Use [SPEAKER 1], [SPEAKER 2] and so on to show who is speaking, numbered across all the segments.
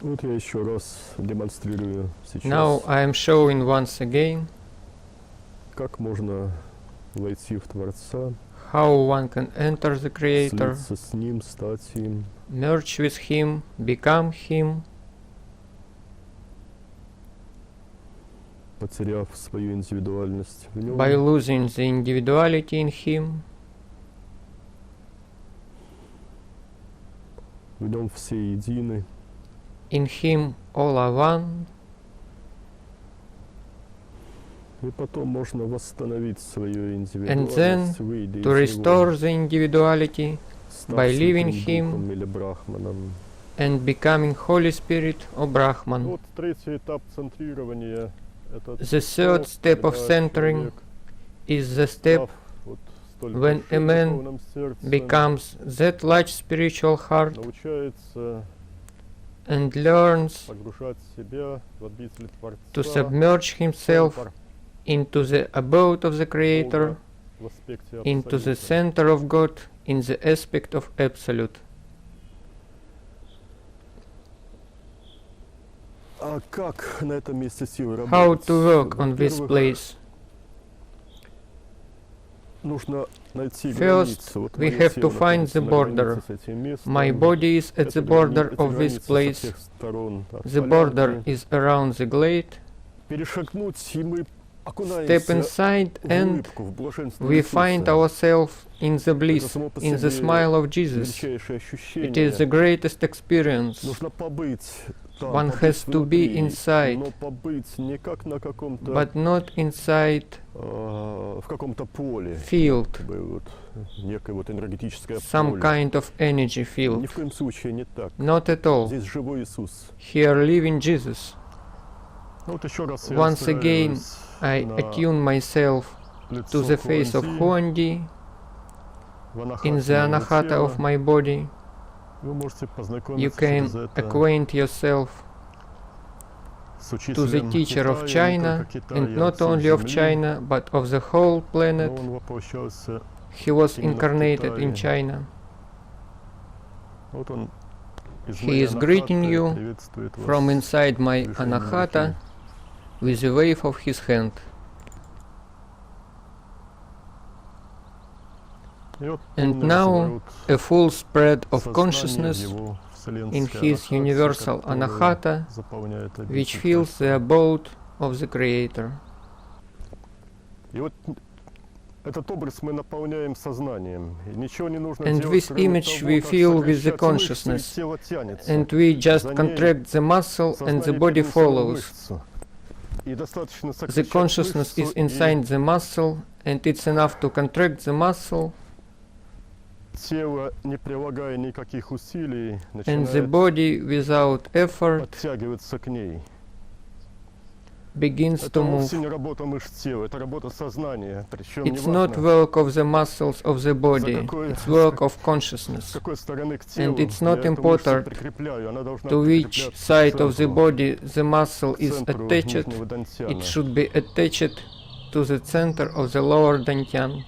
[SPEAKER 1] Вот я еще раз демонстрирую сейчас,
[SPEAKER 2] Now I am showing once again
[SPEAKER 1] как можно войти в Творца,
[SPEAKER 2] how one can enter the Creator,
[SPEAKER 1] слиться с Ним, стать им,
[SPEAKER 2] merge with Him, become Him,
[SPEAKER 1] потеряв свою индивидуальность в Нем,
[SPEAKER 2] by losing the individuality in Him.
[SPEAKER 1] в Нем все едины,
[SPEAKER 2] In Him all are one,
[SPEAKER 1] и потом можно восстановить свою
[SPEAKER 2] and
[SPEAKER 1] индивидуальность,
[SPEAKER 2] then
[SPEAKER 1] выйдя
[SPEAKER 2] to
[SPEAKER 1] из
[SPEAKER 2] restore
[SPEAKER 1] Него,
[SPEAKER 2] the individuality
[SPEAKER 1] став
[SPEAKER 2] by
[SPEAKER 1] Святым
[SPEAKER 2] living Him
[SPEAKER 1] Духом или Брахманом.
[SPEAKER 2] and becoming Holy Spirit or Brahman.
[SPEAKER 1] Вот третий этап центрирования. Это
[SPEAKER 2] The third step of centering is the step when a man becomes that large spiritual heart
[SPEAKER 1] научается
[SPEAKER 2] and learns
[SPEAKER 1] погружать себя в обитель Творца,
[SPEAKER 2] to submerge himself into the abode of the Creator,
[SPEAKER 1] в аспекте
[SPEAKER 2] into the
[SPEAKER 1] Абсолюта.
[SPEAKER 2] center of God, in the aspect of Absolute.
[SPEAKER 1] А как на этом месте силы
[SPEAKER 2] How
[SPEAKER 1] работать?
[SPEAKER 2] to work on this
[SPEAKER 1] Во-первых,
[SPEAKER 2] place?
[SPEAKER 1] нужно найти
[SPEAKER 2] First,
[SPEAKER 1] границу. Вот
[SPEAKER 2] we
[SPEAKER 1] мое
[SPEAKER 2] have
[SPEAKER 1] тело
[SPEAKER 2] to find
[SPEAKER 1] находится
[SPEAKER 2] the
[SPEAKER 1] на
[SPEAKER 2] border.
[SPEAKER 1] границе с этим местом.
[SPEAKER 2] My body is at
[SPEAKER 1] Это
[SPEAKER 2] the border
[SPEAKER 1] эти
[SPEAKER 2] of this
[SPEAKER 1] границы со
[SPEAKER 2] place.
[SPEAKER 1] всех сторон
[SPEAKER 2] The border
[SPEAKER 1] полярны.
[SPEAKER 2] is around the glade.
[SPEAKER 1] Перешагнуть, и мы
[SPEAKER 2] Step
[SPEAKER 1] окунаемся
[SPEAKER 2] inside
[SPEAKER 1] в
[SPEAKER 2] and
[SPEAKER 1] улыбку, в блаженство
[SPEAKER 2] we find
[SPEAKER 1] Иисуса.
[SPEAKER 2] ourselves in the
[SPEAKER 1] Это
[SPEAKER 2] bliss,
[SPEAKER 1] само по
[SPEAKER 2] in the
[SPEAKER 1] себе
[SPEAKER 2] smile of Jesus.
[SPEAKER 1] величайшее
[SPEAKER 2] It is the
[SPEAKER 1] ощущение.
[SPEAKER 2] greatest experience.
[SPEAKER 1] Нужно побыть там,
[SPEAKER 2] One
[SPEAKER 1] побыть
[SPEAKER 2] has to be
[SPEAKER 1] внутри,
[SPEAKER 2] inside,
[SPEAKER 1] но побыть не как на каком-то,
[SPEAKER 2] but not inside
[SPEAKER 1] в каком-то поле,
[SPEAKER 2] field,
[SPEAKER 1] как бы вот некое вот энергетическое
[SPEAKER 2] some
[SPEAKER 1] поле.
[SPEAKER 2] kind of energy
[SPEAKER 1] Ни
[SPEAKER 2] field.
[SPEAKER 1] в коем случае не так.
[SPEAKER 2] Not at all.
[SPEAKER 1] Здесь живой Иисус.
[SPEAKER 2] Here living Jesus.
[SPEAKER 1] Ну вот еще раз я
[SPEAKER 2] Once again,
[SPEAKER 1] настраиваюсь
[SPEAKER 2] I
[SPEAKER 1] на
[SPEAKER 2] attune myself
[SPEAKER 1] лицо
[SPEAKER 2] to the face of
[SPEAKER 1] Хуанди,
[SPEAKER 2] Huandi
[SPEAKER 1] в анахате
[SPEAKER 2] in the
[SPEAKER 1] моего
[SPEAKER 2] anahata
[SPEAKER 1] тела.
[SPEAKER 2] of my body.
[SPEAKER 1] Вы можете
[SPEAKER 2] You
[SPEAKER 1] познакомиться
[SPEAKER 2] can
[SPEAKER 1] через это
[SPEAKER 2] acquaint yourself
[SPEAKER 1] с
[SPEAKER 2] to the
[SPEAKER 1] учителем
[SPEAKER 2] teacher of
[SPEAKER 1] Китая, не
[SPEAKER 2] China,
[SPEAKER 1] только Китая,
[SPEAKER 2] and
[SPEAKER 1] а
[SPEAKER 2] not
[SPEAKER 1] всей
[SPEAKER 2] only of
[SPEAKER 1] Земли.
[SPEAKER 2] China, but of the whole
[SPEAKER 1] Но
[SPEAKER 2] planet.
[SPEAKER 1] он воплощался.
[SPEAKER 2] He was
[SPEAKER 1] именно в
[SPEAKER 2] incarnated in
[SPEAKER 1] Китае.
[SPEAKER 2] China.
[SPEAKER 1] Вот он из
[SPEAKER 2] He
[SPEAKER 1] моей
[SPEAKER 2] is greeting
[SPEAKER 1] анахаты
[SPEAKER 2] you
[SPEAKER 1] приветствует вас
[SPEAKER 2] From inside my
[SPEAKER 1] движением
[SPEAKER 2] anahata
[SPEAKER 1] руки.
[SPEAKER 2] with a wave of his hand.
[SPEAKER 1] И вот
[SPEAKER 2] And
[SPEAKER 1] полный
[SPEAKER 2] now
[SPEAKER 1] разворот
[SPEAKER 2] a full spread of
[SPEAKER 1] сознания
[SPEAKER 2] consciousness
[SPEAKER 1] его
[SPEAKER 2] in
[SPEAKER 1] вселенской
[SPEAKER 2] his
[SPEAKER 1] анахате,
[SPEAKER 2] universal
[SPEAKER 1] которая
[SPEAKER 2] anahata,
[SPEAKER 1] заполняет
[SPEAKER 2] which
[SPEAKER 1] обитель
[SPEAKER 2] fills the
[SPEAKER 1] Творца.
[SPEAKER 2] abode of the Creator.
[SPEAKER 1] И вот этот образ мы наполняем сознанием. И ничего не нужно
[SPEAKER 2] And
[SPEAKER 1] делать,
[SPEAKER 2] this
[SPEAKER 1] кроме
[SPEAKER 2] image
[SPEAKER 1] того,
[SPEAKER 2] we
[SPEAKER 1] как
[SPEAKER 2] fill with the
[SPEAKER 1] сокращать мышцы, и
[SPEAKER 2] consciousness.
[SPEAKER 1] тело тянется.
[SPEAKER 2] And we just
[SPEAKER 1] За ней
[SPEAKER 2] contract the muscle and the
[SPEAKER 1] Сознание
[SPEAKER 2] body
[SPEAKER 1] перенесло
[SPEAKER 2] follows.
[SPEAKER 1] мышцу. И достаточно
[SPEAKER 2] The
[SPEAKER 1] сокращать
[SPEAKER 2] consciousness is
[SPEAKER 1] мышцу, и
[SPEAKER 2] inside the muscle, and it's enough to contract the muscle,
[SPEAKER 1] тело, не прилагая никаких усилий,
[SPEAKER 2] and the
[SPEAKER 1] начинает
[SPEAKER 2] body, without effort,
[SPEAKER 1] подтягиваться к ней.
[SPEAKER 2] begins
[SPEAKER 1] Это
[SPEAKER 2] to move.
[SPEAKER 1] вовсе не работа мышц тела, это работа сознания. Причем
[SPEAKER 2] It's not
[SPEAKER 1] неважно,
[SPEAKER 2] work of the muscles of the body,
[SPEAKER 1] какой-
[SPEAKER 2] it's work of
[SPEAKER 1] с
[SPEAKER 2] consciousness.
[SPEAKER 1] какой стороны к телу
[SPEAKER 2] And it's not
[SPEAKER 1] я эту мышцу
[SPEAKER 2] important
[SPEAKER 1] прикрепляю, она должна
[SPEAKER 2] To which
[SPEAKER 1] прикрепляться
[SPEAKER 2] side
[SPEAKER 1] к
[SPEAKER 2] of the
[SPEAKER 1] центру,
[SPEAKER 2] body the muscle
[SPEAKER 1] к
[SPEAKER 2] is
[SPEAKER 1] центру
[SPEAKER 2] attached,
[SPEAKER 1] нижнего дантяна.
[SPEAKER 2] it should be attached to the center of the lower dantian.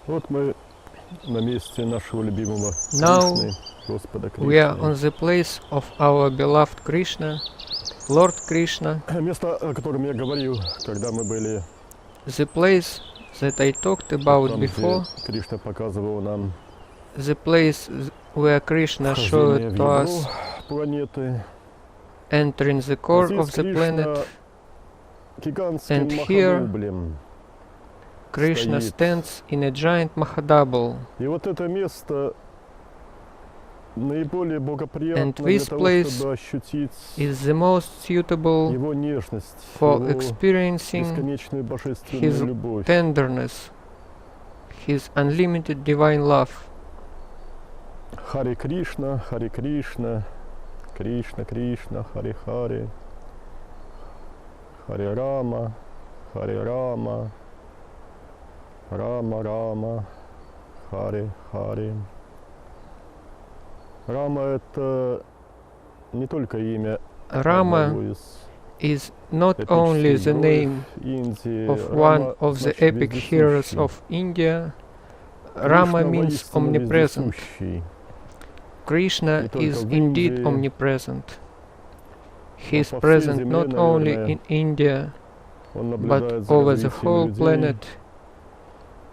[SPEAKER 1] Вот мы на месте нашего любимого
[SPEAKER 2] Now
[SPEAKER 1] Кришны, Господа
[SPEAKER 2] We are
[SPEAKER 1] Кришны.
[SPEAKER 2] on the place of our beloved Krishna, Lord Krishna,
[SPEAKER 1] Место, о котором я говорил, когда мы были
[SPEAKER 2] the place that I talked about
[SPEAKER 1] там,
[SPEAKER 2] before,
[SPEAKER 1] где Кришна показывал нам
[SPEAKER 2] the place where Krishna
[SPEAKER 1] вхождение в
[SPEAKER 2] showed to
[SPEAKER 1] ядро
[SPEAKER 2] us
[SPEAKER 1] планеты.
[SPEAKER 2] entering the
[SPEAKER 1] А
[SPEAKER 2] core
[SPEAKER 1] здесь
[SPEAKER 2] of the
[SPEAKER 1] Кришна
[SPEAKER 2] planet.
[SPEAKER 1] гигантским
[SPEAKER 2] And here
[SPEAKER 1] маханублем
[SPEAKER 2] Krishna
[SPEAKER 1] стоит.
[SPEAKER 2] stands in a giant Mahadabal.
[SPEAKER 1] И вот это место наиболее
[SPEAKER 2] And
[SPEAKER 1] благоприятно для
[SPEAKER 2] this
[SPEAKER 1] того,
[SPEAKER 2] place
[SPEAKER 1] чтобы ощутить
[SPEAKER 2] is the most suitable
[SPEAKER 1] его нежность,
[SPEAKER 2] for
[SPEAKER 1] его
[SPEAKER 2] experiencing
[SPEAKER 1] бесконечную божественную
[SPEAKER 2] his
[SPEAKER 1] любовь.
[SPEAKER 2] tenderness, his unlimited divine love.
[SPEAKER 1] Харе Кришна, Кришна Кришна, Харе Харе, Харе Рама, Рама Рама, Харе Харе. Рама — это не только имя
[SPEAKER 2] Rama
[SPEAKER 1] одного из
[SPEAKER 2] is not only
[SPEAKER 1] эпических
[SPEAKER 2] the
[SPEAKER 1] героев
[SPEAKER 2] name
[SPEAKER 1] Индии.
[SPEAKER 2] of
[SPEAKER 1] Рама
[SPEAKER 2] one of the
[SPEAKER 1] значит
[SPEAKER 2] epic heroes
[SPEAKER 1] вездесущий.
[SPEAKER 2] of India.
[SPEAKER 1] Кришна
[SPEAKER 2] Rama means
[SPEAKER 1] воистину
[SPEAKER 2] omnipresent.
[SPEAKER 1] вездесущий.
[SPEAKER 2] Krishna
[SPEAKER 1] Не только
[SPEAKER 2] is
[SPEAKER 1] в
[SPEAKER 2] indeed
[SPEAKER 1] Индии,
[SPEAKER 2] omnipresent. He is
[SPEAKER 1] но по всей
[SPEAKER 2] present
[SPEAKER 1] земле,
[SPEAKER 2] not only
[SPEAKER 1] наверное,
[SPEAKER 2] in India,
[SPEAKER 1] Он
[SPEAKER 2] but
[SPEAKER 1] наблюдает за
[SPEAKER 2] over the
[SPEAKER 1] развитием
[SPEAKER 2] whole
[SPEAKER 1] людей.
[SPEAKER 2] planet.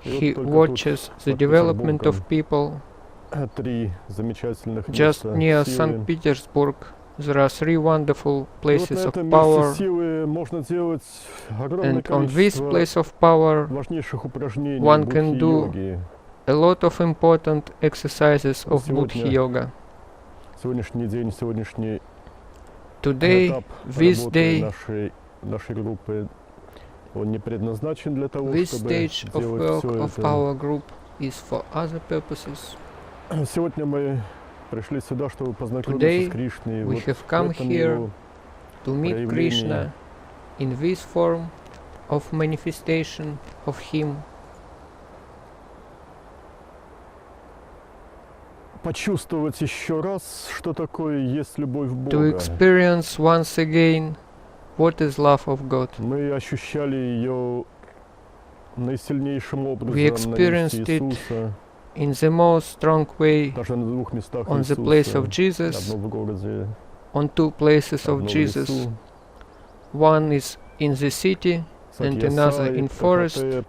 [SPEAKER 1] И вот
[SPEAKER 2] He
[SPEAKER 1] только
[SPEAKER 2] watches
[SPEAKER 1] тут,
[SPEAKER 2] the
[SPEAKER 1] под
[SPEAKER 2] development of
[SPEAKER 1] Петербургом,
[SPEAKER 2] people.
[SPEAKER 1] три замечательных
[SPEAKER 2] Just
[SPEAKER 1] места
[SPEAKER 2] near
[SPEAKER 1] силы.
[SPEAKER 2] St. Petersburg, there are 3 wonderful
[SPEAKER 1] И вот
[SPEAKER 2] places
[SPEAKER 1] на
[SPEAKER 2] of
[SPEAKER 1] этом
[SPEAKER 2] power,
[SPEAKER 1] месте силы можно делать огромное
[SPEAKER 2] and on this
[SPEAKER 1] количество
[SPEAKER 2] place of power,
[SPEAKER 1] важнейших упражнений
[SPEAKER 2] one can do
[SPEAKER 1] будхи-йоги.
[SPEAKER 2] a lot of important exercises of
[SPEAKER 1] Сегодня
[SPEAKER 2] Buddhi Yoga.
[SPEAKER 1] Сегодняшний день, сегодняшний
[SPEAKER 2] Today,
[SPEAKER 1] этап
[SPEAKER 2] this
[SPEAKER 1] работы
[SPEAKER 2] day,
[SPEAKER 1] нашей группы, он не предназначен для того,
[SPEAKER 2] this
[SPEAKER 1] чтобы
[SPEAKER 2] stage of
[SPEAKER 1] делать
[SPEAKER 2] work
[SPEAKER 1] все
[SPEAKER 2] of
[SPEAKER 1] это.
[SPEAKER 2] our group is for other purposes.
[SPEAKER 1] Сегодня мы пришли сюда, чтобы познакомиться
[SPEAKER 2] Today
[SPEAKER 1] с Кришной.
[SPEAKER 2] we
[SPEAKER 1] Вот
[SPEAKER 2] have
[SPEAKER 1] в
[SPEAKER 2] come
[SPEAKER 1] этом
[SPEAKER 2] here
[SPEAKER 1] его
[SPEAKER 2] to meet
[SPEAKER 1] проявление.
[SPEAKER 2] Krishna in this form of manifestation of Him,
[SPEAKER 1] почувствовать еще раз, что такое есть любовь
[SPEAKER 2] to
[SPEAKER 1] Бога.
[SPEAKER 2] experience once again what is love of God.
[SPEAKER 1] Мы ощущали ее наисильнейшим образом на
[SPEAKER 2] experienced
[SPEAKER 1] месте
[SPEAKER 2] it
[SPEAKER 1] Иисуса,
[SPEAKER 2] In the most strong way
[SPEAKER 1] даже на двух местах
[SPEAKER 2] on the
[SPEAKER 1] Иисуса.
[SPEAKER 2] place of Jesus,
[SPEAKER 1] Одно в городе,
[SPEAKER 2] on 2 places of
[SPEAKER 1] одно в
[SPEAKER 2] Jesus.
[SPEAKER 1] лесу.
[SPEAKER 2] One is in the city, and another in forest.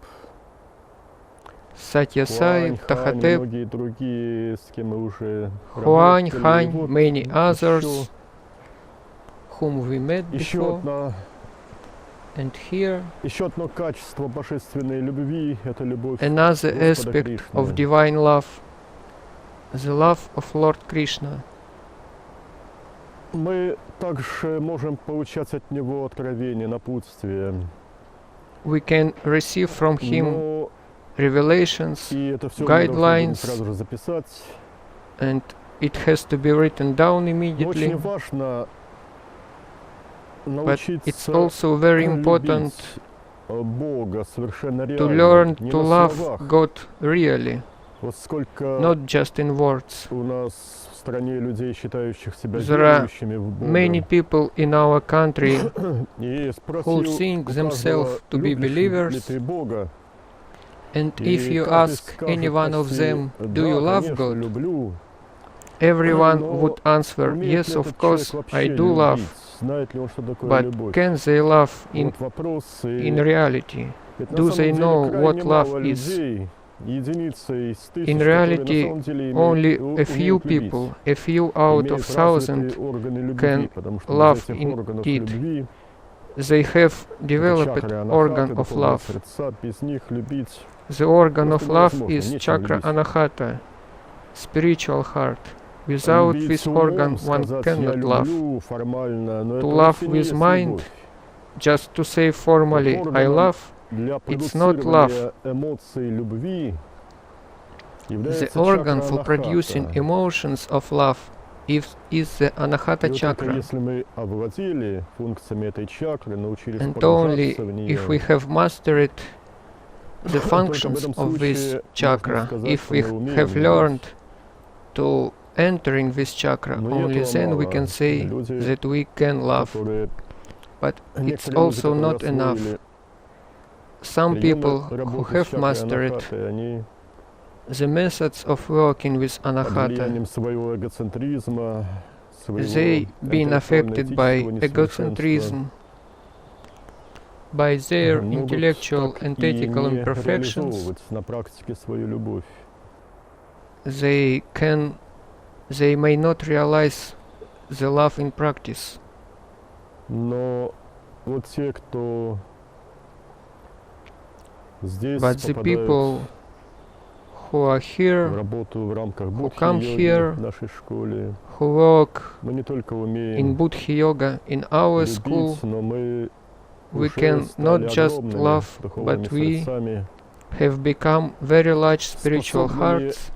[SPEAKER 1] Сатьясай,
[SPEAKER 2] Satyasai,
[SPEAKER 1] Хуань, Хань,
[SPEAKER 2] Tahatep,
[SPEAKER 1] многие другие, с кем мы уже
[SPEAKER 2] Huань,
[SPEAKER 1] работали.
[SPEAKER 2] Хань,
[SPEAKER 1] Вот
[SPEAKER 2] many
[SPEAKER 1] еще-
[SPEAKER 2] others whom we met
[SPEAKER 1] Еще
[SPEAKER 2] before. And here,
[SPEAKER 1] еще одно качество божественной любви — это любовь
[SPEAKER 2] another
[SPEAKER 1] Господа
[SPEAKER 2] aspect
[SPEAKER 1] Кришны.
[SPEAKER 2] of divine love, the love of Lord Krishna.
[SPEAKER 1] Мы также можем получать от Него откровение, напутствие.
[SPEAKER 2] We can receive from Him
[SPEAKER 1] Но
[SPEAKER 2] revelations,
[SPEAKER 1] и это все мы должны будем
[SPEAKER 2] guidelines,
[SPEAKER 1] сразу же записать.
[SPEAKER 2] and it has to be written down
[SPEAKER 1] Но
[SPEAKER 2] immediately.
[SPEAKER 1] очень важно
[SPEAKER 2] But it's
[SPEAKER 1] научиться
[SPEAKER 2] also very important
[SPEAKER 1] любить Бога совершенно
[SPEAKER 2] to
[SPEAKER 1] реально,
[SPEAKER 2] learn
[SPEAKER 1] не
[SPEAKER 2] to
[SPEAKER 1] на
[SPEAKER 2] love
[SPEAKER 1] словах.
[SPEAKER 2] God really,
[SPEAKER 1] Вот сколько
[SPEAKER 2] not just in words.
[SPEAKER 1] у нас в стране людей, считающих себя
[SPEAKER 2] There are
[SPEAKER 1] верующими в Бога.
[SPEAKER 2] Many people in our country
[SPEAKER 1] И спросил
[SPEAKER 2] who think
[SPEAKER 1] у
[SPEAKER 2] themselves
[SPEAKER 1] каждого,
[SPEAKER 2] to be
[SPEAKER 1] любишь ли
[SPEAKER 2] believers,
[SPEAKER 1] ты Бога?
[SPEAKER 2] and
[SPEAKER 1] И
[SPEAKER 2] if you
[SPEAKER 1] каждый
[SPEAKER 2] ask
[SPEAKER 1] скажет
[SPEAKER 2] any one of
[SPEAKER 1] почти,
[SPEAKER 2] them,
[SPEAKER 1] да,
[SPEAKER 2] do you love
[SPEAKER 1] конечно,
[SPEAKER 2] God?
[SPEAKER 1] люблю.
[SPEAKER 2] Everyone
[SPEAKER 1] Но
[SPEAKER 2] would answer,
[SPEAKER 1] умеет
[SPEAKER 2] yes,
[SPEAKER 1] ли
[SPEAKER 2] of
[SPEAKER 1] этот
[SPEAKER 2] course,
[SPEAKER 1] человек
[SPEAKER 2] I
[SPEAKER 1] вообще
[SPEAKER 2] do love.
[SPEAKER 1] любить? Знает ли он, что такое
[SPEAKER 2] But
[SPEAKER 1] любовь?
[SPEAKER 2] can they love in
[SPEAKER 1] Вот вопрос. И
[SPEAKER 2] in reality?
[SPEAKER 1] ведь на
[SPEAKER 2] do
[SPEAKER 1] самом
[SPEAKER 2] they
[SPEAKER 1] деле
[SPEAKER 2] know
[SPEAKER 1] крайне
[SPEAKER 2] what
[SPEAKER 1] мало
[SPEAKER 2] love is?
[SPEAKER 1] людей, единицы из тысяч,
[SPEAKER 2] In
[SPEAKER 1] которые
[SPEAKER 2] reality,
[SPEAKER 1] на самом деле
[SPEAKER 2] only
[SPEAKER 1] умеют
[SPEAKER 2] a few
[SPEAKER 1] любить.
[SPEAKER 2] people, a few out
[SPEAKER 1] Имеют
[SPEAKER 2] of thousand,
[SPEAKER 1] развитые органы любви,
[SPEAKER 2] can
[SPEAKER 1] потому что
[SPEAKER 2] love
[SPEAKER 1] без этих органов
[SPEAKER 2] indeed.
[SPEAKER 1] любви,
[SPEAKER 2] they have
[SPEAKER 1] это
[SPEAKER 2] developed
[SPEAKER 1] чакры
[SPEAKER 2] organ
[SPEAKER 1] анахаты,
[SPEAKER 2] of
[SPEAKER 1] духовного
[SPEAKER 2] love.
[SPEAKER 1] сердца, без них любить
[SPEAKER 2] The organ of
[SPEAKER 1] Просто
[SPEAKER 2] love
[SPEAKER 1] невозможно,
[SPEAKER 2] is
[SPEAKER 1] нечем
[SPEAKER 2] chakra
[SPEAKER 1] любить.
[SPEAKER 2] anahata, spiritual heart. Without
[SPEAKER 1] Любить
[SPEAKER 2] this
[SPEAKER 1] умом,
[SPEAKER 2] organ, one
[SPEAKER 1] сказать, я
[SPEAKER 2] cannot love.
[SPEAKER 1] люблю формально, но
[SPEAKER 2] To
[SPEAKER 1] это
[SPEAKER 2] love
[SPEAKER 1] вовсе не
[SPEAKER 2] with
[SPEAKER 1] есть
[SPEAKER 2] mind,
[SPEAKER 1] любовь.
[SPEAKER 2] Just to say formally, I
[SPEAKER 1] органом
[SPEAKER 2] love,
[SPEAKER 1] Для
[SPEAKER 2] it's not
[SPEAKER 1] продуцирования эмоций любви
[SPEAKER 2] the
[SPEAKER 1] является
[SPEAKER 2] organ
[SPEAKER 1] чакра
[SPEAKER 2] for producing
[SPEAKER 1] анахата.
[SPEAKER 2] emotions of love is the anahata
[SPEAKER 1] И вот только
[SPEAKER 2] chakra.
[SPEAKER 1] если мы овладели функциями этой чакры, научились
[SPEAKER 2] And only
[SPEAKER 1] погружаться в нее,
[SPEAKER 2] if we have mastered the
[SPEAKER 1] только в
[SPEAKER 2] functions
[SPEAKER 1] этом
[SPEAKER 2] of this
[SPEAKER 1] случае
[SPEAKER 2] chakra,
[SPEAKER 1] можно сказать,
[SPEAKER 2] if
[SPEAKER 1] что
[SPEAKER 2] we
[SPEAKER 1] мы умеем
[SPEAKER 2] have
[SPEAKER 1] любить.
[SPEAKER 2] learned to enter in this chakra,
[SPEAKER 1] Но и
[SPEAKER 2] only
[SPEAKER 1] этого
[SPEAKER 2] then we
[SPEAKER 1] мало.
[SPEAKER 2] can say
[SPEAKER 1] Люди,
[SPEAKER 2] that we can love.
[SPEAKER 1] которые-
[SPEAKER 2] But it's
[SPEAKER 1] некоторые люди,
[SPEAKER 2] also
[SPEAKER 1] которые
[SPEAKER 2] not enough.
[SPEAKER 1] освоили
[SPEAKER 2] Some
[SPEAKER 1] приемы
[SPEAKER 2] people who
[SPEAKER 1] работы с
[SPEAKER 2] have
[SPEAKER 1] чакрой
[SPEAKER 2] mastered
[SPEAKER 1] анахаты, они
[SPEAKER 2] the methods of working with
[SPEAKER 1] под
[SPEAKER 2] anahata,
[SPEAKER 1] влиянием своего эгоцентризма, своего
[SPEAKER 2] they being affected by
[SPEAKER 1] интеллектуально-этического несовершенства,
[SPEAKER 2] egocentrism, by their
[SPEAKER 1] могут
[SPEAKER 2] intellectual
[SPEAKER 1] так
[SPEAKER 2] and
[SPEAKER 1] и
[SPEAKER 2] ethical
[SPEAKER 1] не
[SPEAKER 2] imperfections,
[SPEAKER 1] реализовывать на практике свою любовь.
[SPEAKER 2] they can they may not realize the love in practice.
[SPEAKER 1] Но вот те, кто здесь
[SPEAKER 2] But the
[SPEAKER 1] попадают
[SPEAKER 2] people who are
[SPEAKER 1] в
[SPEAKER 2] here,
[SPEAKER 1] работу в рамках
[SPEAKER 2] who come
[SPEAKER 1] будхи-йоги
[SPEAKER 2] here,
[SPEAKER 1] в нашей школе,
[SPEAKER 2] who work
[SPEAKER 1] мы не только
[SPEAKER 2] in
[SPEAKER 1] умеем
[SPEAKER 2] Buddhi Yoga in our school,
[SPEAKER 1] любить, но мы
[SPEAKER 2] we
[SPEAKER 1] уже
[SPEAKER 2] can
[SPEAKER 1] стали
[SPEAKER 2] not just
[SPEAKER 1] огромными
[SPEAKER 2] love,
[SPEAKER 1] духовными
[SPEAKER 2] but we
[SPEAKER 1] сердцами,
[SPEAKER 2] have become very large spiritual
[SPEAKER 1] способными
[SPEAKER 2] hearts,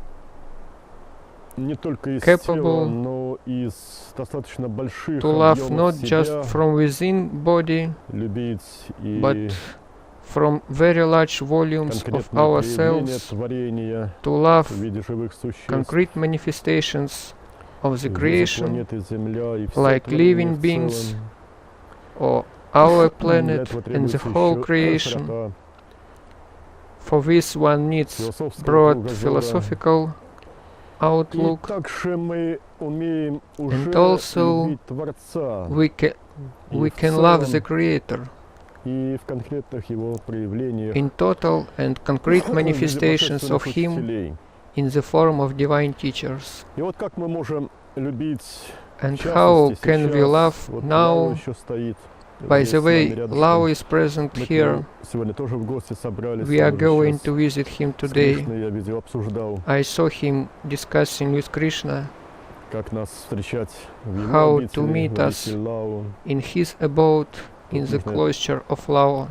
[SPEAKER 1] не только из
[SPEAKER 2] capable
[SPEAKER 1] тела, но и из достаточно больших
[SPEAKER 2] to love
[SPEAKER 1] объемов
[SPEAKER 2] not just
[SPEAKER 1] себя
[SPEAKER 2] from within body,
[SPEAKER 1] любить и
[SPEAKER 2] but from very large volumes of
[SPEAKER 1] конкретные проявления
[SPEAKER 2] ourselves,
[SPEAKER 1] творения
[SPEAKER 2] to love
[SPEAKER 1] в виде живых существ,
[SPEAKER 2] concrete manifestations of the
[SPEAKER 1] в виде
[SPEAKER 2] creation,
[SPEAKER 1] планеты Земля и всё
[SPEAKER 2] like
[SPEAKER 1] творение
[SPEAKER 2] living
[SPEAKER 1] в
[SPEAKER 2] beings,
[SPEAKER 1] целом.
[SPEAKER 2] or our
[SPEAKER 1] Для
[SPEAKER 2] planet
[SPEAKER 1] этого
[SPEAKER 2] and the
[SPEAKER 1] требуется
[SPEAKER 2] whole
[SPEAKER 1] еще
[SPEAKER 2] creation.
[SPEAKER 1] широта
[SPEAKER 2] For this one needs
[SPEAKER 1] философского
[SPEAKER 2] broad
[SPEAKER 1] кругозора.
[SPEAKER 2] philosophical
[SPEAKER 1] И
[SPEAKER 2] outlook.
[SPEAKER 1] также мы умеем уже
[SPEAKER 2] also
[SPEAKER 1] любить Творца
[SPEAKER 2] We
[SPEAKER 1] и
[SPEAKER 2] we
[SPEAKER 1] в
[SPEAKER 2] can love the
[SPEAKER 1] целом,
[SPEAKER 2] Creator
[SPEAKER 1] и в конкретных его проявлениях
[SPEAKER 2] in total and concrete
[SPEAKER 1] в виде
[SPEAKER 2] manifestations of
[SPEAKER 1] божественных
[SPEAKER 2] Him
[SPEAKER 1] учителей.
[SPEAKER 2] in the form of divine teachers.
[SPEAKER 1] И вот как мы можем любить
[SPEAKER 2] And
[SPEAKER 1] в
[SPEAKER 2] how
[SPEAKER 1] частности
[SPEAKER 2] can we
[SPEAKER 1] сейчас,
[SPEAKER 2] love
[SPEAKER 1] вот Лао
[SPEAKER 2] now?
[SPEAKER 1] еще стоит
[SPEAKER 2] By
[SPEAKER 1] здесь
[SPEAKER 2] the
[SPEAKER 1] с нами
[SPEAKER 2] way,
[SPEAKER 1] рядышком.
[SPEAKER 2] Lao is present
[SPEAKER 1] Мы к
[SPEAKER 2] here.
[SPEAKER 1] нему сегодня тоже в гости собрались.
[SPEAKER 2] We are
[SPEAKER 1] он уже
[SPEAKER 2] going
[SPEAKER 1] сейчас
[SPEAKER 2] to visit him
[SPEAKER 1] с
[SPEAKER 2] today.
[SPEAKER 1] Кришной, я видел, обсуждал,
[SPEAKER 2] I saw him discussing with Krishna
[SPEAKER 1] как нас встречать в его
[SPEAKER 2] how
[SPEAKER 1] обители,
[SPEAKER 2] to meet
[SPEAKER 1] в
[SPEAKER 2] us
[SPEAKER 1] обители Лао.
[SPEAKER 2] in his abode in the
[SPEAKER 1] нужно
[SPEAKER 2] cloister of Lao.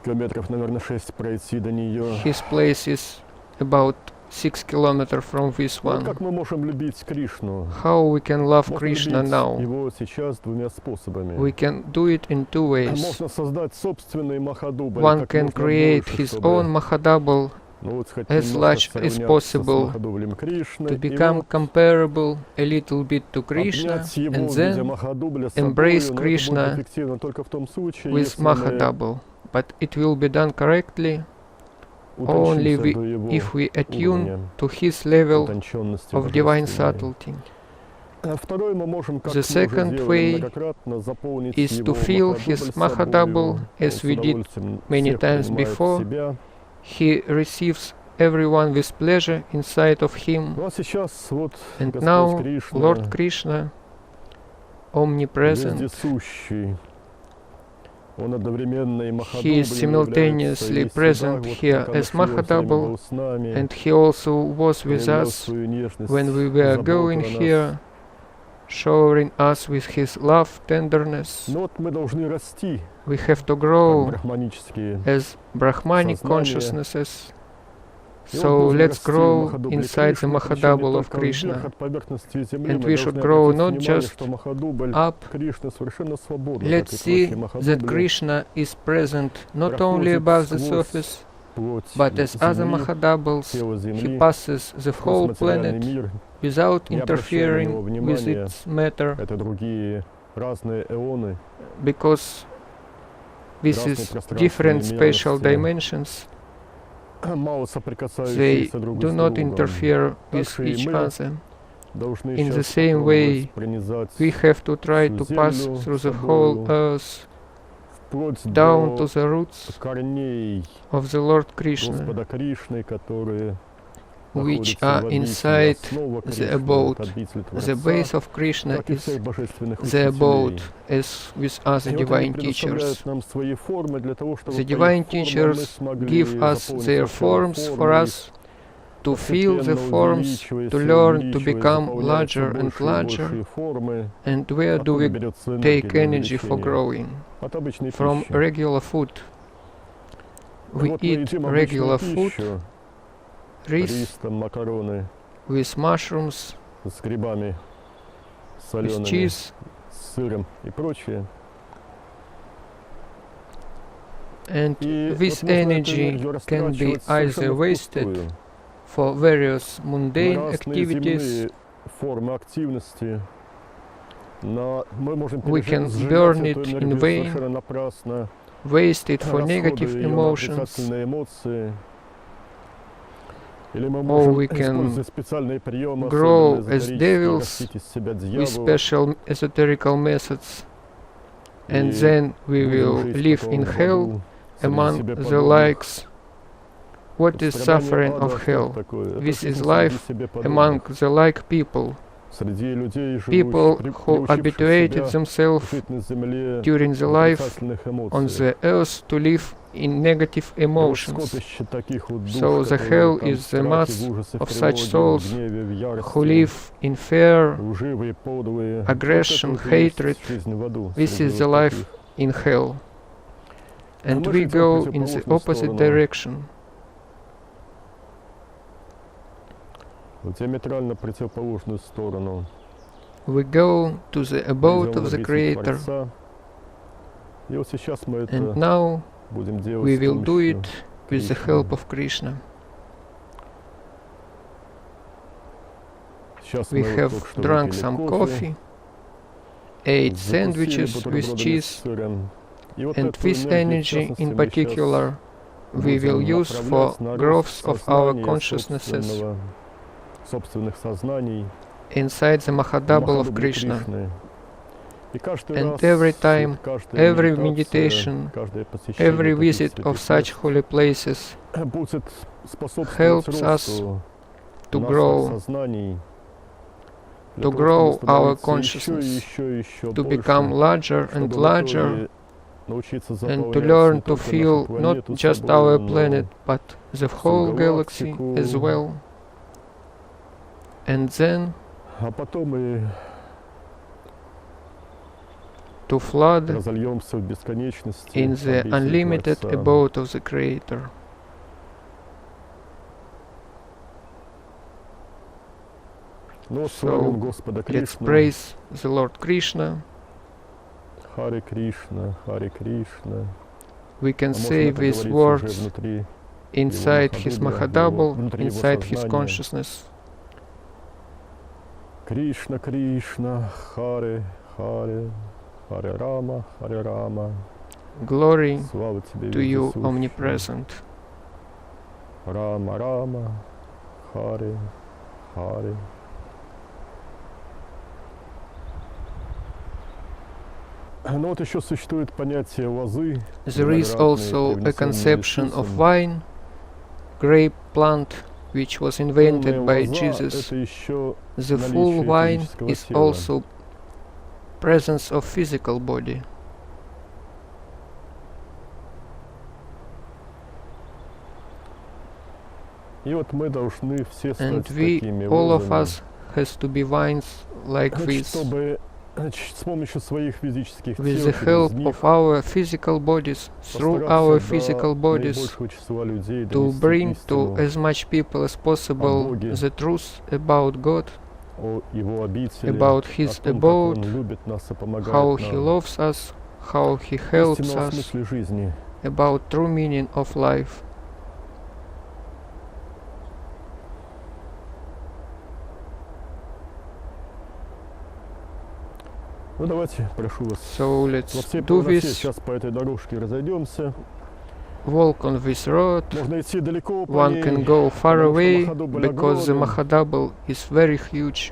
[SPEAKER 1] Километров, наверное, 6 пройти до нее.
[SPEAKER 2] His place is about 6 kilometers from this
[SPEAKER 1] Вот
[SPEAKER 2] one.
[SPEAKER 1] как мы можем любить Кришну?
[SPEAKER 2] How we can love
[SPEAKER 1] Можно
[SPEAKER 2] Krishna
[SPEAKER 1] любить
[SPEAKER 2] now?
[SPEAKER 1] его сейчас двумя способами.
[SPEAKER 2] We can do it in two ways.
[SPEAKER 1] Можно создать собственный Махадубль,
[SPEAKER 2] One
[SPEAKER 1] как
[SPEAKER 2] can
[SPEAKER 1] можно
[SPEAKER 2] create
[SPEAKER 1] больше,
[SPEAKER 2] his
[SPEAKER 1] чтобы,
[SPEAKER 2] own Mahadabal
[SPEAKER 1] ну, вот хоть
[SPEAKER 2] as
[SPEAKER 1] немножко
[SPEAKER 2] large as
[SPEAKER 1] сравняться с
[SPEAKER 2] possible
[SPEAKER 1] Махадублем Кришны,
[SPEAKER 2] to
[SPEAKER 1] и
[SPEAKER 2] become
[SPEAKER 1] вот
[SPEAKER 2] comparable a little bit to Krishna
[SPEAKER 1] обнять его
[SPEAKER 2] and
[SPEAKER 1] в виде
[SPEAKER 2] then
[SPEAKER 1] Махадубля
[SPEAKER 2] embrace
[SPEAKER 1] собою, но это
[SPEAKER 2] Krishna
[SPEAKER 1] будет эффективно только в том случае,
[SPEAKER 2] with
[SPEAKER 1] если мы
[SPEAKER 2] Mahadabal. But it will be done correctly only
[SPEAKER 1] утончимся до его
[SPEAKER 2] if we attune
[SPEAKER 1] уровня
[SPEAKER 2] to his level
[SPEAKER 1] утонченности
[SPEAKER 2] of divine
[SPEAKER 1] божественной.
[SPEAKER 2] subtlety.
[SPEAKER 1] А второе, мы можем, как
[SPEAKER 2] The
[SPEAKER 1] мы уже
[SPEAKER 2] second
[SPEAKER 1] делали
[SPEAKER 2] way
[SPEAKER 1] многократно, заполнить
[SPEAKER 2] is
[SPEAKER 1] его
[SPEAKER 2] to fill his
[SPEAKER 1] Махадубль
[SPEAKER 2] Mahadabal
[SPEAKER 1] собою.
[SPEAKER 2] as
[SPEAKER 1] Он с
[SPEAKER 2] we did
[SPEAKER 1] удовольствием
[SPEAKER 2] many
[SPEAKER 1] всех
[SPEAKER 2] times
[SPEAKER 1] принимает в
[SPEAKER 2] before.
[SPEAKER 1] себя.
[SPEAKER 2] He receives everyone with pleasure inside of him.
[SPEAKER 1] Ну а сейчас вот
[SPEAKER 2] And
[SPEAKER 1] Господь
[SPEAKER 2] now
[SPEAKER 1] Кришна,
[SPEAKER 2] Lord Krishna, omnipresent,
[SPEAKER 1] вездесущий, он одновременно и
[SPEAKER 2] he
[SPEAKER 1] Махадублем
[SPEAKER 2] is simultaneously
[SPEAKER 1] является, и
[SPEAKER 2] present
[SPEAKER 1] всегда, вот
[SPEAKER 2] here
[SPEAKER 1] пока
[SPEAKER 2] as
[SPEAKER 1] мы шли, он всё время
[SPEAKER 2] Mahadabal,
[SPEAKER 1] был с нами,
[SPEAKER 2] and he also was with
[SPEAKER 1] проявлял
[SPEAKER 2] us
[SPEAKER 1] свою нежность,
[SPEAKER 2] when we were
[SPEAKER 1] заботу
[SPEAKER 2] going
[SPEAKER 1] о нас.
[SPEAKER 2] here, showering us with his love, tenderness.
[SPEAKER 1] Но вот мы должны расти,
[SPEAKER 2] We have to
[SPEAKER 1] как
[SPEAKER 2] grow
[SPEAKER 1] брахманические.
[SPEAKER 2] as Brahmanic
[SPEAKER 1] сознание.
[SPEAKER 2] consciousnesses.
[SPEAKER 1] И вот
[SPEAKER 2] So
[SPEAKER 1] нужно
[SPEAKER 2] let's
[SPEAKER 1] расти в
[SPEAKER 2] grow
[SPEAKER 1] Махадубле
[SPEAKER 2] inside the
[SPEAKER 1] Кришны, причем не
[SPEAKER 2] Mahadabal of
[SPEAKER 1] только вверх
[SPEAKER 2] Krishna.
[SPEAKER 1] от поверхности земли.
[SPEAKER 2] And
[SPEAKER 1] Мы
[SPEAKER 2] we
[SPEAKER 1] должны
[SPEAKER 2] should grow
[SPEAKER 1] обратить
[SPEAKER 2] not
[SPEAKER 1] внимание,
[SPEAKER 2] just
[SPEAKER 1] что Махадубль
[SPEAKER 2] up.
[SPEAKER 1] Кришны совершенно свободна,
[SPEAKER 2] Let's
[SPEAKER 1] как и
[SPEAKER 2] see
[SPEAKER 1] прочие
[SPEAKER 2] that
[SPEAKER 1] Махадубли,
[SPEAKER 2] Krishna is present not
[SPEAKER 1] проходит
[SPEAKER 2] only above the
[SPEAKER 1] сквозь
[SPEAKER 2] surface,
[SPEAKER 1] плоть
[SPEAKER 2] but as other
[SPEAKER 1] земли,
[SPEAKER 2] Mahadabals,
[SPEAKER 1] тело
[SPEAKER 2] he
[SPEAKER 1] земли,
[SPEAKER 2] passes the
[SPEAKER 1] сквозь
[SPEAKER 2] whole
[SPEAKER 1] материальный
[SPEAKER 2] planet
[SPEAKER 1] мир.
[SPEAKER 2] without
[SPEAKER 1] Не обращая на него
[SPEAKER 2] interfering with
[SPEAKER 1] внимания.
[SPEAKER 2] its matter,
[SPEAKER 1] Это другие разные эоны,
[SPEAKER 2] because this
[SPEAKER 1] разные
[SPEAKER 2] is
[SPEAKER 1] пространственные
[SPEAKER 2] different spatial
[SPEAKER 1] мерности,
[SPEAKER 2] dimensions.
[SPEAKER 1] мало
[SPEAKER 2] They
[SPEAKER 1] соприкасающиеся друг
[SPEAKER 2] do
[SPEAKER 1] с
[SPEAKER 2] not
[SPEAKER 1] другом.
[SPEAKER 2] interfere with
[SPEAKER 1] Также и
[SPEAKER 2] each
[SPEAKER 1] мы
[SPEAKER 2] other.
[SPEAKER 1] должны
[SPEAKER 2] In the
[SPEAKER 1] сейчас
[SPEAKER 2] same way,
[SPEAKER 1] попробовать пронизать
[SPEAKER 2] We have to try
[SPEAKER 1] всю
[SPEAKER 2] to pass
[SPEAKER 1] землю
[SPEAKER 2] through the
[SPEAKER 1] собою,
[SPEAKER 2] whole earth
[SPEAKER 1] вплоть
[SPEAKER 2] down to
[SPEAKER 1] до
[SPEAKER 2] the roots
[SPEAKER 1] корней
[SPEAKER 2] of the Lord Krishna,
[SPEAKER 1] Господа Кришны, которые
[SPEAKER 2] which
[SPEAKER 1] находятся
[SPEAKER 2] are
[SPEAKER 1] в обители,
[SPEAKER 2] inside
[SPEAKER 1] основа
[SPEAKER 2] the
[SPEAKER 1] Кришны, это
[SPEAKER 2] abode.
[SPEAKER 1] обитель
[SPEAKER 2] The
[SPEAKER 1] Творца,
[SPEAKER 2] base of Krishna
[SPEAKER 1] как и
[SPEAKER 2] is
[SPEAKER 1] всех божественных
[SPEAKER 2] the abode,
[SPEAKER 1] учителей.
[SPEAKER 2] as with other
[SPEAKER 1] И вот они
[SPEAKER 2] divine
[SPEAKER 1] предоставляют
[SPEAKER 2] teachers.
[SPEAKER 1] нам свои формы для того, чтобы
[SPEAKER 2] The
[SPEAKER 1] по их
[SPEAKER 2] divine
[SPEAKER 1] формам мы
[SPEAKER 2] teachers
[SPEAKER 1] смогли
[SPEAKER 2] give us
[SPEAKER 1] заполнить
[SPEAKER 2] their
[SPEAKER 1] сначала
[SPEAKER 2] forms for
[SPEAKER 1] формы,
[SPEAKER 2] us to feel the
[SPEAKER 1] постепенно
[SPEAKER 2] forms,
[SPEAKER 1] увеличиваясь
[SPEAKER 2] to
[SPEAKER 1] и
[SPEAKER 2] learn to
[SPEAKER 1] увеличиваясь,
[SPEAKER 2] become
[SPEAKER 1] заполняются
[SPEAKER 2] larger and
[SPEAKER 1] большие и
[SPEAKER 2] larger.
[SPEAKER 1] большие формы.
[SPEAKER 2] And where do
[SPEAKER 1] Откуда
[SPEAKER 2] we
[SPEAKER 1] берется энергия
[SPEAKER 2] take
[SPEAKER 1] для
[SPEAKER 2] energy for
[SPEAKER 1] увеличения?
[SPEAKER 2] growing?
[SPEAKER 1] От обычной
[SPEAKER 2] From
[SPEAKER 1] пищи.
[SPEAKER 2] regular food. We
[SPEAKER 1] Вот мы
[SPEAKER 2] eat
[SPEAKER 1] едим
[SPEAKER 2] regular
[SPEAKER 1] обычную
[SPEAKER 2] food,
[SPEAKER 1] пищу,
[SPEAKER 2] rice
[SPEAKER 1] рис, там, макароны
[SPEAKER 2] with mushrooms,
[SPEAKER 1] с грибами
[SPEAKER 2] with
[SPEAKER 1] солеными,
[SPEAKER 2] cheese,
[SPEAKER 1] с сыром и прочее.
[SPEAKER 2] and
[SPEAKER 1] И
[SPEAKER 2] this
[SPEAKER 1] вот можно эту
[SPEAKER 2] energy
[SPEAKER 1] энергию
[SPEAKER 2] can be
[SPEAKER 1] растрачивать совершенно
[SPEAKER 2] either wasted
[SPEAKER 1] впустую.
[SPEAKER 2] for various
[SPEAKER 1] На
[SPEAKER 2] mundane
[SPEAKER 1] разные
[SPEAKER 2] activities.
[SPEAKER 1] земные формы активности. Мы можем
[SPEAKER 2] We can
[SPEAKER 1] сжигать
[SPEAKER 2] burn
[SPEAKER 1] эту
[SPEAKER 2] it in
[SPEAKER 1] энергию
[SPEAKER 2] vain,
[SPEAKER 1] совершенно напрасно,
[SPEAKER 2] waste it for
[SPEAKER 1] расходуя
[SPEAKER 2] negative
[SPEAKER 1] ее на
[SPEAKER 2] emotions,
[SPEAKER 1] отрицательные эмоции. Или мы
[SPEAKER 2] or
[SPEAKER 1] можем
[SPEAKER 2] we can
[SPEAKER 1] использовать специальные приемы,
[SPEAKER 2] grow
[SPEAKER 1] особенно
[SPEAKER 2] as
[SPEAKER 1] эзотерические,
[SPEAKER 2] devils
[SPEAKER 1] растить из себя
[SPEAKER 2] with
[SPEAKER 1] дьявола,
[SPEAKER 2] special esoterical methods, and
[SPEAKER 1] и
[SPEAKER 2] then we
[SPEAKER 1] будем
[SPEAKER 2] will
[SPEAKER 1] жить
[SPEAKER 2] live
[SPEAKER 1] потом
[SPEAKER 2] in
[SPEAKER 1] в
[SPEAKER 2] hell
[SPEAKER 1] аду среди
[SPEAKER 2] among
[SPEAKER 1] себе
[SPEAKER 2] the
[SPEAKER 1] подобных.
[SPEAKER 2] likes What is suffering of hell? This is life among the like people. People who habituated themselves during the life on the earth to live in negative emotions. So the hell is the mass of such souls who live in fear, aggression, hatred. This is the life in hell. And we go in the opposite direction.
[SPEAKER 1] Диаметрально противоположную сторону.
[SPEAKER 2] We go to the abode of the Creator,
[SPEAKER 1] И вот сейчас мы это
[SPEAKER 2] and now
[SPEAKER 1] будем делать
[SPEAKER 2] we
[SPEAKER 1] с
[SPEAKER 2] will do
[SPEAKER 1] помощью
[SPEAKER 2] it with the
[SPEAKER 1] Кришны.
[SPEAKER 2] help of Krishna.
[SPEAKER 1] Сейчас
[SPEAKER 2] We
[SPEAKER 1] мы вот
[SPEAKER 2] have
[SPEAKER 1] только что
[SPEAKER 2] drunk
[SPEAKER 1] выпили
[SPEAKER 2] some
[SPEAKER 1] кофе,
[SPEAKER 2] coffee, ate
[SPEAKER 1] закусили
[SPEAKER 2] sandwiches with
[SPEAKER 1] бутербродами
[SPEAKER 2] cheese,
[SPEAKER 1] с сыром. И вот
[SPEAKER 2] and
[SPEAKER 1] эту
[SPEAKER 2] this
[SPEAKER 1] энергию, в
[SPEAKER 2] energy
[SPEAKER 1] частности,
[SPEAKER 2] in
[SPEAKER 1] мы
[SPEAKER 2] particular we will
[SPEAKER 1] будем
[SPEAKER 2] use for
[SPEAKER 1] направлять на рост
[SPEAKER 2] growth of our
[SPEAKER 1] сознания
[SPEAKER 2] consciousnesses
[SPEAKER 1] собственных сознаний
[SPEAKER 2] inside the Mahadabal of
[SPEAKER 1] Махадубли
[SPEAKER 2] Krishna.
[SPEAKER 1] Кришны. И каждый
[SPEAKER 2] And
[SPEAKER 1] раз,
[SPEAKER 2] every time,
[SPEAKER 1] вот каждая
[SPEAKER 2] every
[SPEAKER 1] медитация,
[SPEAKER 2] meditation,
[SPEAKER 1] каждое посещение
[SPEAKER 2] every
[SPEAKER 1] таких
[SPEAKER 2] visit
[SPEAKER 1] святых
[SPEAKER 2] of such
[SPEAKER 1] мест
[SPEAKER 2] holy places
[SPEAKER 1] будет способствовать
[SPEAKER 2] helps us
[SPEAKER 1] росту
[SPEAKER 2] to
[SPEAKER 1] наших
[SPEAKER 2] grow,
[SPEAKER 1] сознаний, для
[SPEAKER 2] to
[SPEAKER 1] того,
[SPEAKER 2] grow
[SPEAKER 1] чтобы
[SPEAKER 2] our
[SPEAKER 1] становиться еще и
[SPEAKER 2] consciousness,
[SPEAKER 1] еще и еще
[SPEAKER 2] to
[SPEAKER 1] больше,
[SPEAKER 2] become larger and
[SPEAKER 1] чтобы в
[SPEAKER 2] larger,
[SPEAKER 1] итоге научиться
[SPEAKER 2] and to
[SPEAKER 1] заполнять
[SPEAKER 2] learn
[SPEAKER 1] не
[SPEAKER 2] to
[SPEAKER 1] только нашу
[SPEAKER 2] feel not
[SPEAKER 1] планету
[SPEAKER 2] just
[SPEAKER 1] собой,
[SPEAKER 2] our
[SPEAKER 1] но
[SPEAKER 2] planet, but the whole galaxy
[SPEAKER 1] галактику.
[SPEAKER 2] as well. And then
[SPEAKER 1] а потом и
[SPEAKER 2] to flood
[SPEAKER 1] разольемся в бесконечности
[SPEAKER 2] in the
[SPEAKER 1] обитель
[SPEAKER 2] unlimited
[SPEAKER 1] Творца.
[SPEAKER 2] abode of the Creator.
[SPEAKER 1] Ну,
[SPEAKER 2] So,
[SPEAKER 1] славим Господа
[SPEAKER 2] let's
[SPEAKER 1] Кришну.
[SPEAKER 2] praise the Lord Krishna.
[SPEAKER 1] Харе Кришна, Харе Кришна.
[SPEAKER 2] We can
[SPEAKER 1] А можно
[SPEAKER 2] say
[SPEAKER 1] это
[SPEAKER 2] these
[SPEAKER 1] говорить уже
[SPEAKER 2] words
[SPEAKER 1] внутри
[SPEAKER 2] inside his
[SPEAKER 1] Махадубля,
[SPEAKER 2] Mahadabal,
[SPEAKER 1] внутри его
[SPEAKER 2] inside his
[SPEAKER 1] сознания.
[SPEAKER 2] consciousness.
[SPEAKER 1] Кришна, Кришна, Харе, Харе, Харе Рама, Харе Рама.
[SPEAKER 2] Glory
[SPEAKER 1] Слава тебе,
[SPEAKER 2] to you,
[SPEAKER 1] вездесущий.
[SPEAKER 2] omnipresent.
[SPEAKER 1] Рама, Рама, Харе, Харе. Ну вот еще существует понятие лозы.
[SPEAKER 2] There is also a conception of wine, grape plant, which was invented by Jesus.
[SPEAKER 1] Это еще
[SPEAKER 2] The full wine is also presence of physical body.
[SPEAKER 1] И вот мы должны все
[SPEAKER 2] And
[SPEAKER 1] стать
[SPEAKER 2] we,
[SPEAKER 1] такими
[SPEAKER 2] all of
[SPEAKER 1] лозами.
[SPEAKER 2] us, has to be wines like
[SPEAKER 1] Значит,
[SPEAKER 2] this.
[SPEAKER 1] чтобы с помощью своих физических
[SPEAKER 2] With
[SPEAKER 1] тел,
[SPEAKER 2] the
[SPEAKER 1] через
[SPEAKER 2] help
[SPEAKER 1] них
[SPEAKER 2] of our physical bodies, through
[SPEAKER 1] постараться
[SPEAKER 2] our
[SPEAKER 1] до
[SPEAKER 2] physical bodies,
[SPEAKER 1] наибольшего числа людей
[SPEAKER 2] to
[SPEAKER 1] донести
[SPEAKER 2] bring to
[SPEAKER 1] истину
[SPEAKER 2] as much people as possible
[SPEAKER 1] Боге,
[SPEAKER 2] the truth about God,
[SPEAKER 1] о Его обители,
[SPEAKER 2] about
[SPEAKER 1] о
[SPEAKER 2] His
[SPEAKER 1] том, как
[SPEAKER 2] abode,
[SPEAKER 1] Он любит нас и помогает
[SPEAKER 2] how He
[SPEAKER 1] нам,
[SPEAKER 2] loves us, how He helps
[SPEAKER 1] истинном
[SPEAKER 2] us,
[SPEAKER 1] смысле жизни.
[SPEAKER 2] about true meaning of life.
[SPEAKER 1] Ну давайте, прошу вас,
[SPEAKER 2] So
[SPEAKER 1] во
[SPEAKER 2] let's
[SPEAKER 1] всей
[SPEAKER 2] do
[SPEAKER 1] полноте
[SPEAKER 2] this,
[SPEAKER 1] сейчас по этой дорожке разойдемся.
[SPEAKER 2] walk on this road.
[SPEAKER 1] Можно идти далеко по
[SPEAKER 2] One
[SPEAKER 1] ней,
[SPEAKER 2] can go far
[SPEAKER 1] потому что
[SPEAKER 2] away
[SPEAKER 1] Махадубаль
[SPEAKER 2] because the
[SPEAKER 1] огромен.
[SPEAKER 2] Mahadabal is very huge,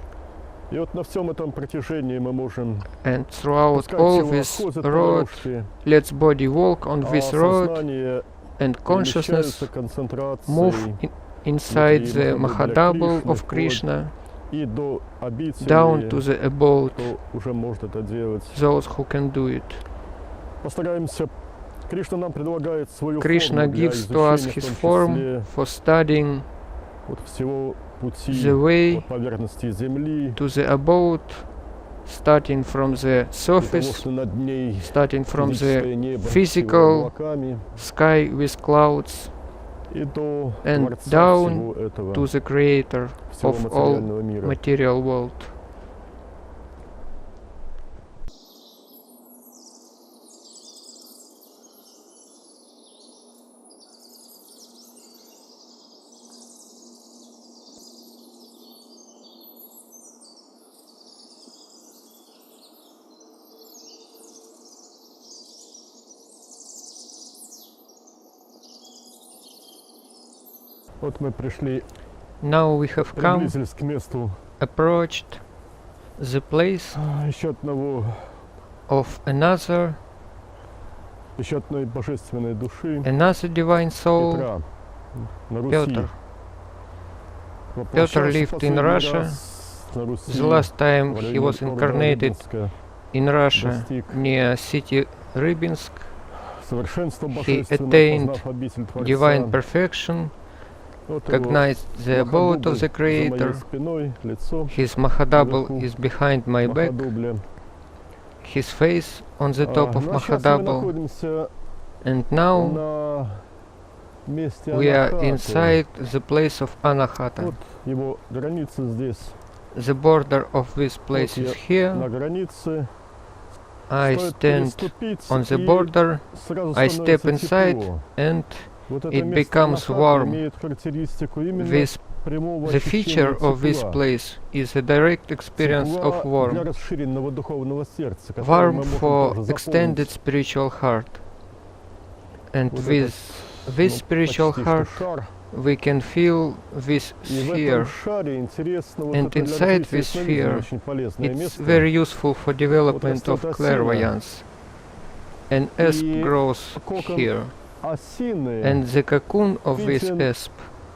[SPEAKER 1] И вот на всем этом протяжении мы можем
[SPEAKER 2] and throughout
[SPEAKER 1] пускай
[SPEAKER 2] all
[SPEAKER 1] тело
[SPEAKER 2] this
[SPEAKER 1] ходит по
[SPEAKER 2] road,
[SPEAKER 1] дорожке,
[SPEAKER 2] let's body walk on
[SPEAKER 1] а
[SPEAKER 2] this road,
[SPEAKER 1] сознание
[SPEAKER 2] and consciousness
[SPEAKER 1] перемещается концентрацией
[SPEAKER 2] move inside
[SPEAKER 1] внутри
[SPEAKER 2] the
[SPEAKER 1] Махадубля
[SPEAKER 2] Mahadabal
[SPEAKER 1] Кришны,
[SPEAKER 2] of Krishna,
[SPEAKER 1] и до обители,
[SPEAKER 2] down to the abode,
[SPEAKER 1] кто уже может это делать.
[SPEAKER 2] those who can do it.
[SPEAKER 1] Постараемся. Кришна нам предлагает свою
[SPEAKER 2] Krishna
[SPEAKER 1] форму для
[SPEAKER 2] gives to us
[SPEAKER 1] изучения, в
[SPEAKER 2] his
[SPEAKER 1] том
[SPEAKER 2] form
[SPEAKER 1] числе
[SPEAKER 2] for studying
[SPEAKER 1] вот всего пути
[SPEAKER 2] the way
[SPEAKER 1] от поверхности Земли,
[SPEAKER 2] to the abode, starting from the
[SPEAKER 1] и того,
[SPEAKER 2] surface,
[SPEAKER 1] что над ней
[SPEAKER 2] starting from the
[SPEAKER 1] физическое небо с его
[SPEAKER 2] physical
[SPEAKER 1] облаками,
[SPEAKER 2] sky with clouds,
[SPEAKER 1] и до
[SPEAKER 2] and
[SPEAKER 1] Творца
[SPEAKER 2] down
[SPEAKER 1] всего этого,
[SPEAKER 2] to the Creator
[SPEAKER 1] всего
[SPEAKER 2] of all
[SPEAKER 1] материального мира.
[SPEAKER 2] material world.
[SPEAKER 1] Вот мы пришли,
[SPEAKER 2] Now we have come,
[SPEAKER 1] приблизились к месту
[SPEAKER 2] approached the place
[SPEAKER 1] еще одного,
[SPEAKER 2] of
[SPEAKER 1] еще одной божественной души,
[SPEAKER 2] another divine soul,
[SPEAKER 1] Петра. на Руси.
[SPEAKER 2] Peter
[SPEAKER 1] Воплощался
[SPEAKER 2] lived in
[SPEAKER 1] последний
[SPEAKER 2] Russia.
[SPEAKER 1] раз на Руси
[SPEAKER 2] The last time
[SPEAKER 1] в
[SPEAKER 2] he
[SPEAKER 1] районе
[SPEAKER 2] was
[SPEAKER 1] города
[SPEAKER 2] incarnated
[SPEAKER 1] Рыбинска.
[SPEAKER 2] in Russia
[SPEAKER 1] Достиг
[SPEAKER 2] near city Rybinsk.
[SPEAKER 1] совершенства
[SPEAKER 2] He
[SPEAKER 1] божественного,
[SPEAKER 2] attained
[SPEAKER 1] познав обитель Творца.
[SPEAKER 2] Divine perfection,
[SPEAKER 1] Вот его
[SPEAKER 2] recognized the abode of
[SPEAKER 1] Махадубль
[SPEAKER 2] the
[SPEAKER 1] за моей
[SPEAKER 2] Creator.
[SPEAKER 1] спиной, лицо
[SPEAKER 2] His Mahadubal
[SPEAKER 1] Наверху.
[SPEAKER 2] is behind my back.
[SPEAKER 1] Махадубля.
[SPEAKER 2] His face on the top of
[SPEAKER 1] Ну, а сейчас мы
[SPEAKER 2] Mahadubal.
[SPEAKER 1] находимся
[SPEAKER 2] And now
[SPEAKER 1] на месте
[SPEAKER 2] we are
[SPEAKER 1] Анахаты.
[SPEAKER 2] inside the place of Anahata.
[SPEAKER 1] Вот его граница здесь.
[SPEAKER 2] The border of this place
[SPEAKER 1] Вот
[SPEAKER 2] is
[SPEAKER 1] я
[SPEAKER 2] here.
[SPEAKER 1] на границе.
[SPEAKER 2] I
[SPEAKER 1] Стоит
[SPEAKER 2] stand
[SPEAKER 1] переступить,
[SPEAKER 2] on the
[SPEAKER 1] и
[SPEAKER 2] border
[SPEAKER 1] сразу
[SPEAKER 2] I step
[SPEAKER 1] становится
[SPEAKER 2] inside
[SPEAKER 1] тепло.
[SPEAKER 2] and
[SPEAKER 1] Вот это
[SPEAKER 2] it
[SPEAKER 1] место
[SPEAKER 2] becomes
[SPEAKER 1] Анахаты
[SPEAKER 2] warm.
[SPEAKER 1] имеет характеристику именно
[SPEAKER 2] This,
[SPEAKER 1] прямого
[SPEAKER 2] the
[SPEAKER 1] ощущения
[SPEAKER 2] feature of this
[SPEAKER 1] тепла.
[SPEAKER 2] place is a direct experience
[SPEAKER 1] Тепла
[SPEAKER 2] of
[SPEAKER 1] для
[SPEAKER 2] warmth.
[SPEAKER 1] расширенного духовного сердца, которое мы
[SPEAKER 2] Warm
[SPEAKER 1] можем
[SPEAKER 2] for
[SPEAKER 1] тоже
[SPEAKER 2] extended
[SPEAKER 1] заполнить.
[SPEAKER 2] spiritual heart. And
[SPEAKER 1] Вот
[SPEAKER 2] with this
[SPEAKER 1] Ну,
[SPEAKER 2] spiritual
[SPEAKER 1] почти что
[SPEAKER 2] heart
[SPEAKER 1] шар.
[SPEAKER 2] we can feel this
[SPEAKER 1] И в этом
[SPEAKER 2] sphere.
[SPEAKER 1] шаре интересно, вот
[SPEAKER 2] And
[SPEAKER 1] это для
[SPEAKER 2] inside
[SPEAKER 1] развития
[SPEAKER 2] this
[SPEAKER 1] ясновидения
[SPEAKER 2] sphere,
[SPEAKER 1] очень полезное
[SPEAKER 2] It's
[SPEAKER 1] место.
[SPEAKER 2] very useful for development
[SPEAKER 1] растет
[SPEAKER 2] of
[SPEAKER 1] осина.
[SPEAKER 2] clairvoyance. An asp
[SPEAKER 1] И
[SPEAKER 2] grows
[SPEAKER 1] кокон
[SPEAKER 2] here.
[SPEAKER 1] Осины
[SPEAKER 2] And the cocoon of this
[SPEAKER 1] виден
[SPEAKER 2] asp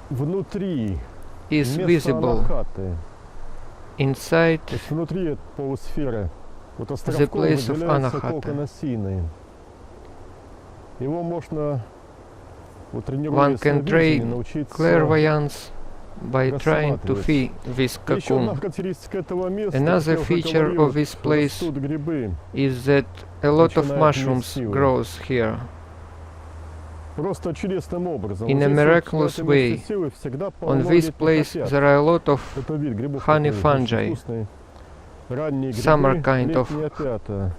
[SPEAKER 1] внутри
[SPEAKER 2] is
[SPEAKER 1] места
[SPEAKER 2] visible
[SPEAKER 1] Анахаты.
[SPEAKER 2] inside
[SPEAKER 1] То есть внутри полусферы. Вот
[SPEAKER 2] the
[SPEAKER 1] островком
[SPEAKER 2] place of
[SPEAKER 1] выделяется
[SPEAKER 2] Anahata.
[SPEAKER 1] кокон осины. Его можно, вот
[SPEAKER 2] One
[SPEAKER 1] тренируя
[SPEAKER 2] can
[SPEAKER 1] ясновидение,
[SPEAKER 2] train
[SPEAKER 1] научиться.
[SPEAKER 2] clairvoyance by trying to
[SPEAKER 1] рассматривать.
[SPEAKER 2] see this
[SPEAKER 1] И еще одна
[SPEAKER 2] cocoon.
[SPEAKER 1] характеристика этого места,
[SPEAKER 2] Another
[SPEAKER 1] как я уже
[SPEAKER 2] feature
[SPEAKER 1] говорил,
[SPEAKER 2] of this place
[SPEAKER 1] растут грибы.
[SPEAKER 2] is that a lot of
[SPEAKER 1] Начинает
[SPEAKER 2] mushrooms
[SPEAKER 1] мессивы.
[SPEAKER 2] grows here.
[SPEAKER 1] Просто чудесным образом.
[SPEAKER 2] In
[SPEAKER 1] Вот
[SPEAKER 2] a
[SPEAKER 1] здесь вот
[SPEAKER 2] miraculous
[SPEAKER 1] на этом
[SPEAKER 2] way.
[SPEAKER 1] месте силы всегда
[SPEAKER 2] On
[SPEAKER 1] полно
[SPEAKER 2] this place
[SPEAKER 1] летних
[SPEAKER 2] there are a lot of
[SPEAKER 1] Это вид грибов
[SPEAKER 2] honey
[SPEAKER 1] такой, очень
[SPEAKER 2] fungi.
[SPEAKER 1] вкусный. Ранние
[SPEAKER 2] Summer
[SPEAKER 1] грибы,
[SPEAKER 2] kind of
[SPEAKER 1] летние опята.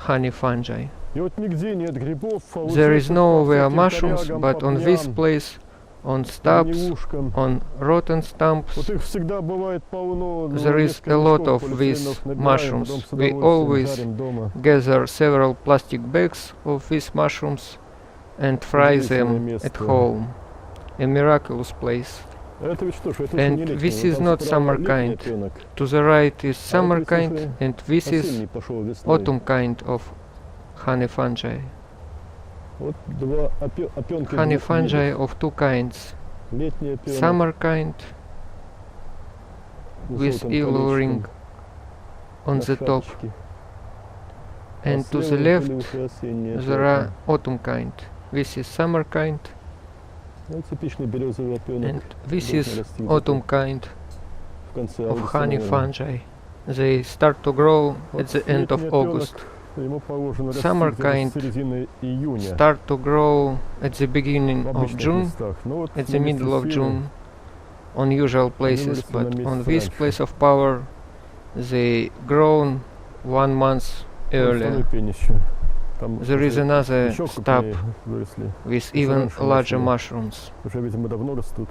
[SPEAKER 2] honey fungi.
[SPEAKER 1] И вот нигде нет грибов, а вот
[SPEAKER 2] There
[SPEAKER 1] здесь
[SPEAKER 2] is
[SPEAKER 1] вот по
[SPEAKER 2] nowhere
[SPEAKER 1] всяким
[SPEAKER 2] mushrooms,
[SPEAKER 1] корягам,
[SPEAKER 2] but
[SPEAKER 1] по
[SPEAKER 2] on this
[SPEAKER 1] пням,
[SPEAKER 2] place, on
[SPEAKER 1] по
[SPEAKER 2] stubs,
[SPEAKER 1] гнилушкам,
[SPEAKER 2] on rotten stumps,
[SPEAKER 1] вот их всегда бывает полно. ну,
[SPEAKER 2] there is
[SPEAKER 1] несколько
[SPEAKER 2] a lot
[SPEAKER 1] мешков
[SPEAKER 2] of
[SPEAKER 1] полиэтиленовых
[SPEAKER 2] these
[SPEAKER 1] набираем,
[SPEAKER 2] mushrooms.
[SPEAKER 1] потом с
[SPEAKER 2] We
[SPEAKER 1] удовольствием
[SPEAKER 2] always
[SPEAKER 1] жарим дома.
[SPEAKER 2] gather several plastic bags of these mushrooms and fry them
[SPEAKER 1] Удивительное
[SPEAKER 2] at
[SPEAKER 1] место.
[SPEAKER 2] home. A miraculous place.
[SPEAKER 1] Это ведь что ж, это
[SPEAKER 2] And
[SPEAKER 1] не летний,
[SPEAKER 2] this
[SPEAKER 1] вот
[SPEAKER 2] is
[SPEAKER 1] там
[SPEAKER 2] not
[SPEAKER 1] справа
[SPEAKER 2] summer
[SPEAKER 1] летний
[SPEAKER 2] kind.
[SPEAKER 1] оттенок,
[SPEAKER 2] To the right is
[SPEAKER 1] а
[SPEAKER 2] summer
[SPEAKER 1] вот
[SPEAKER 2] kind,
[SPEAKER 1] здесь
[SPEAKER 2] and this is
[SPEAKER 1] осенний пошел весной.
[SPEAKER 2] autumn kind of honey fungi.
[SPEAKER 1] Вот два опенки
[SPEAKER 2] Honey
[SPEAKER 1] двух видов.
[SPEAKER 2] fungi of two kinds.
[SPEAKER 1] Летний опенок,
[SPEAKER 2] Summer kind
[SPEAKER 1] в
[SPEAKER 2] with
[SPEAKER 1] желтом
[SPEAKER 2] yellow ring
[SPEAKER 1] колечке,
[SPEAKER 2] on
[SPEAKER 1] на
[SPEAKER 2] the top,
[SPEAKER 1] шапочке.
[SPEAKER 2] and
[SPEAKER 1] А
[SPEAKER 2] to the
[SPEAKER 1] слева
[SPEAKER 2] left
[SPEAKER 1] полюса осенняя
[SPEAKER 2] there are
[SPEAKER 1] опята.
[SPEAKER 2] autumn kind. This is summer kind,
[SPEAKER 1] Ну, типичный березовый опенок.
[SPEAKER 2] and this
[SPEAKER 1] Должен
[SPEAKER 2] is
[SPEAKER 1] расти
[SPEAKER 2] autumn
[SPEAKER 1] где-то
[SPEAKER 2] kind
[SPEAKER 1] в конце
[SPEAKER 2] of
[SPEAKER 1] августа,
[SPEAKER 2] honey
[SPEAKER 1] наверное.
[SPEAKER 2] fungi. They start to grow
[SPEAKER 1] Вот
[SPEAKER 2] at the end of
[SPEAKER 1] летний
[SPEAKER 2] August.
[SPEAKER 1] опенок, ему положено расти
[SPEAKER 2] Summer
[SPEAKER 1] где-то
[SPEAKER 2] kind
[SPEAKER 1] с середины июня
[SPEAKER 2] Start to grow at the beginning
[SPEAKER 1] в
[SPEAKER 2] of
[SPEAKER 1] обычных
[SPEAKER 2] June,
[SPEAKER 1] местах. Но вот
[SPEAKER 2] at
[SPEAKER 1] на
[SPEAKER 2] the
[SPEAKER 1] месте
[SPEAKER 2] middle of
[SPEAKER 1] силы
[SPEAKER 2] June, on usual places,
[SPEAKER 1] выросли на
[SPEAKER 2] but
[SPEAKER 1] месяц
[SPEAKER 2] on this
[SPEAKER 1] раньше.
[SPEAKER 2] place of power they grown 1 month
[SPEAKER 1] второй
[SPEAKER 2] earlier.
[SPEAKER 1] пень еще. Там
[SPEAKER 2] There is
[SPEAKER 1] уже
[SPEAKER 2] another
[SPEAKER 1] еще
[SPEAKER 2] stub
[SPEAKER 1] крупнее выросли.
[SPEAKER 2] with
[SPEAKER 1] Уже
[SPEAKER 2] even
[SPEAKER 1] раньше
[SPEAKER 2] larger
[SPEAKER 1] начали.
[SPEAKER 2] mushrooms.
[SPEAKER 1] Уже, видимо, давно растут.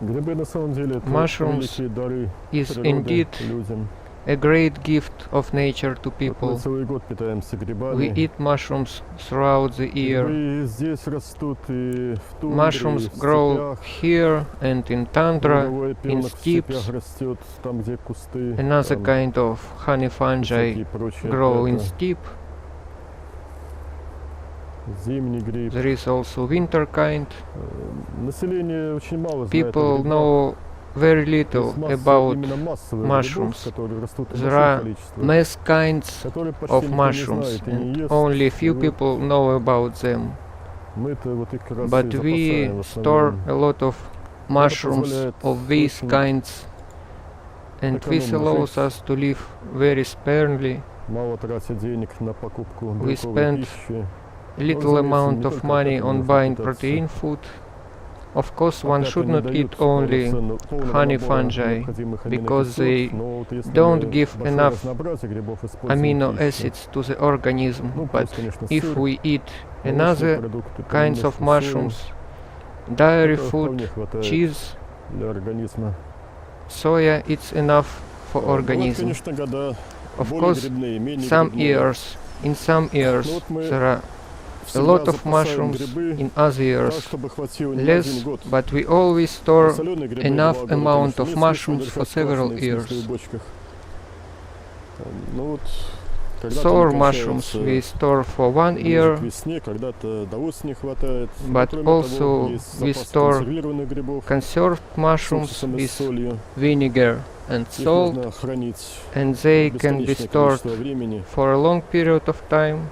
[SPEAKER 1] Грибы на самом деле это
[SPEAKER 2] Mushrooms
[SPEAKER 1] великие дары
[SPEAKER 2] Is
[SPEAKER 1] природы
[SPEAKER 2] indeed
[SPEAKER 1] людям.
[SPEAKER 2] a great gift of nature to
[SPEAKER 1] Вот мы
[SPEAKER 2] people.
[SPEAKER 1] целый год питаемся
[SPEAKER 2] We
[SPEAKER 1] грибами.
[SPEAKER 2] eat mushrooms throughout the year.
[SPEAKER 1] Грибы здесь растут и в тундре,
[SPEAKER 2] Mushrooms
[SPEAKER 1] и в
[SPEAKER 2] grow
[SPEAKER 1] степях.
[SPEAKER 2] here and in tundra.
[SPEAKER 1] Луговой опенок в
[SPEAKER 2] steppes.
[SPEAKER 1] степях растет, там, где кусты.
[SPEAKER 2] Another
[SPEAKER 1] там
[SPEAKER 2] kind of honey fungi
[SPEAKER 1] всякие прочие
[SPEAKER 2] grow in
[SPEAKER 1] опята.
[SPEAKER 2] steppe.
[SPEAKER 1] Зимний гриб.
[SPEAKER 2] There is also winter kind.
[SPEAKER 1] Население очень мало знает о
[SPEAKER 2] People
[SPEAKER 1] грибах.
[SPEAKER 2] know very little
[SPEAKER 1] Есть масса
[SPEAKER 2] about
[SPEAKER 1] именно массовых
[SPEAKER 2] mushrooms.
[SPEAKER 1] грибов, которые растут в
[SPEAKER 2] There
[SPEAKER 1] больших
[SPEAKER 2] are
[SPEAKER 1] количествах,
[SPEAKER 2] mass kinds
[SPEAKER 1] которые почти
[SPEAKER 2] of
[SPEAKER 1] никто не
[SPEAKER 2] mushrooms,
[SPEAKER 1] знает и не
[SPEAKER 2] and
[SPEAKER 1] ест.
[SPEAKER 2] only
[SPEAKER 1] И
[SPEAKER 2] few
[SPEAKER 1] вот
[SPEAKER 2] people know about them.
[SPEAKER 1] мы-то вот их как раз
[SPEAKER 2] But
[SPEAKER 1] и
[SPEAKER 2] we
[SPEAKER 1] запасаем в
[SPEAKER 2] store
[SPEAKER 1] основном.
[SPEAKER 2] a lot of mushrooms
[SPEAKER 1] позволяет
[SPEAKER 2] of these
[SPEAKER 1] очень
[SPEAKER 2] kinds, and this
[SPEAKER 1] экономно
[SPEAKER 2] allows
[SPEAKER 1] жить.
[SPEAKER 2] us to live very sparingly,
[SPEAKER 1] Мало тратя денег на покупку
[SPEAKER 2] We
[SPEAKER 1] белковой
[SPEAKER 2] spend
[SPEAKER 1] пищи.
[SPEAKER 2] little
[SPEAKER 1] разумеется,
[SPEAKER 2] amount
[SPEAKER 1] не
[SPEAKER 2] of
[SPEAKER 1] только
[SPEAKER 2] money
[SPEAKER 1] от этого
[SPEAKER 2] on
[SPEAKER 1] нужно
[SPEAKER 2] buying
[SPEAKER 1] питаться.
[SPEAKER 2] protein food. Of course, one
[SPEAKER 1] Опята
[SPEAKER 2] should
[SPEAKER 1] не
[SPEAKER 2] not
[SPEAKER 1] дают
[SPEAKER 2] eat only
[SPEAKER 1] полного
[SPEAKER 2] honey
[SPEAKER 1] набора
[SPEAKER 2] fungi,
[SPEAKER 1] необходимых
[SPEAKER 2] because
[SPEAKER 1] аминокислот,
[SPEAKER 2] they
[SPEAKER 1] но вот если
[SPEAKER 2] don't
[SPEAKER 1] мы
[SPEAKER 2] give
[SPEAKER 1] большое
[SPEAKER 2] enough
[SPEAKER 1] разнообразие грибов используем в
[SPEAKER 2] amino
[SPEAKER 1] пище,
[SPEAKER 2] acids to the organism.
[SPEAKER 1] ну,
[SPEAKER 2] But
[SPEAKER 1] плюс, конечно,
[SPEAKER 2] if
[SPEAKER 1] сыр,
[SPEAKER 2] we eat
[SPEAKER 1] молочные
[SPEAKER 2] another
[SPEAKER 1] продукты,
[SPEAKER 2] kinds of
[SPEAKER 1] полуночный
[SPEAKER 2] mushrooms,
[SPEAKER 1] соя,
[SPEAKER 2] dairy
[SPEAKER 1] этого
[SPEAKER 2] food,
[SPEAKER 1] вполне хватает
[SPEAKER 2] cheese,
[SPEAKER 1] для организма.
[SPEAKER 2] soya, it's enough for
[SPEAKER 1] Бывают,
[SPEAKER 2] organism.
[SPEAKER 1] конечно, года
[SPEAKER 2] Of
[SPEAKER 1] более
[SPEAKER 2] course,
[SPEAKER 1] грибные, менее
[SPEAKER 2] some
[SPEAKER 1] грибные.
[SPEAKER 2] years, in some years,
[SPEAKER 1] Ну вот мы
[SPEAKER 2] there are a
[SPEAKER 1] всегда
[SPEAKER 2] lot of
[SPEAKER 1] запасаем
[SPEAKER 2] mushrooms,
[SPEAKER 1] грибы
[SPEAKER 2] in other
[SPEAKER 1] так,
[SPEAKER 2] years,
[SPEAKER 1] чтобы хватило не на один
[SPEAKER 2] less,
[SPEAKER 1] год.
[SPEAKER 2] but we always store
[SPEAKER 1] Соленые грибы
[SPEAKER 2] enough
[SPEAKER 1] благо,
[SPEAKER 2] amount
[SPEAKER 1] конечно,
[SPEAKER 2] of
[SPEAKER 1] местные
[SPEAKER 2] mushrooms
[SPEAKER 1] лежат
[SPEAKER 2] for several
[SPEAKER 1] красные, в смысле,
[SPEAKER 2] years.
[SPEAKER 1] в бочках. Ну вот,
[SPEAKER 2] Sour mushrooms we store for 1 year, but also we store conserved mushrooms with vinegar and salt, and they can be stored for a long period of time.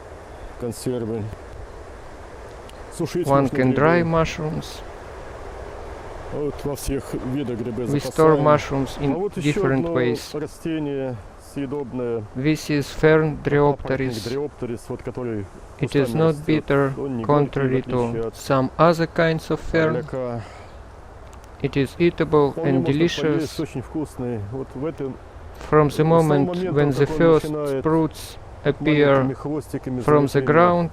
[SPEAKER 2] One can dry mushrooms. We store mushrooms in different ways. This is Fern Dryopteris. It is not bitter, contrary to some other kinds of fern. It is eatable and delicious from the moment when the first sprouts appear from the ground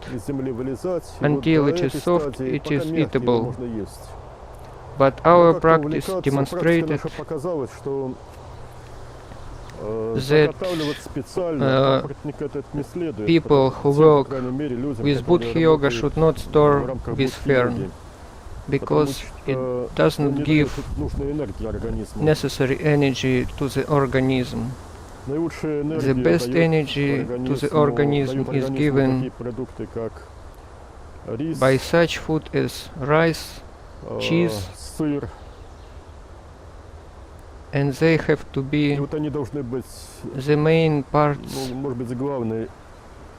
[SPEAKER 2] until it is soft. It is eatable. But our practice demonstrated that people who work with Buddha Yoga should not store this fern, because it doesn't give necessary energy to the organism. The best energy to the organism is given by such food as rice, cheese, and they have to be the main parts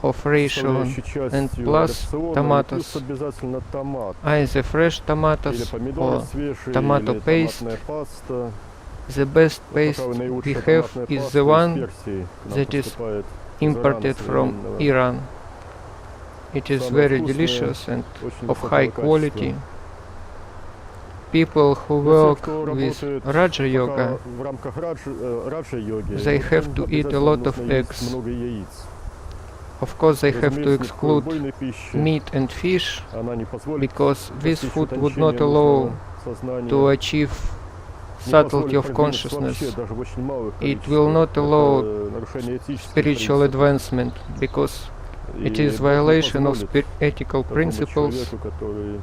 [SPEAKER 2] of ration, and plus tomatoes, either fresh tomatoes or tomato paste. The best paste we have is the one that is imported from Iran. It is very delicious and of high quality. People who work with Raja Yoga, they have to eat a lot of eggs. Of course, they have to exclude meat and fish, because this food would not allow to achieve subtlety of consciousness. It will not allow spiritual advancement, because it is violation of ethical principles,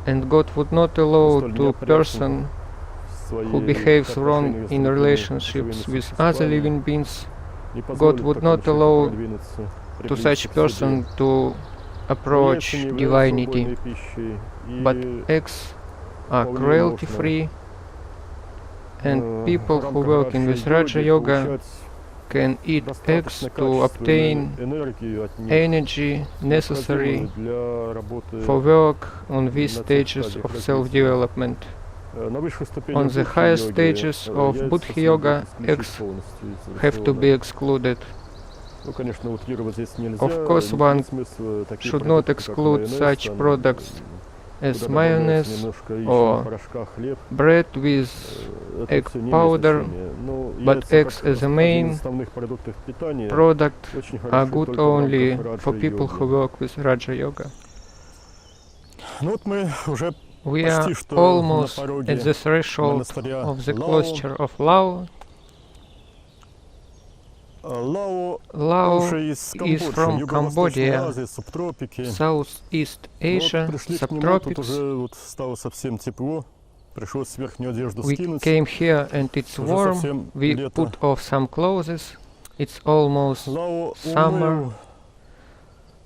[SPEAKER 2] and God would not allow to a person who behaves wrong in relationships with other living beings. God would not allow to such person to approach divinity. But eggs are cruelty-free, and people who work in this Raja Yoga can eat eggs to obtain energy necessary for work on these stages of self-development. On the higher stages of Buddha Yoga, eggs have to be excluded. Of course, one should not exclude such products as mayonnaise or bread with egg powder, but eggs as a main product are good only for people who work with Raja Yoga. We are almost at the threshold of the cloister of Lao. Lao is from Cambodia, Southeast Asia, subtropics. We came here and it's warm. We put off some clothes. It's almost summer.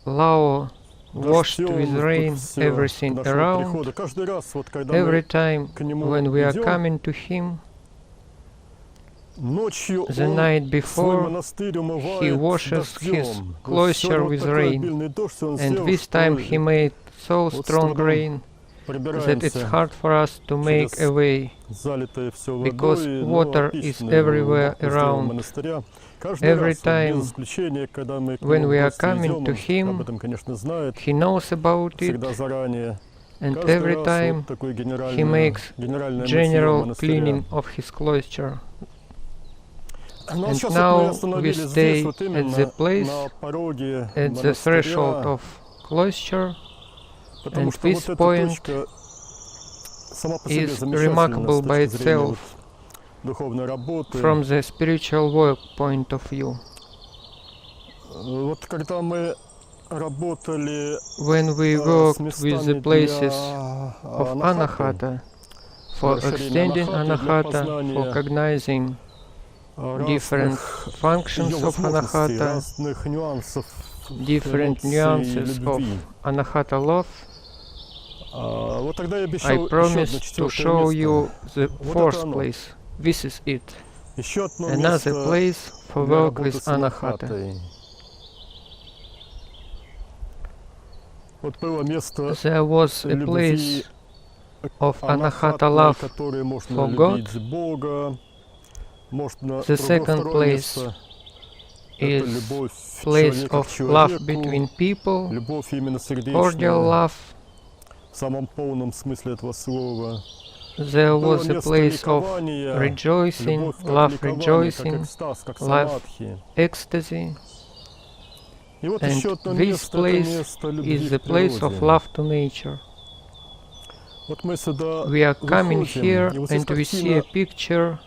[SPEAKER 2] Lao washed with rain everything around. Every time when we are coming to him, the night before, he washes his cloister with rain, and this time he made so strong rain that it's hard for us to make a way, because water is everywhere around. Every time when we are coming to him, he knows about it, and every time he makes general cleaning of his cloister. And now we stay at the place, at the threshold of cloister, and this point is remarkable by itself from the spiritual work point of view. When we worked with the places of Anahata, for extending Anahata, for cognizing different functions of Anahata, different
[SPEAKER 1] эмоций
[SPEAKER 2] nuances of
[SPEAKER 1] любви.
[SPEAKER 2] Anahata love,
[SPEAKER 1] Вот тогда я
[SPEAKER 2] I
[SPEAKER 1] обещал еще одно
[SPEAKER 2] promised to
[SPEAKER 1] четвертое
[SPEAKER 2] show
[SPEAKER 1] место.
[SPEAKER 2] you the
[SPEAKER 1] Вот
[SPEAKER 2] fourth
[SPEAKER 1] это оно.
[SPEAKER 2] place. This is it.
[SPEAKER 1] Еще одно
[SPEAKER 2] Another
[SPEAKER 1] место
[SPEAKER 2] place for
[SPEAKER 1] для
[SPEAKER 2] work
[SPEAKER 1] работы
[SPEAKER 2] with
[SPEAKER 1] с
[SPEAKER 2] Anahata.
[SPEAKER 1] Анахатой. Вот было место
[SPEAKER 2] There was a
[SPEAKER 1] любви
[SPEAKER 2] place of Anahata
[SPEAKER 1] Анахатной,
[SPEAKER 2] love.
[SPEAKER 1] которой можно
[SPEAKER 2] for God.
[SPEAKER 1] любить Бога. Можно
[SPEAKER 2] The second
[SPEAKER 1] второе
[SPEAKER 2] place
[SPEAKER 1] место — это
[SPEAKER 2] is
[SPEAKER 1] любовь
[SPEAKER 2] place
[SPEAKER 1] человека
[SPEAKER 2] of
[SPEAKER 1] к
[SPEAKER 2] love
[SPEAKER 1] человеку,
[SPEAKER 2] between people,
[SPEAKER 1] любовь именно
[SPEAKER 2] cordial
[SPEAKER 1] сердечная,
[SPEAKER 2] love.
[SPEAKER 1] в самом полном смысле этого слова.
[SPEAKER 2] There
[SPEAKER 1] Было
[SPEAKER 2] was a
[SPEAKER 1] место
[SPEAKER 2] place of
[SPEAKER 1] ликования,
[SPEAKER 2] rejoicing,
[SPEAKER 1] любовь как
[SPEAKER 2] love
[SPEAKER 1] ликование, как
[SPEAKER 2] rejoicing,
[SPEAKER 1] экстаз, как
[SPEAKER 2] love
[SPEAKER 1] самадхи.
[SPEAKER 2] ecstasy,
[SPEAKER 1] И вот
[SPEAKER 2] and
[SPEAKER 1] еще одно
[SPEAKER 2] this
[SPEAKER 1] место — это
[SPEAKER 2] place
[SPEAKER 1] место любви
[SPEAKER 2] is
[SPEAKER 1] к
[SPEAKER 2] the place of
[SPEAKER 1] природе.
[SPEAKER 2] love to nature.
[SPEAKER 1] Вот мы сюда
[SPEAKER 2] We are coming
[SPEAKER 1] выходим,
[SPEAKER 2] here
[SPEAKER 1] и вот здесь
[SPEAKER 2] and we see a
[SPEAKER 1] картина
[SPEAKER 2] picture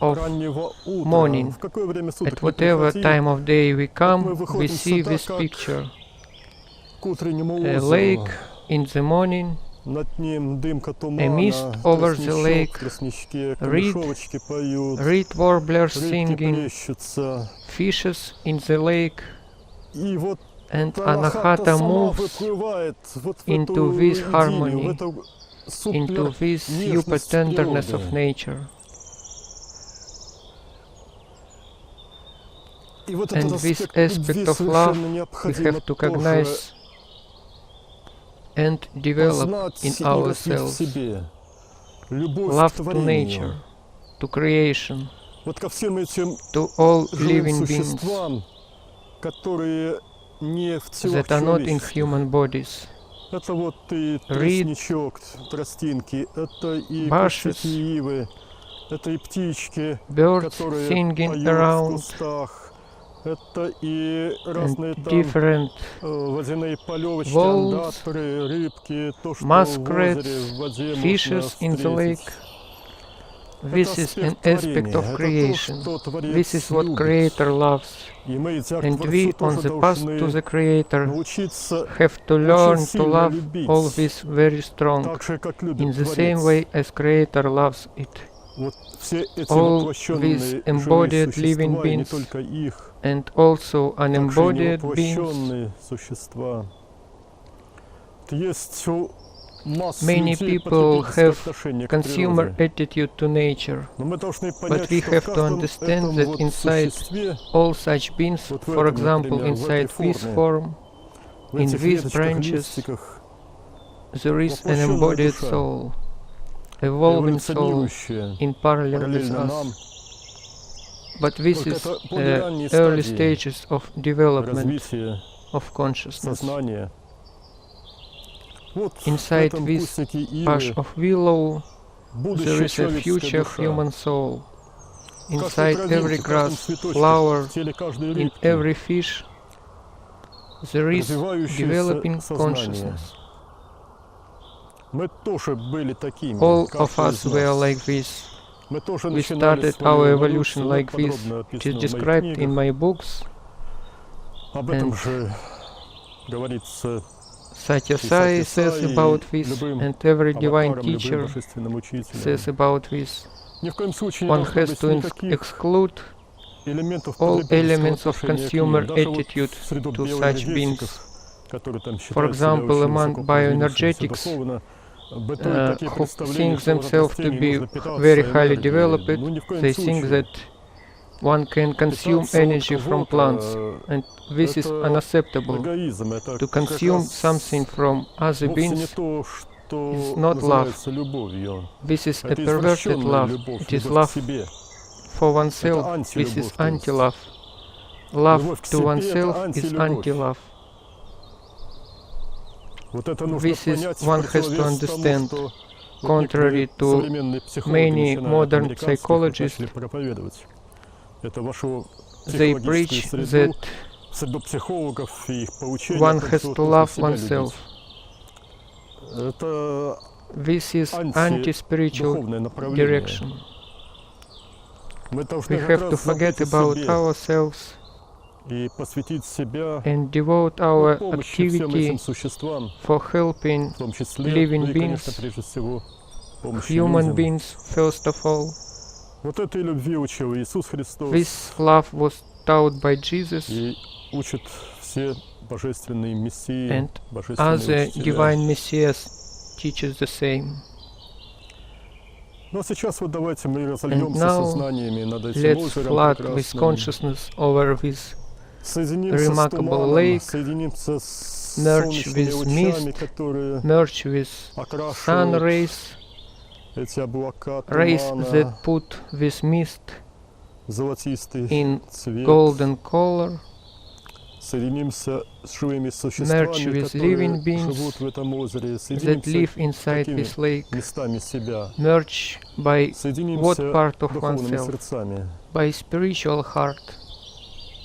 [SPEAKER 2] of
[SPEAKER 1] раннего утра.
[SPEAKER 2] morning.
[SPEAKER 1] В какое время суток
[SPEAKER 2] at
[SPEAKER 1] ни
[SPEAKER 2] whatever
[SPEAKER 1] приходи,
[SPEAKER 2] time of day we
[SPEAKER 1] мы
[SPEAKER 2] come, we
[SPEAKER 1] выходим
[SPEAKER 2] see
[SPEAKER 1] сюда
[SPEAKER 2] this
[SPEAKER 1] как
[SPEAKER 2] picture.
[SPEAKER 1] к утреннему
[SPEAKER 2] A
[SPEAKER 1] озеру.
[SPEAKER 2] lake in the morning,
[SPEAKER 1] Над ним дымка
[SPEAKER 2] a
[SPEAKER 1] тумана,
[SPEAKER 2] mist over the
[SPEAKER 1] тростничок,
[SPEAKER 2] lake,
[SPEAKER 1] тростничке,
[SPEAKER 2] reed,
[SPEAKER 1] камышовочки поют,
[SPEAKER 2] reed warblers
[SPEAKER 1] рыбки
[SPEAKER 2] singing,
[SPEAKER 1] плещутся.
[SPEAKER 2] fishes in the lake,
[SPEAKER 1] И вот
[SPEAKER 2] and
[SPEAKER 1] Анахата
[SPEAKER 2] Anahata
[SPEAKER 1] сама
[SPEAKER 2] moves
[SPEAKER 1] выплывает вот в
[SPEAKER 2] into
[SPEAKER 1] эту
[SPEAKER 2] this
[SPEAKER 1] идиллию,
[SPEAKER 2] harmony,
[SPEAKER 1] в эту
[SPEAKER 2] into this super
[SPEAKER 1] нежность
[SPEAKER 2] tenderness
[SPEAKER 1] природы.
[SPEAKER 2] of nature.
[SPEAKER 1] И вот
[SPEAKER 2] And
[SPEAKER 1] этот
[SPEAKER 2] this
[SPEAKER 1] аспект любви
[SPEAKER 2] aspect of love
[SPEAKER 1] совершенно
[SPEAKER 2] we
[SPEAKER 1] необходимо
[SPEAKER 2] have to
[SPEAKER 1] тоже
[SPEAKER 2] recognize and develop
[SPEAKER 1] познать
[SPEAKER 2] in
[SPEAKER 1] и развить в
[SPEAKER 2] ourselves.
[SPEAKER 1] себе. Любовь
[SPEAKER 2] Love
[SPEAKER 1] к
[SPEAKER 2] to
[SPEAKER 1] творению.
[SPEAKER 2] nature, to creation,
[SPEAKER 1] Вот ко всем этим
[SPEAKER 2] to all
[SPEAKER 1] живым
[SPEAKER 2] living beings
[SPEAKER 1] существам, которые не в телах
[SPEAKER 2] that are not in
[SPEAKER 1] человеческих.
[SPEAKER 2] human bodies.
[SPEAKER 1] Это вот и
[SPEAKER 2] Reed,
[SPEAKER 1] тростничок, тростинки, это и
[SPEAKER 2] bushes,
[SPEAKER 1] кустики ивы, это и птички,
[SPEAKER 2] birds
[SPEAKER 1] которые
[SPEAKER 2] singing
[SPEAKER 1] поют в
[SPEAKER 2] around,
[SPEAKER 1] кустах, это и разные
[SPEAKER 2] and
[SPEAKER 1] там
[SPEAKER 2] different
[SPEAKER 1] водяные полевочки,
[SPEAKER 2] voles,
[SPEAKER 1] андатры, рыбки, то, что в
[SPEAKER 2] muskrats,
[SPEAKER 1] озере, в воде
[SPEAKER 2] fishes in
[SPEAKER 1] можно
[SPEAKER 2] the lake.
[SPEAKER 1] встретить.
[SPEAKER 2] This is an aspect of creation. This is what
[SPEAKER 1] любит.
[SPEAKER 2] Creator loves.
[SPEAKER 1] И мы, идя к
[SPEAKER 2] And
[SPEAKER 1] Творцу,
[SPEAKER 2] we, on
[SPEAKER 1] тоже
[SPEAKER 2] the path to
[SPEAKER 1] должны
[SPEAKER 2] the Creator,
[SPEAKER 1] научиться
[SPEAKER 2] have to learn to
[SPEAKER 1] сильно
[SPEAKER 2] love
[SPEAKER 1] любить,
[SPEAKER 2] all this very strong,
[SPEAKER 1] так же, как
[SPEAKER 2] in
[SPEAKER 1] любит
[SPEAKER 2] the
[SPEAKER 1] Творец.
[SPEAKER 2] same way as Creator loves it.
[SPEAKER 1] Вот все эти
[SPEAKER 2] All
[SPEAKER 1] воплощенные
[SPEAKER 2] these
[SPEAKER 1] живые
[SPEAKER 2] embodied living
[SPEAKER 1] существа, и не
[SPEAKER 2] beings,
[SPEAKER 1] только их,
[SPEAKER 2] and also
[SPEAKER 1] также и
[SPEAKER 2] unembodied beings.
[SPEAKER 1] невоплощенные существа. Есть масса
[SPEAKER 2] Many
[SPEAKER 1] людей,
[SPEAKER 2] people
[SPEAKER 1] потребительское
[SPEAKER 2] have
[SPEAKER 1] отношение к
[SPEAKER 2] consumer
[SPEAKER 1] природе.
[SPEAKER 2] attitude to nature,
[SPEAKER 1] Но мы должны
[SPEAKER 2] but
[SPEAKER 1] понять,
[SPEAKER 2] we
[SPEAKER 1] что
[SPEAKER 2] have
[SPEAKER 1] в
[SPEAKER 2] to
[SPEAKER 1] каждом
[SPEAKER 2] understand
[SPEAKER 1] этом
[SPEAKER 2] that
[SPEAKER 1] вот
[SPEAKER 2] inside
[SPEAKER 1] существе,
[SPEAKER 2] all such beings,
[SPEAKER 1] вот в
[SPEAKER 2] for
[SPEAKER 1] этом,
[SPEAKER 2] example,
[SPEAKER 1] например, в
[SPEAKER 2] inside
[SPEAKER 1] этой
[SPEAKER 2] this
[SPEAKER 1] форме,
[SPEAKER 2] form,
[SPEAKER 1] в
[SPEAKER 2] in
[SPEAKER 1] этих
[SPEAKER 2] these
[SPEAKER 1] веточках,
[SPEAKER 2] branches,
[SPEAKER 1] листиках,
[SPEAKER 2] there is an
[SPEAKER 1] воплощенная
[SPEAKER 2] embodied
[SPEAKER 1] душа,
[SPEAKER 2] soul, evolving soul
[SPEAKER 1] эволюционирующая,
[SPEAKER 2] in parallel with
[SPEAKER 1] параллельно нам,
[SPEAKER 2] us. But this
[SPEAKER 1] только
[SPEAKER 2] is
[SPEAKER 1] это более ранние
[SPEAKER 2] early
[SPEAKER 1] стадии
[SPEAKER 2] stages of development
[SPEAKER 1] развития
[SPEAKER 2] of consciousness.
[SPEAKER 1] сознания. Вот в
[SPEAKER 2] Inside
[SPEAKER 1] этом
[SPEAKER 2] this
[SPEAKER 1] кустике
[SPEAKER 2] bush
[SPEAKER 1] ивы
[SPEAKER 2] of willow, there
[SPEAKER 1] будущая
[SPEAKER 2] is a
[SPEAKER 1] человеческая
[SPEAKER 2] future
[SPEAKER 1] душа.
[SPEAKER 2] human soul.
[SPEAKER 1] В каждой
[SPEAKER 2] Inside every
[SPEAKER 1] травинке, в каждом
[SPEAKER 2] grass,
[SPEAKER 1] цветочке,
[SPEAKER 2] flower,
[SPEAKER 1] в теле каждой
[SPEAKER 2] in
[SPEAKER 1] рыбки
[SPEAKER 2] every fish, there is
[SPEAKER 1] развивающееся
[SPEAKER 2] developing
[SPEAKER 1] сознание.
[SPEAKER 2] consciousness.
[SPEAKER 1] Мы тоже были такими,
[SPEAKER 2] All of
[SPEAKER 1] каждый
[SPEAKER 2] us
[SPEAKER 1] из
[SPEAKER 2] were
[SPEAKER 1] нас.
[SPEAKER 2] like this.
[SPEAKER 1] Мы тоже
[SPEAKER 2] We
[SPEAKER 1] начинали
[SPEAKER 2] started
[SPEAKER 1] свою
[SPEAKER 2] our
[SPEAKER 1] эволюцию,
[SPEAKER 2] evolution like this,
[SPEAKER 1] подробно
[SPEAKER 2] which
[SPEAKER 1] описано
[SPEAKER 2] is
[SPEAKER 1] в моих
[SPEAKER 2] described in
[SPEAKER 1] книгах.
[SPEAKER 2] my books.
[SPEAKER 1] Об этом
[SPEAKER 2] and
[SPEAKER 1] же говорится
[SPEAKER 2] Satya
[SPEAKER 1] и
[SPEAKER 2] Sai
[SPEAKER 1] Сатья
[SPEAKER 2] says
[SPEAKER 1] Сай,
[SPEAKER 2] about
[SPEAKER 1] и
[SPEAKER 2] this,
[SPEAKER 1] любым
[SPEAKER 2] and every divine
[SPEAKER 1] аватарам, любым
[SPEAKER 2] teacher
[SPEAKER 1] божественным учителям.
[SPEAKER 2] says about this.
[SPEAKER 1] Ни в коем случае не
[SPEAKER 2] One
[SPEAKER 1] должно
[SPEAKER 2] has
[SPEAKER 1] быть
[SPEAKER 2] to
[SPEAKER 1] никаких
[SPEAKER 2] exclude
[SPEAKER 1] элементов
[SPEAKER 2] all
[SPEAKER 1] потребительского
[SPEAKER 2] elements of
[SPEAKER 1] отношения к
[SPEAKER 2] consumer
[SPEAKER 1] ним. Даже вот
[SPEAKER 2] attitude
[SPEAKER 1] в среду
[SPEAKER 2] to such
[SPEAKER 1] биоэнергетиков, которые там
[SPEAKER 2] For
[SPEAKER 1] считают себя
[SPEAKER 2] example,
[SPEAKER 1] очень
[SPEAKER 2] among
[SPEAKER 1] высоко продвинувшимися
[SPEAKER 2] bioenergetics,
[SPEAKER 1] духовно, бытуют такие
[SPEAKER 2] who
[SPEAKER 1] представления,
[SPEAKER 2] think
[SPEAKER 1] что вот от
[SPEAKER 2] themselves to
[SPEAKER 1] растений
[SPEAKER 2] be
[SPEAKER 1] можно питаться
[SPEAKER 2] very highly
[SPEAKER 1] энергией.
[SPEAKER 2] developed,
[SPEAKER 1] Ну, ни в коем
[SPEAKER 2] they think
[SPEAKER 1] случае.
[SPEAKER 2] that one can consume
[SPEAKER 1] Питаться от
[SPEAKER 2] energy from plants,
[SPEAKER 1] кого-то
[SPEAKER 2] and this is
[SPEAKER 1] это
[SPEAKER 2] unacceptable.
[SPEAKER 1] эгоизм, это
[SPEAKER 2] To
[SPEAKER 1] как
[SPEAKER 2] consume
[SPEAKER 1] раз
[SPEAKER 2] something from other
[SPEAKER 1] вовсе не
[SPEAKER 2] beings,
[SPEAKER 1] то, что
[SPEAKER 2] is not
[SPEAKER 1] называется любовью.
[SPEAKER 2] this is a
[SPEAKER 1] Это
[SPEAKER 2] perverted
[SPEAKER 1] извращенная
[SPEAKER 2] love.
[SPEAKER 1] любовь,
[SPEAKER 2] It is
[SPEAKER 1] любовь
[SPEAKER 2] love
[SPEAKER 1] к себе.
[SPEAKER 2] for oneself.
[SPEAKER 1] Это
[SPEAKER 2] This is
[SPEAKER 1] антилюбовь, то есть.
[SPEAKER 2] anti-love. Love
[SPEAKER 1] Любовь к
[SPEAKER 2] to
[SPEAKER 1] себе — это
[SPEAKER 2] oneself is
[SPEAKER 1] антилюбовь.
[SPEAKER 2] anti-love.
[SPEAKER 1] Вот это нужно
[SPEAKER 2] This is
[SPEAKER 1] понять в
[SPEAKER 2] one has to
[SPEAKER 1] противовес
[SPEAKER 2] understand.
[SPEAKER 1] тому, что
[SPEAKER 2] Contrary
[SPEAKER 1] некоторые
[SPEAKER 2] to
[SPEAKER 1] современные психологи,
[SPEAKER 2] many
[SPEAKER 1] начиная от
[SPEAKER 2] modern
[SPEAKER 1] американских,
[SPEAKER 2] psychologists,
[SPEAKER 1] начали проповедовать. Это вашу
[SPEAKER 2] they
[SPEAKER 1] психологическую
[SPEAKER 2] preach
[SPEAKER 1] среду,
[SPEAKER 2] that
[SPEAKER 1] среду психологов и их поучения
[SPEAKER 2] one
[SPEAKER 1] о том,
[SPEAKER 2] has
[SPEAKER 1] что
[SPEAKER 2] to
[SPEAKER 1] вот нужно
[SPEAKER 2] love
[SPEAKER 1] себя
[SPEAKER 2] oneself.
[SPEAKER 1] любить. Это
[SPEAKER 2] This is anti-spiritual
[SPEAKER 1] духовное направление.
[SPEAKER 2] direction.
[SPEAKER 1] Мы должны
[SPEAKER 2] We
[SPEAKER 1] как
[SPEAKER 2] have to
[SPEAKER 1] раз забыть
[SPEAKER 2] forget
[SPEAKER 1] о
[SPEAKER 2] about
[SPEAKER 1] себе
[SPEAKER 2] ourselves
[SPEAKER 1] и посвятить себя
[SPEAKER 2] and devote our
[SPEAKER 1] помощи всем этим
[SPEAKER 2] activity
[SPEAKER 1] существам,
[SPEAKER 2] for helping
[SPEAKER 1] в том числе,
[SPEAKER 2] living
[SPEAKER 1] ну и, конечно,
[SPEAKER 2] beings,
[SPEAKER 1] прежде всего, помощи
[SPEAKER 2] human
[SPEAKER 1] людям.
[SPEAKER 2] beings first of all.
[SPEAKER 1] Вот этой любви учил Иисус Христос
[SPEAKER 2] This love was taught by Jesus
[SPEAKER 1] и учит все божественные мессии,
[SPEAKER 2] and
[SPEAKER 1] божественные
[SPEAKER 2] other
[SPEAKER 1] учителя.
[SPEAKER 2] divine messiahs teaches the same.
[SPEAKER 1] Ну а сейчас вот давайте мы
[SPEAKER 2] And
[SPEAKER 1] разольемся
[SPEAKER 2] now
[SPEAKER 1] сознаниями над этим
[SPEAKER 2] let's
[SPEAKER 1] озером
[SPEAKER 2] flood with
[SPEAKER 1] прекрасным.
[SPEAKER 2] consciousness over this
[SPEAKER 1] Соединимся с
[SPEAKER 2] remarkable
[SPEAKER 1] туманом,
[SPEAKER 2] lake,
[SPEAKER 1] соединимся с
[SPEAKER 2] merge
[SPEAKER 1] солнечными
[SPEAKER 2] with
[SPEAKER 1] лучами,
[SPEAKER 2] mist,
[SPEAKER 1] которые
[SPEAKER 2] merge with sun
[SPEAKER 1] окрашивают
[SPEAKER 2] rays,
[SPEAKER 1] эти облака
[SPEAKER 2] rays
[SPEAKER 1] тумана
[SPEAKER 2] that put this mist
[SPEAKER 1] в золотистый
[SPEAKER 2] in
[SPEAKER 1] цвет.
[SPEAKER 2] golden color,
[SPEAKER 1] Соединимся с живыми
[SPEAKER 2] merge
[SPEAKER 1] существами,
[SPEAKER 2] with
[SPEAKER 1] которые
[SPEAKER 2] living beings
[SPEAKER 1] живут в этом озере.
[SPEAKER 2] that
[SPEAKER 1] Соединимся
[SPEAKER 2] live inside
[SPEAKER 1] какими
[SPEAKER 2] this lake,
[SPEAKER 1] местами себя.
[SPEAKER 2] merge by what
[SPEAKER 1] Соединимся
[SPEAKER 2] part of
[SPEAKER 1] духовными
[SPEAKER 2] oneself,
[SPEAKER 1] сердцами.
[SPEAKER 2] by spiritual heart,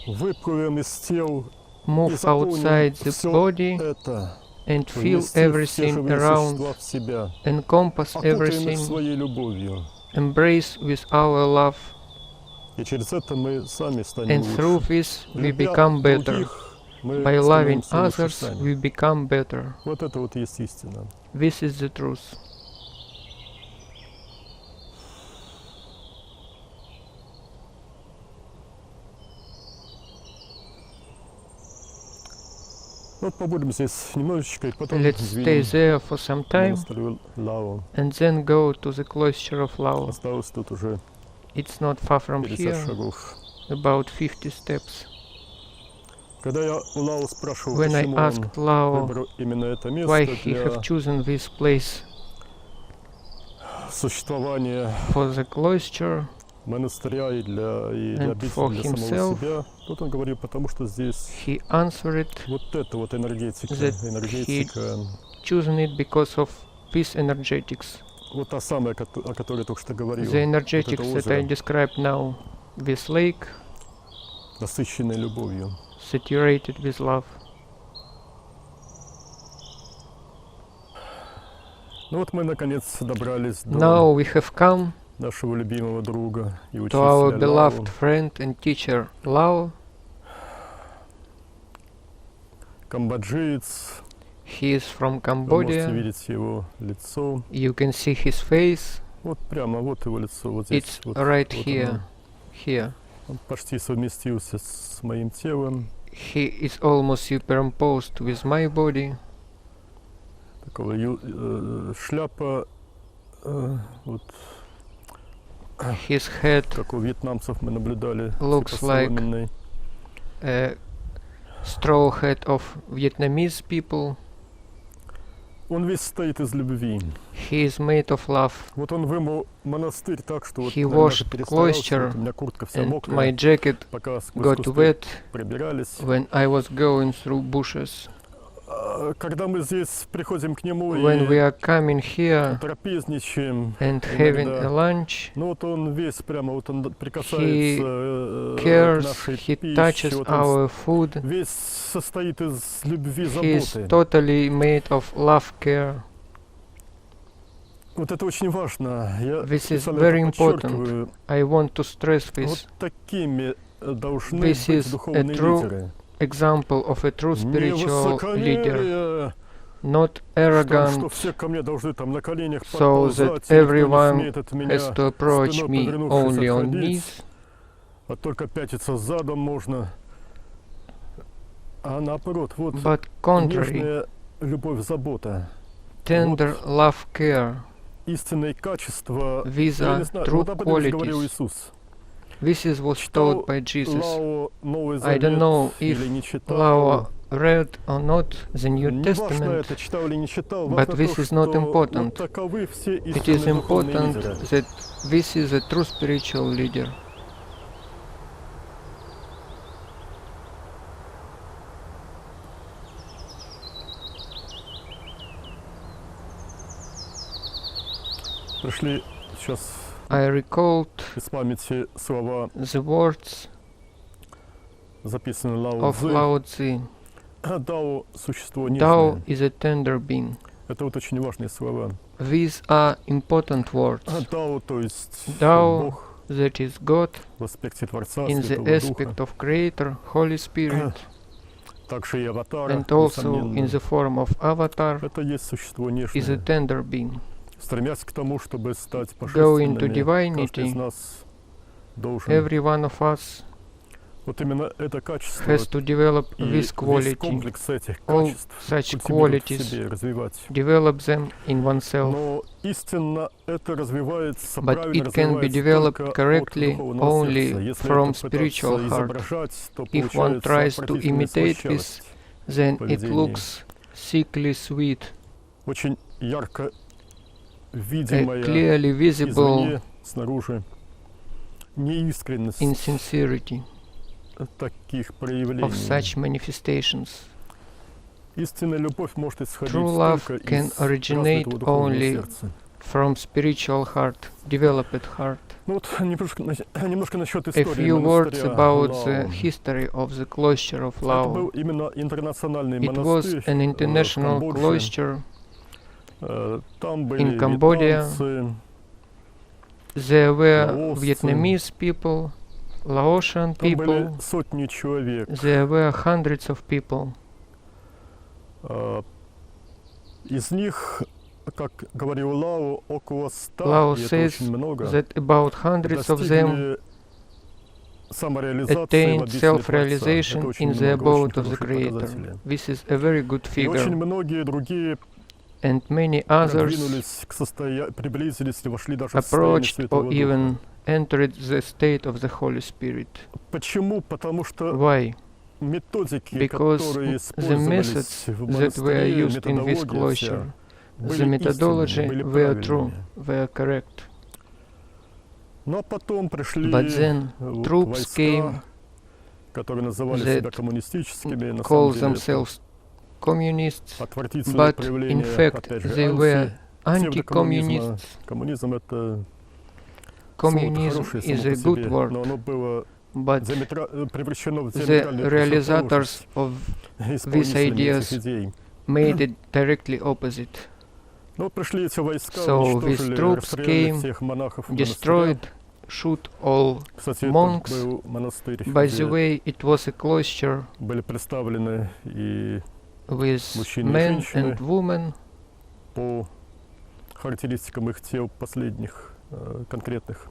[SPEAKER 1] Выплывем из тел
[SPEAKER 2] move
[SPEAKER 1] и заполним
[SPEAKER 2] outside the
[SPEAKER 1] все
[SPEAKER 2] body
[SPEAKER 1] это,
[SPEAKER 2] and feel
[SPEAKER 1] вместив все
[SPEAKER 2] everything
[SPEAKER 1] живые
[SPEAKER 2] around,
[SPEAKER 1] существа в себя,
[SPEAKER 2] encompass
[SPEAKER 1] окутаем их
[SPEAKER 2] everything,
[SPEAKER 1] своей любовью.
[SPEAKER 2] embrace with our love,
[SPEAKER 1] И через это мы сами станем
[SPEAKER 2] and through
[SPEAKER 1] лучше.
[SPEAKER 2] this we
[SPEAKER 1] Любя
[SPEAKER 2] become better.
[SPEAKER 1] других, мы
[SPEAKER 2] By loving
[SPEAKER 1] становимся лучше
[SPEAKER 2] others,
[SPEAKER 1] сами.
[SPEAKER 2] we become better.
[SPEAKER 1] Вот это вот есть истина.
[SPEAKER 2] This is the truth.
[SPEAKER 1] Вот побудем здесь немножечко, и потом
[SPEAKER 2] Let's stay
[SPEAKER 1] двинем
[SPEAKER 2] there for some
[SPEAKER 1] к
[SPEAKER 2] time
[SPEAKER 1] монастырю Лао.
[SPEAKER 2] and then go to the cloister of Lao.
[SPEAKER 1] Осталось тут уже
[SPEAKER 2] It's not far from
[SPEAKER 1] 50
[SPEAKER 2] here,
[SPEAKER 1] шагов.
[SPEAKER 2] about 50 steps.
[SPEAKER 1] Когда я у Лао спрашивал,
[SPEAKER 2] When I
[SPEAKER 1] почему
[SPEAKER 2] asked
[SPEAKER 1] он
[SPEAKER 2] Lao
[SPEAKER 1] выбрал именно это
[SPEAKER 2] why
[SPEAKER 1] место
[SPEAKER 2] he have
[SPEAKER 1] для
[SPEAKER 2] chosen this place
[SPEAKER 1] существования
[SPEAKER 2] for the cloister
[SPEAKER 1] монастыря и для
[SPEAKER 2] And
[SPEAKER 1] обители
[SPEAKER 2] for
[SPEAKER 1] для самого
[SPEAKER 2] himself,
[SPEAKER 1] себя, тут он говорил, потому что здесь
[SPEAKER 2] he answered
[SPEAKER 1] вот эта вот энергетика,
[SPEAKER 2] that chosen it because of this energetics.
[SPEAKER 1] вот та самая, о которой я только что говорил,
[SPEAKER 2] The energetics that I
[SPEAKER 1] озеро.
[SPEAKER 2] described now, this lake,
[SPEAKER 1] насыщенной любовью.
[SPEAKER 2] saturated with love.
[SPEAKER 1] Ну вот мы наконец добрались
[SPEAKER 2] Now
[SPEAKER 1] до
[SPEAKER 2] we have come
[SPEAKER 1] нашего любимого друга и
[SPEAKER 2] to our
[SPEAKER 1] учителя
[SPEAKER 2] beloved
[SPEAKER 1] Лао.
[SPEAKER 2] friend and teacher Lao.
[SPEAKER 1] Камбоджиец.
[SPEAKER 2] He is from
[SPEAKER 1] Вы можете
[SPEAKER 2] Cambodia.
[SPEAKER 1] видеть его лицо.
[SPEAKER 2] You can see his face.
[SPEAKER 1] Вот прямо, вот его лицо, вот здесь.
[SPEAKER 2] It's
[SPEAKER 1] Вот,
[SPEAKER 2] right
[SPEAKER 1] вот
[SPEAKER 2] here.
[SPEAKER 1] оно.
[SPEAKER 2] Here.
[SPEAKER 1] Он почти совместился с моим телом.
[SPEAKER 2] He is almost superimposed with my body.
[SPEAKER 1] Такого шляпа, вот
[SPEAKER 2] His head
[SPEAKER 1] как у вьетнамцев мы наблюдали,
[SPEAKER 2] looks
[SPEAKER 1] типа
[SPEAKER 2] like
[SPEAKER 1] соломенной.
[SPEAKER 2] a straw hat of Vietnamese people.
[SPEAKER 1] Он весь состоит из любви.
[SPEAKER 2] He is made of love.
[SPEAKER 1] Вот он вымыл монастырь так, что вот
[SPEAKER 2] He
[SPEAKER 1] наверное,
[SPEAKER 2] washed
[SPEAKER 1] даже перестарался.
[SPEAKER 2] cloister,
[SPEAKER 1] Вот у меня куртка вся
[SPEAKER 2] And my
[SPEAKER 1] мокрая,
[SPEAKER 2] jacket
[SPEAKER 1] пока сквозь
[SPEAKER 2] got
[SPEAKER 1] кусты
[SPEAKER 2] wet
[SPEAKER 1] пробирались.
[SPEAKER 2] when I was going through bushes.
[SPEAKER 1] Когда мы здесь приходим к нему
[SPEAKER 2] When we
[SPEAKER 1] и
[SPEAKER 2] are coming here
[SPEAKER 1] трапезничаем,
[SPEAKER 2] and having
[SPEAKER 1] иногда,
[SPEAKER 2] a lunch,
[SPEAKER 1] ну вот он весь прямо, вот он прикасается к
[SPEAKER 2] cares,
[SPEAKER 1] нашей
[SPEAKER 2] he
[SPEAKER 1] пище,
[SPEAKER 2] touches
[SPEAKER 1] вот он
[SPEAKER 2] our food.
[SPEAKER 1] весь состоит из любви,
[SPEAKER 2] He is
[SPEAKER 1] заботы.
[SPEAKER 2] totally made of love care.
[SPEAKER 1] Вот это очень важно. Я
[SPEAKER 2] This is
[SPEAKER 1] специально
[SPEAKER 2] very
[SPEAKER 1] это подчеркиваю.
[SPEAKER 2] I want to stress this.
[SPEAKER 1] Вот такими должны
[SPEAKER 2] This
[SPEAKER 1] быть
[SPEAKER 2] is
[SPEAKER 1] духовные
[SPEAKER 2] a true
[SPEAKER 1] лидеры.
[SPEAKER 2] Example of a true
[SPEAKER 1] Не
[SPEAKER 2] spiritual leader,
[SPEAKER 1] высокомерие,
[SPEAKER 2] not
[SPEAKER 1] что
[SPEAKER 2] arrogant,
[SPEAKER 1] все ко мне должны там на коленях
[SPEAKER 2] so
[SPEAKER 1] подползать,
[SPEAKER 2] that
[SPEAKER 1] и никто не
[SPEAKER 2] everyone
[SPEAKER 1] смеет от меня,
[SPEAKER 2] has to approach
[SPEAKER 1] спиной
[SPEAKER 2] me
[SPEAKER 1] повернувшись,
[SPEAKER 2] only on
[SPEAKER 1] отходить.
[SPEAKER 2] knees,
[SPEAKER 1] а только пятиться задом можно. А наоборот, вот
[SPEAKER 2] but contrary,
[SPEAKER 1] нежная любовь, забота,
[SPEAKER 2] tender love care.
[SPEAKER 1] истинные качества.
[SPEAKER 2] These
[SPEAKER 1] Я не
[SPEAKER 2] are
[SPEAKER 1] знаю,
[SPEAKER 2] true
[SPEAKER 1] вот об этом же говорил
[SPEAKER 2] qualities.
[SPEAKER 1] Иисус.
[SPEAKER 2] This is was
[SPEAKER 1] Читал
[SPEAKER 2] taught by Jesus.
[SPEAKER 1] Лао Новый
[SPEAKER 2] I don't
[SPEAKER 1] Завет
[SPEAKER 2] know
[SPEAKER 1] или
[SPEAKER 2] if
[SPEAKER 1] не читал.
[SPEAKER 2] Lao read or not the New
[SPEAKER 1] Не важно,
[SPEAKER 2] Testament,
[SPEAKER 1] это читал или не читал,
[SPEAKER 2] but
[SPEAKER 1] важно
[SPEAKER 2] this
[SPEAKER 1] то,
[SPEAKER 2] is not
[SPEAKER 1] что
[SPEAKER 2] important.
[SPEAKER 1] вот таковы все
[SPEAKER 2] It is
[SPEAKER 1] истинные духовные
[SPEAKER 2] important
[SPEAKER 1] лидеры.
[SPEAKER 2] that this is a true spiritual leader.
[SPEAKER 1] Пришли сейчас
[SPEAKER 2] I recalled
[SPEAKER 1] из памяти слова,
[SPEAKER 2] the words
[SPEAKER 1] записанные Лао
[SPEAKER 2] of
[SPEAKER 1] Цзы.
[SPEAKER 2] Lao Tzu.
[SPEAKER 1] Дао – существо
[SPEAKER 2] Tao
[SPEAKER 1] нежное.
[SPEAKER 2] is a tender being.
[SPEAKER 1] Это вот очень важные слова.
[SPEAKER 2] These are important words.
[SPEAKER 1] Дао, то есть
[SPEAKER 2] Дао
[SPEAKER 1] Бог
[SPEAKER 2] that is God
[SPEAKER 1] в аспекте Творца,
[SPEAKER 2] in the
[SPEAKER 1] Святого
[SPEAKER 2] aspect
[SPEAKER 1] Духа.
[SPEAKER 2] of Creator, Holy Spirit,
[SPEAKER 1] Также и Аватара,
[SPEAKER 2] and also
[SPEAKER 1] несомненно.
[SPEAKER 2] in the form of Avatar,
[SPEAKER 1] Это есть существо
[SPEAKER 2] is a
[SPEAKER 1] нежное.
[SPEAKER 2] tender being.
[SPEAKER 1] Стремясь к тому, чтобы стать
[SPEAKER 2] Go into
[SPEAKER 1] божественными, каждый из
[SPEAKER 2] divinity.
[SPEAKER 1] нас должен
[SPEAKER 2] Every one of us
[SPEAKER 1] Вот именно это качество
[SPEAKER 2] has to develop
[SPEAKER 1] и
[SPEAKER 2] this
[SPEAKER 1] весь
[SPEAKER 2] quality.
[SPEAKER 1] комплекс этих
[SPEAKER 2] All
[SPEAKER 1] качеств
[SPEAKER 2] such
[SPEAKER 1] культивировать в
[SPEAKER 2] qualities,
[SPEAKER 1] себе, развивать.
[SPEAKER 2] develop them in oneself.
[SPEAKER 1] Но истинно это развивается,
[SPEAKER 2] But
[SPEAKER 1] правильно
[SPEAKER 2] it can be
[SPEAKER 1] развивается
[SPEAKER 2] developed
[SPEAKER 1] только от
[SPEAKER 2] correctly
[SPEAKER 1] духовного
[SPEAKER 2] only
[SPEAKER 1] сердца. Если
[SPEAKER 2] from
[SPEAKER 1] это
[SPEAKER 2] spiritual
[SPEAKER 1] пытаться
[SPEAKER 2] heart.
[SPEAKER 1] изображать, то
[SPEAKER 2] If one
[SPEAKER 1] получается
[SPEAKER 2] tries to
[SPEAKER 1] отвратительная
[SPEAKER 2] imitate
[SPEAKER 1] слащавость.
[SPEAKER 2] this, then it
[SPEAKER 1] поведении.
[SPEAKER 2] looks sickly sweet,
[SPEAKER 1] Очень ярко видимая
[SPEAKER 2] clearly visible
[SPEAKER 1] извне, снаружи неискренность
[SPEAKER 2] insincerity
[SPEAKER 1] таких
[SPEAKER 2] of
[SPEAKER 1] проявлений.
[SPEAKER 2] such manifestations.
[SPEAKER 1] Истинная любовь может исходить
[SPEAKER 2] True love
[SPEAKER 1] только
[SPEAKER 2] can
[SPEAKER 1] из
[SPEAKER 2] originate
[SPEAKER 1] развитого духовного
[SPEAKER 2] only
[SPEAKER 1] сердца.
[SPEAKER 2] From spiritual heart, developed heart.
[SPEAKER 1] Ну вот немножко насчет
[SPEAKER 2] A
[SPEAKER 1] истории
[SPEAKER 2] few words
[SPEAKER 1] монастыря
[SPEAKER 2] about
[SPEAKER 1] Лао.
[SPEAKER 2] the history of the cloister of
[SPEAKER 1] Это был
[SPEAKER 2] Lao.
[SPEAKER 1] именно интернациональный
[SPEAKER 2] It was
[SPEAKER 1] монастырь
[SPEAKER 2] an international
[SPEAKER 1] в Камбодже.
[SPEAKER 2] cloister.
[SPEAKER 1] Там были
[SPEAKER 2] In Cambodia
[SPEAKER 1] вьетнамцы,
[SPEAKER 2] there were
[SPEAKER 1] Laos,
[SPEAKER 2] Vietnamese people, Laotian
[SPEAKER 1] там были
[SPEAKER 2] people,
[SPEAKER 1] сотни человек.
[SPEAKER 2] there were hundreds of people.
[SPEAKER 1] Из них, как говорил Лао, около 100,
[SPEAKER 2] Lao
[SPEAKER 1] и это
[SPEAKER 2] says
[SPEAKER 1] очень много,
[SPEAKER 2] that about hundreds of them
[SPEAKER 1] достигли самореализации в
[SPEAKER 2] attained
[SPEAKER 1] обители Творца. Это
[SPEAKER 2] self-realization
[SPEAKER 1] очень
[SPEAKER 2] in the
[SPEAKER 1] много, очень
[SPEAKER 2] abode of the
[SPEAKER 1] хорошие
[SPEAKER 2] Creator.
[SPEAKER 1] показатели.
[SPEAKER 2] This is a very good
[SPEAKER 1] И очень
[SPEAKER 2] figure.
[SPEAKER 1] многие другие
[SPEAKER 2] And many others
[SPEAKER 1] продвинулись приблизились и вошли даже в состояние
[SPEAKER 2] approached
[SPEAKER 1] Святого
[SPEAKER 2] or even
[SPEAKER 1] Духа.
[SPEAKER 2] entered the state of the Holy Spirit.
[SPEAKER 1] Почему? Потому что
[SPEAKER 2] Why?
[SPEAKER 1] методики,
[SPEAKER 2] Because
[SPEAKER 1] которые
[SPEAKER 2] the
[SPEAKER 1] использовались
[SPEAKER 2] methods
[SPEAKER 1] в
[SPEAKER 2] that were
[SPEAKER 1] монастыре,
[SPEAKER 2] used in this
[SPEAKER 1] методология
[SPEAKER 2] cloister,
[SPEAKER 1] вся,
[SPEAKER 2] the
[SPEAKER 1] были
[SPEAKER 2] methodology
[SPEAKER 1] истинными, были
[SPEAKER 2] were true,
[SPEAKER 1] правильными.
[SPEAKER 2] were correct.
[SPEAKER 1] Но потом пришли
[SPEAKER 2] But then troops
[SPEAKER 1] войска,
[SPEAKER 2] came
[SPEAKER 1] которые называли
[SPEAKER 2] that
[SPEAKER 1] себя коммунистическими, на
[SPEAKER 2] called
[SPEAKER 1] самом деле
[SPEAKER 2] themselves communists,
[SPEAKER 1] отвратительное
[SPEAKER 2] but
[SPEAKER 1] проявление,
[SPEAKER 2] in fact
[SPEAKER 1] опять же,
[SPEAKER 2] they were
[SPEAKER 1] псевдокоммунизма.
[SPEAKER 2] anti-communists.
[SPEAKER 1] Коммунизм это
[SPEAKER 2] Communism
[SPEAKER 1] хорошее само
[SPEAKER 2] is
[SPEAKER 1] по
[SPEAKER 2] a good
[SPEAKER 1] себе,
[SPEAKER 2] word,
[SPEAKER 1] но оно было
[SPEAKER 2] but
[SPEAKER 1] превращено в
[SPEAKER 2] the
[SPEAKER 1] диаметральную
[SPEAKER 2] realizators of
[SPEAKER 1] исполнителями
[SPEAKER 2] ideas
[SPEAKER 1] этих идей.
[SPEAKER 2] made it directly opposite.
[SPEAKER 1] Но пришли эти войска,
[SPEAKER 2] So
[SPEAKER 1] уничтожили,
[SPEAKER 2] these troops
[SPEAKER 1] расстреляли
[SPEAKER 2] came,
[SPEAKER 1] всех монахов в
[SPEAKER 2] destroyed, shoot all.
[SPEAKER 1] монастыре. Кстати,
[SPEAKER 2] monks.
[SPEAKER 1] это был монастырь,
[SPEAKER 2] By
[SPEAKER 1] где
[SPEAKER 2] the way, it was a cloister
[SPEAKER 1] были представлены и
[SPEAKER 2] with
[SPEAKER 1] Мужчины и
[SPEAKER 2] men
[SPEAKER 1] женщины.
[SPEAKER 2] and women
[SPEAKER 1] по характеристикам их тел последних конкретных.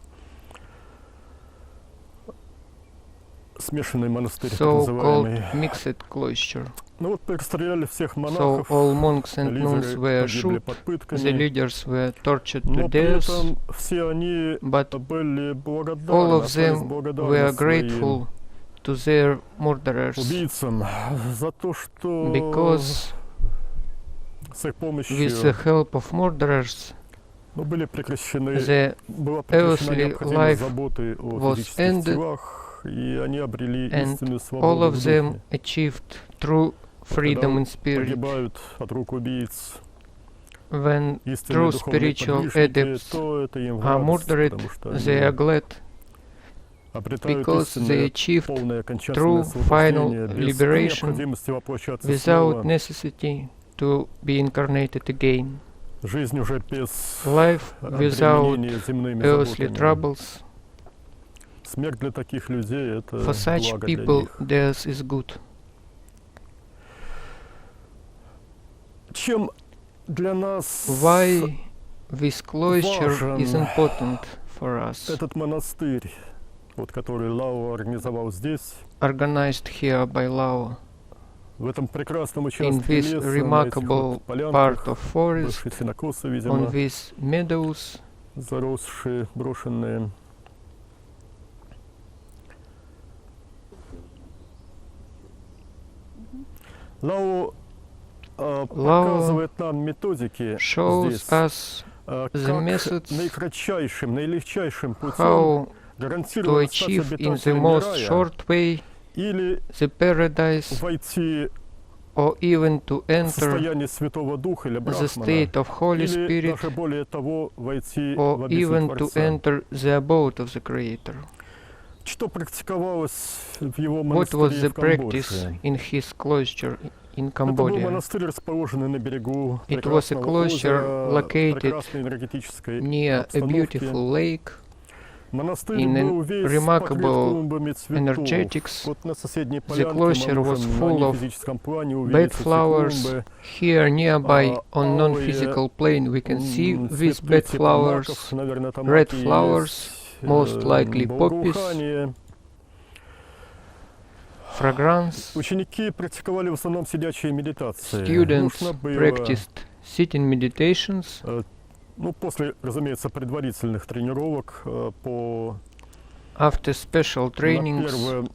[SPEAKER 1] Смешанный монастырь, так
[SPEAKER 2] so-called
[SPEAKER 1] называемый.
[SPEAKER 2] mixed cloister.
[SPEAKER 1] Ну вот расстреляли всех
[SPEAKER 2] So
[SPEAKER 1] монахов,
[SPEAKER 2] all monks and nuns
[SPEAKER 1] лидеры
[SPEAKER 2] were
[SPEAKER 1] погибли
[SPEAKER 2] shot,
[SPEAKER 1] под
[SPEAKER 2] the
[SPEAKER 1] пытками,
[SPEAKER 2] leaders were tortured to
[SPEAKER 1] но при
[SPEAKER 2] death,
[SPEAKER 1] этом все они
[SPEAKER 2] but
[SPEAKER 1] были
[SPEAKER 2] all
[SPEAKER 1] благодарны,
[SPEAKER 2] of
[SPEAKER 1] остались
[SPEAKER 2] them were
[SPEAKER 1] благодарны своим
[SPEAKER 2] grateful to their murderers
[SPEAKER 1] убийцам за то, что
[SPEAKER 2] because
[SPEAKER 1] с их помощью
[SPEAKER 2] with the help of murderers
[SPEAKER 1] были прекращены,
[SPEAKER 2] the
[SPEAKER 1] была прекращена
[SPEAKER 2] earthly
[SPEAKER 1] необходимая
[SPEAKER 2] life
[SPEAKER 1] заботы о
[SPEAKER 2] was
[SPEAKER 1] физических
[SPEAKER 2] ended,
[SPEAKER 1] телах, и они обрели
[SPEAKER 2] and
[SPEAKER 1] истинную
[SPEAKER 2] all
[SPEAKER 1] свободу
[SPEAKER 2] of
[SPEAKER 1] в
[SPEAKER 2] them
[SPEAKER 1] духе.
[SPEAKER 2] achieved true freedom in spirit.
[SPEAKER 1] Погибают от рук убийц
[SPEAKER 2] When
[SPEAKER 1] истинные
[SPEAKER 2] true
[SPEAKER 1] духовные
[SPEAKER 2] spiritual
[SPEAKER 1] подвижники,
[SPEAKER 2] adepts
[SPEAKER 1] то это им в
[SPEAKER 2] are
[SPEAKER 1] радость,
[SPEAKER 2] murdered,
[SPEAKER 1] потому что
[SPEAKER 2] they are
[SPEAKER 1] они
[SPEAKER 2] glad
[SPEAKER 1] обретают
[SPEAKER 2] because
[SPEAKER 1] истинное,
[SPEAKER 2] they achieved
[SPEAKER 1] полное окончательное
[SPEAKER 2] true final
[SPEAKER 1] освобождение без
[SPEAKER 2] liberation
[SPEAKER 1] необходимости воплощаться
[SPEAKER 2] without
[SPEAKER 1] снова.
[SPEAKER 2] necessity to be incarnated again.
[SPEAKER 1] Жизнь уже без
[SPEAKER 2] Life without
[SPEAKER 1] обременения земными
[SPEAKER 2] earthly
[SPEAKER 1] заботами.
[SPEAKER 2] troubles.
[SPEAKER 1] Смерть для таких людей это
[SPEAKER 2] For such
[SPEAKER 1] благо для
[SPEAKER 2] people,
[SPEAKER 1] них.
[SPEAKER 2] death is good.
[SPEAKER 1] Чем для нас
[SPEAKER 2] Why this cloister
[SPEAKER 1] важен
[SPEAKER 2] is important for us,
[SPEAKER 1] этот монастырь, вот который Лао организовал здесь,
[SPEAKER 2] organized here by Lao,
[SPEAKER 1] в этом прекрасном
[SPEAKER 2] in
[SPEAKER 1] участке
[SPEAKER 2] this
[SPEAKER 1] леса, на этих
[SPEAKER 2] remarkable
[SPEAKER 1] вот полянках,
[SPEAKER 2] part of forest,
[SPEAKER 1] бывшие сенокосы,
[SPEAKER 2] on
[SPEAKER 1] видимо,
[SPEAKER 2] these meadows,
[SPEAKER 1] заросшие, брошенные. Лао показывает нам методики
[SPEAKER 2] shows
[SPEAKER 1] здесь,
[SPEAKER 2] us
[SPEAKER 1] как
[SPEAKER 2] the methods
[SPEAKER 1] наикратчайшим, наилегчайшим путем
[SPEAKER 2] how to
[SPEAKER 1] гарантированно стать
[SPEAKER 2] achieve in the
[SPEAKER 1] обитателем
[SPEAKER 2] most
[SPEAKER 1] рая
[SPEAKER 2] short way
[SPEAKER 1] или
[SPEAKER 2] the paradise,
[SPEAKER 1] войти
[SPEAKER 2] or even to
[SPEAKER 1] в
[SPEAKER 2] enter
[SPEAKER 1] состояние Святого Духа или
[SPEAKER 2] the
[SPEAKER 1] Брахмана,
[SPEAKER 2] state of Holy
[SPEAKER 1] или
[SPEAKER 2] Spirit,
[SPEAKER 1] даже более того, войти в
[SPEAKER 2] or
[SPEAKER 1] обитель
[SPEAKER 2] even to
[SPEAKER 1] Творца.
[SPEAKER 2] enter the abode of the Creator.
[SPEAKER 1] Что практиковалось в его
[SPEAKER 2] What was
[SPEAKER 1] монастыре
[SPEAKER 2] the
[SPEAKER 1] в
[SPEAKER 2] practice
[SPEAKER 1] Камбодже?
[SPEAKER 2] in his cloister in
[SPEAKER 1] Это был
[SPEAKER 2] Cambodia?
[SPEAKER 1] монастырь, расположенный на берегу
[SPEAKER 2] It was a
[SPEAKER 1] прекрасного
[SPEAKER 2] cloister
[SPEAKER 1] озера,
[SPEAKER 2] located
[SPEAKER 1] прекрасной энергетической
[SPEAKER 2] near a
[SPEAKER 1] обстановки.
[SPEAKER 2] beautiful lake,
[SPEAKER 1] Монастырь
[SPEAKER 2] in an
[SPEAKER 1] был весь
[SPEAKER 2] remarkable
[SPEAKER 1] покрыт клумбами цветов.
[SPEAKER 2] energetics.
[SPEAKER 1] Вот на соседней
[SPEAKER 2] The
[SPEAKER 1] полянке
[SPEAKER 2] cloister
[SPEAKER 1] мы
[SPEAKER 2] was
[SPEAKER 1] можем
[SPEAKER 2] full
[SPEAKER 1] на
[SPEAKER 2] of
[SPEAKER 1] нефизическом плане увидеть эти
[SPEAKER 2] bedflowers.
[SPEAKER 1] клумбы.
[SPEAKER 2] Here nearby on
[SPEAKER 1] алые,
[SPEAKER 2] non-physical plane we can see these
[SPEAKER 1] цветы типа
[SPEAKER 2] bedflowers,
[SPEAKER 1] маков, наверное, там
[SPEAKER 2] red
[SPEAKER 1] маки
[SPEAKER 2] flowers,
[SPEAKER 1] есть,
[SPEAKER 2] most likely poppies.
[SPEAKER 1] благоухание.
[SPEAKER 2] fragrance.
[SPEAKER 1] Ученики практиковали в основном сидячие медитации.
[SPEAKER 2] Students
[SPEAKER 1] Нужно было,
[SPEAKER 2] practiced sitting meditations.
[SPEAKER 1] ну, после, разумеется, предварительных тренировок по
[SPEAKER 2] After special trainings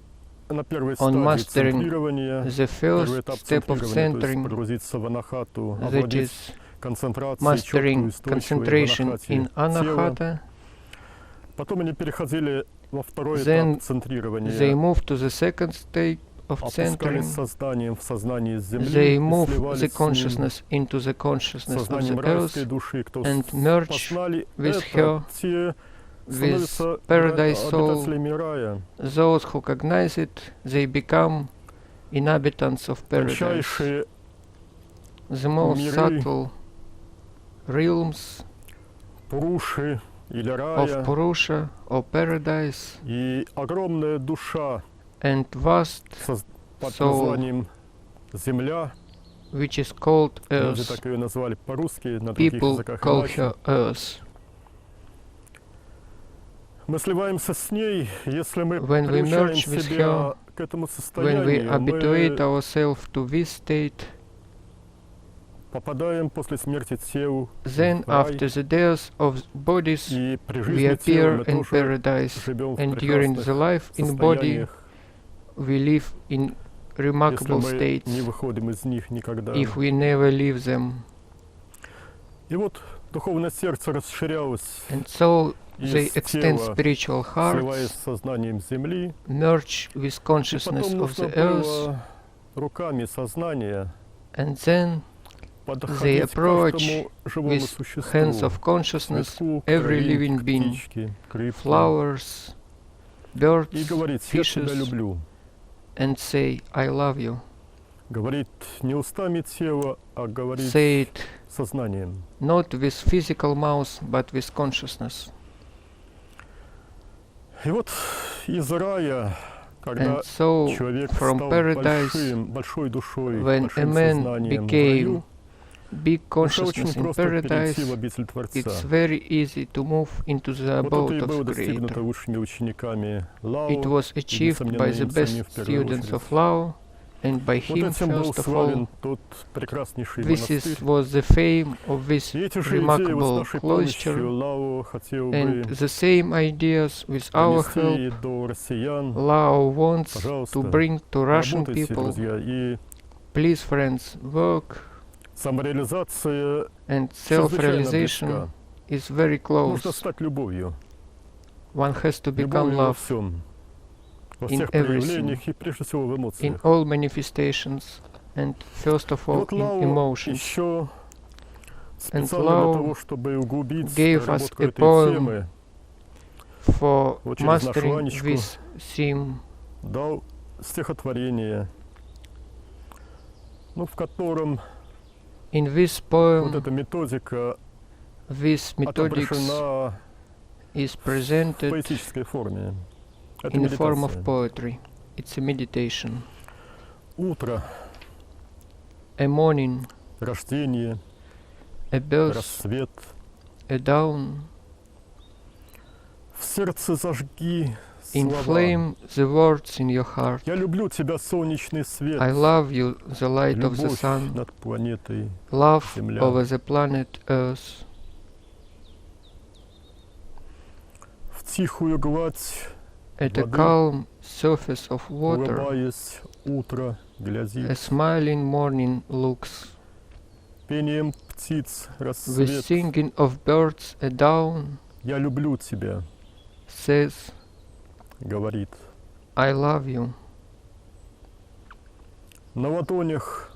[SPEAKER 1] на первой
[SPEAKER 2] on
[SPEAKER 1] стадии
[SPEAKER 2] mastering
[SPEAKER 1] центрирования,
[SPEAKER 2] the
[SPEAKER 1] первый
[SPEAKER 2] first
[SPEAKER 1] этап
[SPEAKER 2] step of
[SPEAKER 1] центрирования, то есть
[SPEAKER 2] centering,
[SPEAKER 1] погрузиться в анахату,
[SPEAKER 2] that
[SPEAKER 1] овладеть
[SPEAKER 2] is
[SPEAKER 1] концентрацией,
[SPEAKER 2] mastering
[SPEAKER 1] четкой, устойчивой в
[SPEAKER 2] concentration
[SPEAKER 1] анахате
[SPEAKER 2] in
[SPEAKER 1] тела.
[SPEAKER 2] anahata.
[SPEAKER 1] Потом они переходили во второй
[SPEAKER 2] Then
[SPEAKER 1] этап центрирования,
[SPEAKER 2] they moved to the second state of
[SPEAKER 1] опускались
[SPEAKER 2] centering.
[SPEAKER 1] сознанием в сознании Земли,
[SPEAKER 2] They
[SPEAKER 1] и
[SPEAKER 2] moved
[SPEAKER 1] сливались
[SPEAKER 2] the
[SPEAKER 1] с ним,
[SPEAKER 2] consciousness into the consciousness of
[SPEAKER 1] сознанием
[SPEAKER 2] the
[SPEAKER 1] райской
[SPEAKER 2] earth
[SPEAKER 1] души. Кто
[SPEAKER 2] and merge
[SPEAKER 1] познали
[SPEAKER 2] with
[SPEAKER 1] это,
[SPEAKER 2] her,
[SPEAKER 1] те
[SPEAKER 2] with
[SPEAKER 1] становятся
[SPEAKER 2] paradise soul.
[SPEAKER 1] обитателями рая.
[SPEAKER 2] Those who cognize it, they become inhabitants of paradise.
[SPEAKER 1] Тончайшие
[SPEAKER 2] The most
[SPEAKER 1] миры,
[SPEAKER 2] subtle realms
[SPEAKER 1] Пуруши или
[SPEAKER 2] of
[SPEAKER 1] рая
[SPEAKER 2] Purusha or paradise
[SPEAKER 1] и огромная душа
[SPEAKER 2] and vast
[SPEAKER 1] под
[SPEAKER 2] soul,
[SPEAKER 1] названием Земля,
[SPEAKER 2] which is called
[SPEAKER 1] люди
[SPEAKER 2] Earth.
[SPEAKER 1] так ее назвали по-русски, на других
[SPEAKER 2] People
[SPEAKER 1] языках
[SPEAKER 2] call
[SPEAKER 1] иначе.
[SPEAKER 2] her Earth.
[SPEAKER 1] Мы сливаемся с ней, если мы
[SPEAKER 2] When we
[SPEAKER 1] приучаем
[SPEAKER 2] merge with
[SPEAKER 1] себя
[SPEAKER 2] her,
[SPEAKER 1] к этому
[SPEAKER 2] When we
[SPEAKER 1] состоянию,
[SPEAKER 2] habituate
[SPEAKER 1] мы
[SPEAKER 2] ourselves to this state,
[SPEAKER 1] попадаем после смерти тел
[SPEAKER 2] then
[SPEAKER 1] в рай,
[SPEAKER 2] after the death of bodies,
[SPEAKER 1] и при
[SPEAKER 2] we
[SPEAKER 1] жизни тела
[SPEAKER 2] appear
[SPEAKER 1] мы
[SPEAKER 2] in
[SPEAKER 1] тоже
[SPEAKER 2] paradise,
[SPEAKER 1] живем в
[SPEAKER 2] and during
[SPEAKER 1] прекрасных
[SPEAKER 2] the life in body,
[SPEAKER 1] состояниях,
[SPEAKER 2] we live in
[SPEAKER 1] если
[SPEAKER 2] remarkable
[SPEAKER 1] мы
[SPEAKER 2] states,
[SPEAKER 1] не выходим из них никогда.
[SPEAKER 2] if we never leave them.
[SPEAKER 1] И вот духовное сердце расширялось
[SPEAKER 2] And so they
[SPEAKER 1] из
[SPEAKER 2] extend
[SPEAKER 1] тела,
[SPEAKER 2] spiritual
[SPEAKER 1] сливаясь
[SPEAKER 2] hearts,
[SPEAKER 1] с сознанием Земли,
[SPEAKER 2] merge with
[SPEAKER 1] и
[SPEAKER 2] consciousness
[SPEAKER 1] потом
[SPEAKER 2] of
[SPEAKER 1] нужно
[SPEAKER 2] the earth,
[SPEAKER 1] было руками сознания
[SPEAKER 2] and then
[SPEAKER 1] подходить к
[SPEAKER 2] approach
[SPEAKER 1] каждому живому
[SPEAKER 2] with
[SPEAKER 1] существу,
[SPEAKER 2] hands of consciousness,
[SPEAKER 1] цветку,
[SPEAKER 2] every
[SPEAKER 1] травинке,
[SPEAKER 2] living being,
[SPEAKER 1] птичке, к рыбке,
[SPEAKER 2] flowers,
[SPEAKER 1] и
[SPEAKER 2] birds,
[SPEAKER 1] говорить: «Я тебя
[SPEAKER 2] fishes,
[SPEAKER 1] люблю».
[SPEAKER 2] and say, I love you.
[SPEAKER 1] Говорит не устами тела, а говорит
[SPEAKER 2] Say it
[SPEAKER 1] сознанием.
[SPEAKER 2] not with physical mouth, but with consciousness.
[SPEAKER 1] И вот из рая, когда
[SPEAKER 2] And so,
[SPEAKER 1] человек
[SPEAKER 2] from
[SPEAKER 1] стал
[SPEAKER 2] paradise,
[SPEAKER 1] большой душой,
[SPEAKER 2] when a
[SPEAKER 1] большим
[SPEAKER 2] man
[SPEAKER 1] сознанием в
[SPEAKER 2] became
[SPEAKER 1] раю,
[SPEAKER 2] big
[SPEAKER 1] уже очень
[SPEAKER 2] consciousness in
[SPEAKER 1] просто перейти
[SPEAKER 2] paradise,
[SPEAKER 1] в обитель Творца.
[SPEAKER 2] it's very easy to move into the
[SPEAKER 1] Вот это
[SPEAKER 2] abode
[SPEAKER 1] и было
[SPEAKER 2] of
[SPEAKER 1] достигнуто
[SPEAKER 2] Creator.
[SPEAKER 1] лучшими учениками Лао,
[SPEAKER 2] It was achieved by the best students of Lao, and by
[SPEAKER 1] вот
[SPEAKER 2] him
[SPEAKER 1] этим был
[SPEAKER 2] first of
[SPEAKER 1] славен
[SPEAKER 2] all.
[SPEAKER 1] тот прекраснейший
[SPEAKER 2] This
[SPEAKER 1] монастырь.
[SPEAKER 2] was the fame of this
[SPEAKER 1] И эти же идеи вот с
[SPEAKER 2] remarkable
[SPEAKER 1] нашей помощью
[SPEAKER 2] cloister,
[SPEAKER 1] Лао хотел
[SPEAKER 2] and
[SPEAKER 1] бы
[SPEAKER 2] the same ideas with our help
[SPEAKER 1] донести до россиян.
[SPEAKER 2] Lao wants
[SPEAKER 1] Пожалуйста,
[SPEAKER 2] to bring to Russian
[SPEAKER 1] работайте,
[SPEAKER 2] people.
[SPEAKER 1] друзья, и
[SPEAKER 2] Please, friends, work,
[SPEAKER 1] самореализация
[SPEAKER 2] and
[SPEAKER 1] чрезвычайно
[SPEAKER 2] self-realization
[SPEAKER 1] близка.
[SPEAKER 2] is very
[SPEAKER 1] Нужно
[SPEAKER 2] close.
[SPEAKER 1] стать любовью.
[SPEAKER 2] One has to become
[SPEAKER 1] Любовью во
[SPEAKER 2] love
[SPEAKER 1] всем. Во
[SPEAKER 2] in
[SPEAKER 1] всех
[SPEAKER 2] everything.
[SPEAKER 1] проявлениях и прежде всего в
[SPEAKER 2] in
[SPEAKER 1] эмоциях.
[SPEAKER 2] all manifestations, and first of
[SPEAKER 1] И
[SPEAKER 2] all
[SPEAKER 1] вот
[SPEAKER 2] in
[SPEAKER 1] Лао
[SPEAKER 2] emotions.
[SPEAKER 1] еще специально
[SPEAKER 2] Lao
[SPEAKER 1] для того, чтобы углубить
[SPEAKER 2] gave us
[SPEAKER 1] разработку
[SPEAKER 2] a
[SPEAKER 1] этой
[SPEAKER 2] poem
[SPEAKER 1] темы,
[SPEAKER 2] For
[SPEAKER 1] вот через нашу
[SPEAKER 2] mastering
[SPEAKER 1] Анечку
[SPEAKER 2] this theme,
[SPEAKER 1] дал стихотворение, ну, в котором
[SPEAKER 2] in this
[SPEAKER 1] вот
[SPEAKER 2] poem,
[SPEAKER 1] эта методика
[SPEAKER 2] this methodics
[SPEAKER 1] отображена
[SPEAKER 2] is
[SPEAKER 1] в
[SPEAKER 2] presented
[SPEAKER 1] поэтической форме. Это
[SPEAKER 2] in the form of
[SPEAKER 1] медитация.
[SPEAKER 2] poetry. It's a meditation.
[SPEAKER 1] Утро,
[SPEAKER 2] A morning,
[SPEAKER 1] рождение,
[SPEAKER 2] a birth,
[SPEAKER 1] рассвет.
[SPEAKER 2] a dawn.
[SPEAKER 1] В сердце зажги слова.
[SPEAKER 2] Inflame the words in your heart.
[SPEAKER 1] Я люблю тебя, солнечный свет.
[SPEAKER 2] I love you, the light of the
[SPEAKER 1] Любовь
[SPEAKER 2] sun.
[SPEAKER 1] над планетой.
[SPEAKER 2] Love
[SPEAKER 1] Земля.
[SPEAKER 2] over the planet Earth.
[SPEAKER 1] В тихую гладь,
[SPEAKER 2] At a
[SPEAKER 1] воды,
[SPEAKER 2] calm surface of water,
[SPEAKER 1] улыбаясь, утро
[SPEAKER 2] a
[SPEAKER 1] глядит.
[SPEAKER 2] smiling morning looks.
[SPEAKER 1] Пением птиц
[SPEAKER 2] With
[SPEAKER 1] рассвет.
[SPEAKER 2] singing of birds at dawn,
[SPEAKER 1] Я люблю тебя,
[SPEAKER 2] says,
[SPEAKER 1] говорит.
[SPEAKER 2] I love you.
[SPEAKER 1] На ладонях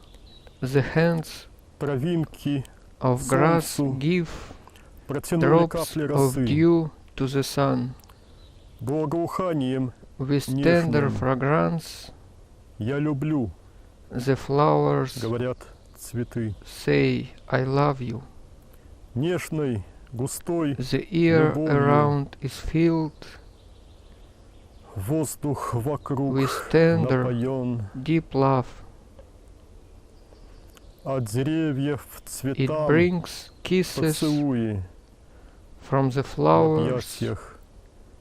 [SPEAKER 2] The hands
[SPEAKER 1] травинки
[SPEAKER 2] of grass
[SPEAKER 1] Солнцу
[SPEAKER 2] give
[SPEAKER 1] протянули
[SPEAKER 2] drops
[SPEAKER 1] капли
[SPEAKER 2] of
[SPEAKER 1] росы.
[SPEAKER 2] dew to the sun.
[SPEAKER 1] Благоуханием
[SPEAKER 2] With
[SPEAKER 1] Нежным.
[SPEAKER 2] tender fragrance,
[SPEAKER 1] я люблю,
[SPEAKER 2] the flowers
[SPEAKER 1] говорят цветы.
[SPEAKER 2] say, I love you.
[SPEAKER 1] Нежной, густой,
[SPEAKER 2] The air
[SPEAKER 1] Любовью.
[SPEAKER 2] around is filled
[SPEAKER 1] воздух вокруг
[SPEAKER 2] with tender,
[SPEAKER 1] напоен.
[SPEAKER 2] deep love.
[SPEAKER 1] От деревьев
[SPEAKER 2] It
[SPEAKER 1] цветам
[SPEAKER 2] brings kisses
[SPEAKER 1] поцелуи.
[SPEAKER 2] from the
[SPEAKER 1] В
[SPEAKER 2] flowers
[SPEAKER 1] объятиях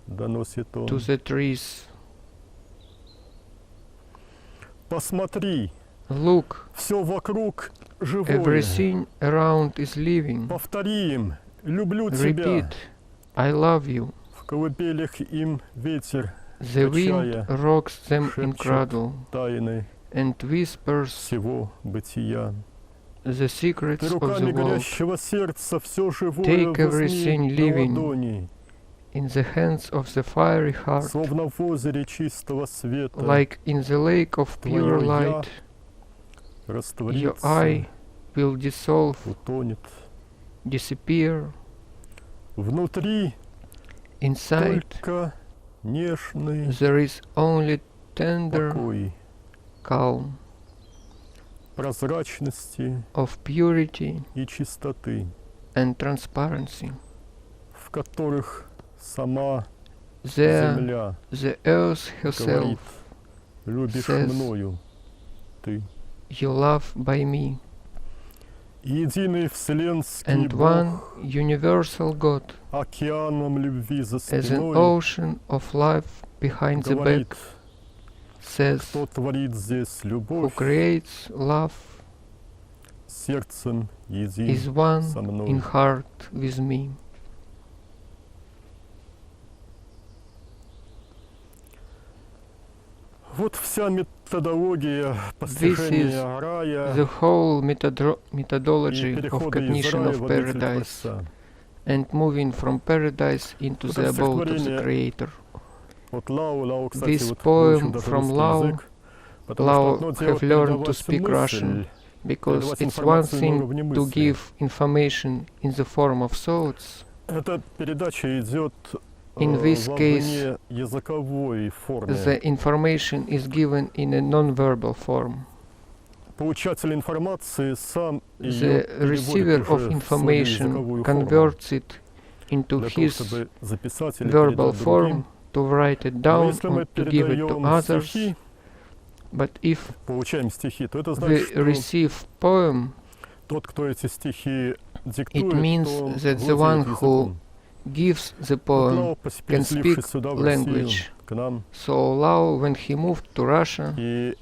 [SPEAKER 1] доносит он.
[SPEAKER 2] to the trees.
[SPEAKER 1] Посмотри,
[SPEAKER 2] Look,
[SPEAKER 1] все вокруг живое.
[SPEAKER 2] everything around is living.
[SPEAKER 1] Повтори им, люблю
[SPEAKER 2] Repeat,
[SPEAKER 1] тебя.
[SPEAKER 2] I love you.
[SPEAKER 1] В колыбелях им ветер
[SPEAKER 2] The wind
[SPEAKER 1] качая,
[SPEAKER 2] rocks them in
[SPEAKER 1] шепчет
[SPEAKER 2] cradle
[SPEAKER 1] тайны
[SPEAKER 2] and whispers
[SPEAKER 1] всего бытия.
[SPEAKER 2] the secrets
[SPEAKER 1] Ты
[SPEAKER 2] of the
[SPEAKER 1] руками
[SPEAKER 2] world.
[SPEAKER 1] горящего сердца все живое
[SPEAKER 2] Take
[SPEAKER 1] возьми
[SPEAKER 2] everything
[SPEAKER 1] на
[SPEAKER 2] living
[SPEAKER 1] ладони,
[SPEAKER 2] In the hands of the fiery heart,
[SPEAKER 1] словно в озере чистого света.
[SPEAKER 2] like in the lake of pure
[SPEAKER 1] Твое «я»
[SPEAKER 2] light, your
[SPEAKER 1] растворится,
[SPEAKER 2] eye will dissolve,
[SPEAKER 1] утонет.
[SPEAKER 2] disappear.
[SPEAKER 1] Внутри
[SPEAKER 2] Inside
[SPEAKER 1] только нежный
[SPEAKER 2] there is only tender
[SPEAKER 1] покой,
[SPEAKER 2] calm
[SPEAKER 1] прозрачности
[SPEAKER 2] of purity
[SPEAKER 1] и чистоты,
[SPEAKER 2] and transparency.
[SPEAKER 1] в которых сама
[SPEAKER 2] There
[SPEAKER 1] земля
[SPEAKER 2] the earth herself
[SPEAKER 1] говорит: любишь
[SPEAKER 2] says,
[SPEAKER 1] мною ты.
[SPEAKER 2] you love by me,
[SPEAKER 1] И единый вселенский
[SPEAKER 2] and one
[SPEAKER 1] Бог
[SPEAKER 2] universal God
[SPEAKER 1] океаном любви за
[SPEAKER 2] as an
[SPEAKER 1] спиной
[SPEAKER 2] ocean of life behind the
[SPEAKER 1] говорит:
[SPEAKER 2] back says,
[SPEAKER 1] кто творит здесь
[SPEAKER 2] who
[SPEAKER 1] любовь,
[SPEAKER 2] creates love
[SPEAKER 1] сердцем един
[SPEAKER 2] is one
[SPEAKER 1] со мной.
[SPEAKER 2] in heart with me.
[SPEAKER 1] Вот вся методология
[SPEAKER 2] is
[SPEAKER 1] постижения рая
[SPEAKER 2] The whole
[SPEAKER 1] и
[SPEAKER 2] methodology of
[SPEAKER 1] перехода из
[SPEAKER 2] cognition
[SPEAKER 1] рая
[SPEAKER 2] of
[SPEAKER 1] в обитель
[SPEAKER 2] paradise
[SPEAKER 1] Творца.
[SPEAKER 2] and moving from paradise into
[SPEAKER 1] Вот
[SPEAKER 2] the
[SPEAKER 1] это
[SPEAKER 2] abode of the
[SPEAKER 1] стихотворение
[SPEAKER 2] Creator.
[SPEAKER 1] Вот Лау, кстати,
[SPEAKER 2] This
[SPEAKER 1] вот
[SPEAKER 2] poem
[SPEAKER 1] выучил даже
[SPEAKER 2] from
[SPEAKER 1] русский
[SPEAKER 2] Lau,
[SPEAKER 1] язык, потому
[SPEAKER 2] Lau
[SPEAKER 1] что одно дело
[SPEAKER 2] have learned to
[SPEAKER 1] передавать
[SPEAKER 2] speak
[SPEAKER 1] мысль,
[SPEAKER 2] Russian, because
[SPEAKER 1] передавать
[SPEAKER 2] it's one
[SPEAKER 1] информацию на уровне
[SPEAKER 2] thing to
[SPEAKER 1] мысли.
[SPEAKER 2] give information in the form of thoughts.
[SPEAKER 1] Эта передача идет
[SPEAKER 2] In this
[SPEAKER 1] во
[SPEAKER 2] case,
[SPEAKER 1] языковой форме.
[SPEAKER 2] the information is given in a non-verbal form.
[SPEAKER 1] Получатель информации сам
[SPEAKER 2] The
[SPEAKER 1] ее
[SPEAKER 2] receiver
[SPEAKER 1] переводит
[SPEAKER 2] of
[SPEAKER 1] уже в свою
[SPEAKER 2] information
[SPEAKER 1] языковую форму,
[SPEAKER 2] converts it into
[SPEAKER 1] для того,
[SPEAKER 2] his
[SPEAKER 1] чтобы записать или
[SPEAKER 2] verbal
[SPEAKER 1] передать
[SPEAKER 2] form,
[SPEAKER 1] другим.
[SPEAKER 2] to write it
[SPEAKER 1] Но
[SPEAKER 2] down
[SPEAKER 1] если мы
[SPEAKER 2] or to give it to
[SPEAKER 1] передаем
[SPEAKER 2] others.
[SPEAKER 1] стихи,
[SPEAKER 2] But if
[SPEAKER 1] получаем стихи, то это
[SPEAKER 2] we
[SPEAKER 1] значит, что
[SPEAKER 2] receive poem,
[SPEAKER 1] тот, кто эти стихи
[SPEAKER 2] it
[SPEAKER 1] диктует,
[SPEAKER 2] means
[SPEAKER 1] то
[SPEAKER 2] that the one
[SPEAKER 1] владеет
[SPEAKER 2] who
[SPEAKER 1] языком.
[SPEAKER 2] gives the
[SPEAKER 1] Вот
[SPEAKER 2] poem
[SPEAKER 1] Лао,
[SPEAKER 2] can
[SPEAKER 1] переселившись
[SPEAKER 2] speak
[SPEAKER 1] сюда, в Россию,
[SPEAKER 2] language.
[SPEAKER 1] к нам,
[SPEAKER 2] So Lau, when he moved to Russia,
[SPEAKER 1] и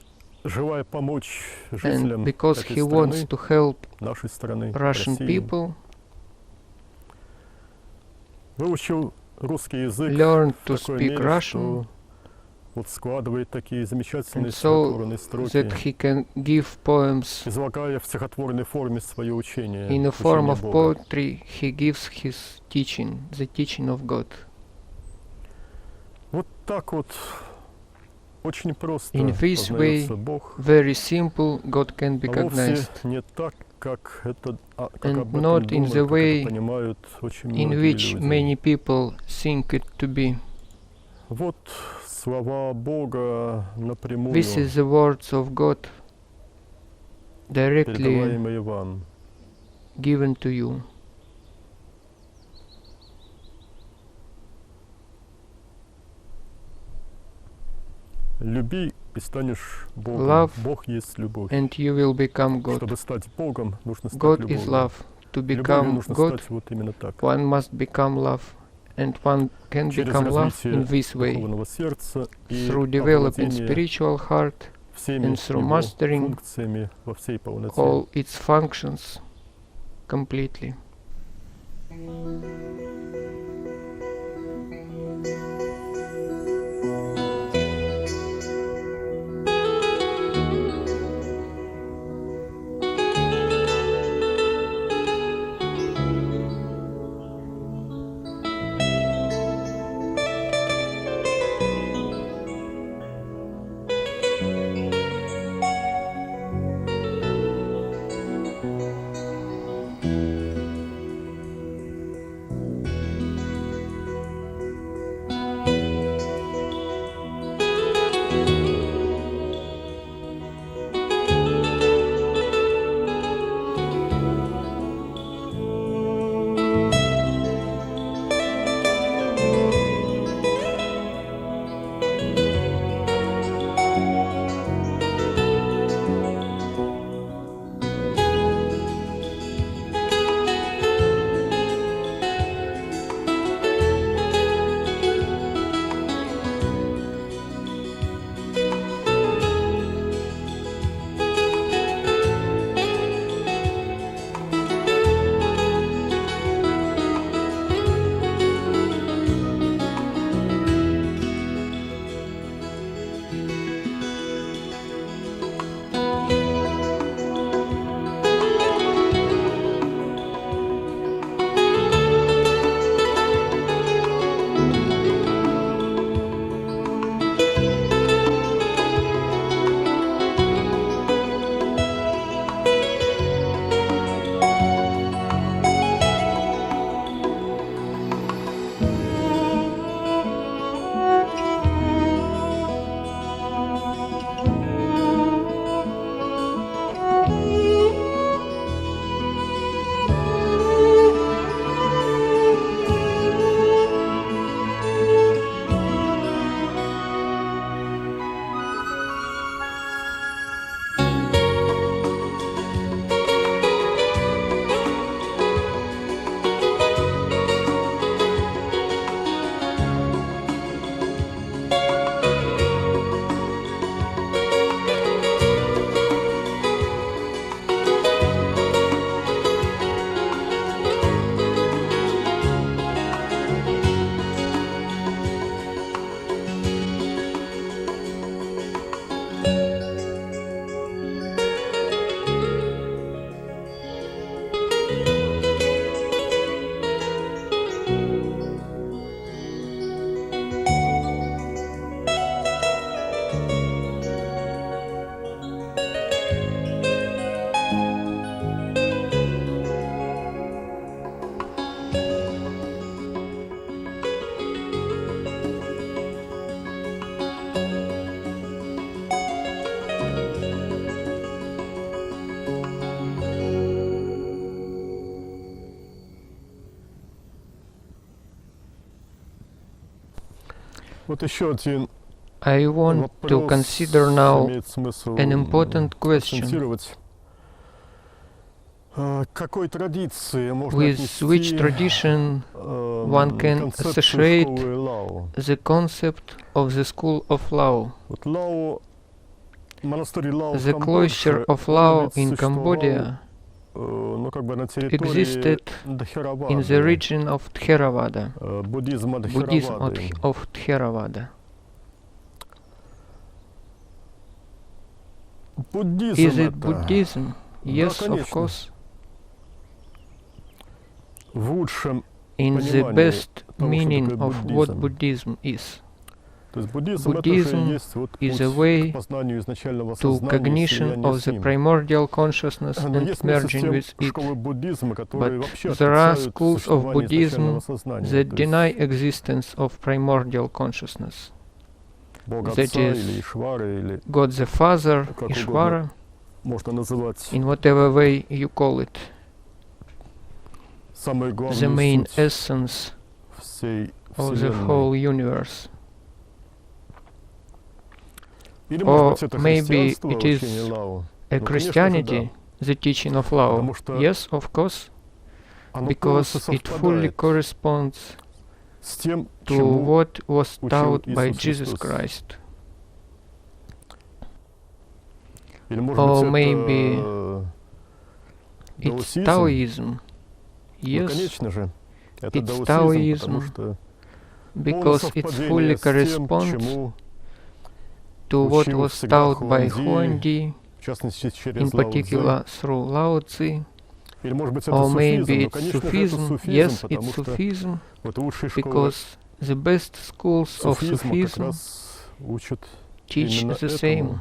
[SPEAKER 1] желая помочь
[SPEAKER 2] and
[SPEAKER 1] жителям
[SPEAKER 2] because
[SPEAKER 1] этой
[SPEAKER 2] he wants
[SPEAKER 1] страны,
[SPEAKER 2] to help
[SPEAKER 1] нашей страны,
[SPEAKER 2] Russian
[SPEAKER 1] России,
[SPEAKER 2] people,
[SPEAKER 1] выучил русский язык
[SPEAKER 2] learned
[SPEAKER 1] в
[SPEAKER 2] to
[SPEAKER 1] такой
[SPEAKER 2] speak
[SPEAKER 1] мере,
[SPEAKER 2] Russian,
[SPEAKER 1] что вот складывает такие замечательные
[SPEAKER 2] and so
[SPEAKER 1] стихотворные строки,
[SPEAKER 2] that he can give poems
[SPEAKER 1] излагая в стихотворной форме свое учение,
[SPEAKER 2] in a form
[SPEAKER 1] учение
[SPEAKER 2] of
[SPEAKER 1] Бога.
[SPEAKER 2] poetry. He gives his teaching, the teaching of God.
[SPEAKER 1] Вот так вот очень просто
[SPEAKER 2] In this way,
[SPEAKER 1] познается Бог,
[SPEAKER 2] very simple, God can be
[SPEAKER 1] а вовсе
[SPEAKER 2] recognized,
[SPEAKER 1] не так, как это, как
[SPEAKER 2] and
[SPEAKER 1] об этом
[SPEAKER 2] not in
[SPEAKER 1] думают,
[SPEAKER 2] the
[SPEAKER 1] как
[SPEAKER 2] way
[SPEAKER 1] это понимают очень
[SPEAKER 2] in
[SPEAKER 1] многие
[SPEAKER 2] which
[SPEAKER 1] люди.
[SPEAKER 2] many people think it to be.
[SPEAKER 1] Вот слова Бога напрямую,
[SPEAKER 2] This is the words of God directly
[SPEAKER 1] передаваемые вам.
[SPEAKER 2] given to you.
[SPEAKER 1] Люби и станешь Богом.
[SPEAKER 2] Love,
[SPEAKER 1] Бог есть любовь.
[SPEAKER 2] and you will become God.
[SPEAKER 1] Чтобы стать Богом, нужно стать
[SPEAKER 2] God
[SPEAKER 1] любовью.
[SPEAKER 2] is love. To
[SPEAKER 1] Любовью
[SPEAKER 2] become
[SPEAKER 1] нужно
[SPEAKER 2] God,
[SPEAKER 1] стать вот именно так.
[SPEAKER 2] one must become love, and one can
[SPEAKER 1] Через
[SPEAKER 2] become love
[SPEAKER 1] развитие
[SPEAKER 2] in this way,
[SPEAKER 1] духовного сердца и
[SPEAKER 2] through developing
[SPEAKER 1] овладение
[SPEAKER 2] spiritual heart
[SPEAKER 1] всеми
[SPEAKER 2] and through
[SPEAKER 1] его
[SPEAKER 2] mastering
[SPEAKER 1] функциями во всей полноте.
[SPEAKER 2] all its functions completely.
[SPEAKER 1] Вот еще один
[SPEAKER 2] I want to
[SPEAKER 1] вопрос
[SPEAKER 2] consider now
[SPEAKER 1] имеет смысл
[SPEAKER 2] an important question.
[SPEAKER 1] акцентировать. К какой традиции можно
[SPEAKER 2] With
[SPEAKER 1] отнести
[SPEAKER 2] which tradition one can
[SPEAKER 1] концепцию
[SPEAKER 2] associate
[SPEAKER 1] школы Лао?
[SPEAKER 2] the concept of the school of Lao?
[SPEAKER 1] Вот Лао, монастырь Лао в
[SPEAKER 2] The
[SPEAKER 1] Камбодже,
[SPEAKER 2] cloister of
[SPEAKER 1] он
[SPEAKER 2] Lao
[SPEAKER 1] ведь
[SPEAKER 2] in
[SPEAKER 1] существовал,
[SPEAKER 2] Cambodia
[SPEAKER 1] ну, как бы на территории
[SPEAKER 2] existed
[SPEAKER 1] Дхеравады,
[SPEAKER 2] in the region of Theravada,
[SPEAKER 1] буддизма
[SPEAKER 2] Buddhism
[SPEAKER 1] Дхеравады.
[SPEAKER 2] of Theravada.
[SPEAKER 1] Буддизм
[SPEAKER 2] Is it
[SPEAKER 1] это
[SPEAKER 2] Buddhism? Yes, of
[SPEAKER 1] конечно.
[SPEAKER 2] course.
[SPEAKER 1] в лучшем
[SPEAKER 2] In the
[SPEAKER 1] понимании
[SPEAKER 2] best
[SPEAKER 1] того, что
[SPEAKER 2] meaning
[SPEAKER 1] такое
[SPEAKER 2] of what
[SPEAKER 1] буддизм.
[SPEAKER 2] Buddhism is.
[SPEAKER 1] То есть буддизм это же
[SPEAKER 2] Buddhism
[SPEAKER 1] есть вот
[SPEAKER 2] is
[SPEAKER 1] путь
[SPEAKER 2] a way
[SPEAKER 1] к познанию изначального
[SPEAKER 2] to
[SPEAKER 1] сознания и
[SPEAKER 2] cognition
[SPEAKER 1] слияния
[SPEAKER 2] of
[SPEAKER 1] с
[SPEAKER 2] the
[SPEAKER 1] ним.
[SPEAKER 2] primordial consciousness
[SPEAKER 1] Но
[SPEAKER 2] and
[SPEAKER 1] есть вместе с
[SPEAKER 2] merging
[SPEAKER 1] тем
[SPEAKER 2] with it.
[SPEAKER 1] школы буддизма, которые
[SPEAKER 2] But
[SPEAKER 1] вообще
[SPEAKER 2] there are
[SPEAKER 1] отрицают
[SPEAKER 2] schools of
[SPEAKER 1] существование изначального
[SPEAKER 2] Buddhism
[SPEAKER 1] сознания.
[SPEAKER 2] that
[SPEAKER 1] То
[SPEAKER 2] deny
[SPEAKER 1] есть
[SPEAKER 2] existence of primordial consciousness.
[SPEAKER 1] Бога
[SPEAKER 2] that
[SPEAKER 1] Отца
[SPEAKER 2] is
[SPEAKER 1] или Ишвары, или
[SPEAKER 2] God the Father,
[SPEAKER 1] как
[SPEAKER 2] Ishvara,
[SPEAKER 1] можно называть
[SPEAKER 2] in whatever way you call it,
[SPEAKER 1] самую
[SPEAKER 2] the
[SPEAKER 1] главную
[SPEAKER 2] main
[SPEAKER 1] суть
[SPEAKER 2] essence
[SPEAKER 1] всей
[SPEAKER 2] of the
[SPEAKER 1] Вселенной.
[SPEAKER 2] whole universe.
[SPEAKER 1] Или,
[SPEAKER 2] Or
[SPEAKER 1] может быть, это
[SPEAKER 2] maybe
[SPEAKER 1] христианство,
[SPEAKER 2] it is
[SPEAKER 1] учение Лао.
[SPEAKER 2] A
[SPEAKER 1] Ну, конечно же,
[SPEAKER 2] Christianity, the teaching of Lao.
[SPEAKER 1] Потому что
[SPEAKER 2] Yes, of course,
[SPEAKER 1] Оно
[SPEAKER 2] because
[SPEAKER 1] полностью
[SPEAKER 2] it fully
[SPEAKER 1] совпадает
[SPEAKER 2] corresponds
[SPEAKER 1] с тем,
[SPEAKER 2] to
[SPEAKER 1] чему
[SPEAKER 2] what was
[SPEAKER 1] учил
[SPEAKER 2] taught by
[SPEAKER 1] Иисус
[SPEAKER 2] Jesus
[SPEAKER 1] Христос.
[SPEAKER 2] Christ.
[SPEAKER 1] Или, может
[SPEAKER 2] Or
[SPEAKER 1] быть,
[SPEAKER 2] maybe
[SPEAKER 1] это
[SPEAKER 2] It's
[SPEAKER 1] даосизм.
[SPEAKER 2] Taoism.
[SPEAKER 1] Ну,
[SPEAKER 2] Yes,
[SPEAKER 1] конечно же, это
[SPEAKER 2] it's
[SPEAKER 1] даосизм, потому
[SPEAKER 2] Taoism,
[SPEAKER 1] что
[SPEAKER 2] because
[SPEAKER 1] полное
[SPEAKER 2] it
[SPEAKER 1] совпадение
[SPEAKER 2] fully
[SPEAKER 1] с тем,
[SPEAKER 2] corresponds
[SPEAKER 1] чему,
[SPEAKER 2] to what
[SPEAKER 1] учил
[SPEAKER 2] was
[SPEAKER 1] всегда
[SPEAKER 2] taught by
[SPEAKER 1] Хуанди,
[SPEAKER 2] Huangdi,
[SPEAKER 1] в частности,
[SPEAKER 2] in
[SPEAKER 1] через Лао Цзэ.
[SPEAKER 2] particular through Lao Tzu.
[SPEAKER 1] Или, может быть, это
[SPEAKER 2] Or
[SPEAKER 1] суфизм.
[SPEAKER 2] maybe
[SPEAKER 1] Ну,
[SPEAKER 2] it's
[SPEAKER 1] конечно же, это
[SPEAKER 2] Sufism.
[SPEAKER 1] суфизм,
[SPEAKER 2] Yes,
[SPEAKER 1] потому
[SPEAKER 2] it's
[SPEAKER 1] что
[SPEAKER 2] Sufism,
[SPEAKER 1] вот лучшие школы
[SPEAKER 2] because the best schools of
[SPEAKER 1] суфизма как
[SPEAKER 2] Sufism
[SPEAKER 1] раз учат
[SPEAKER 2] teach
[SPEAKER 1] именно
[SPEAKER 2] the
[SPEAKER 1] этому.
[SPEAKER 2] same.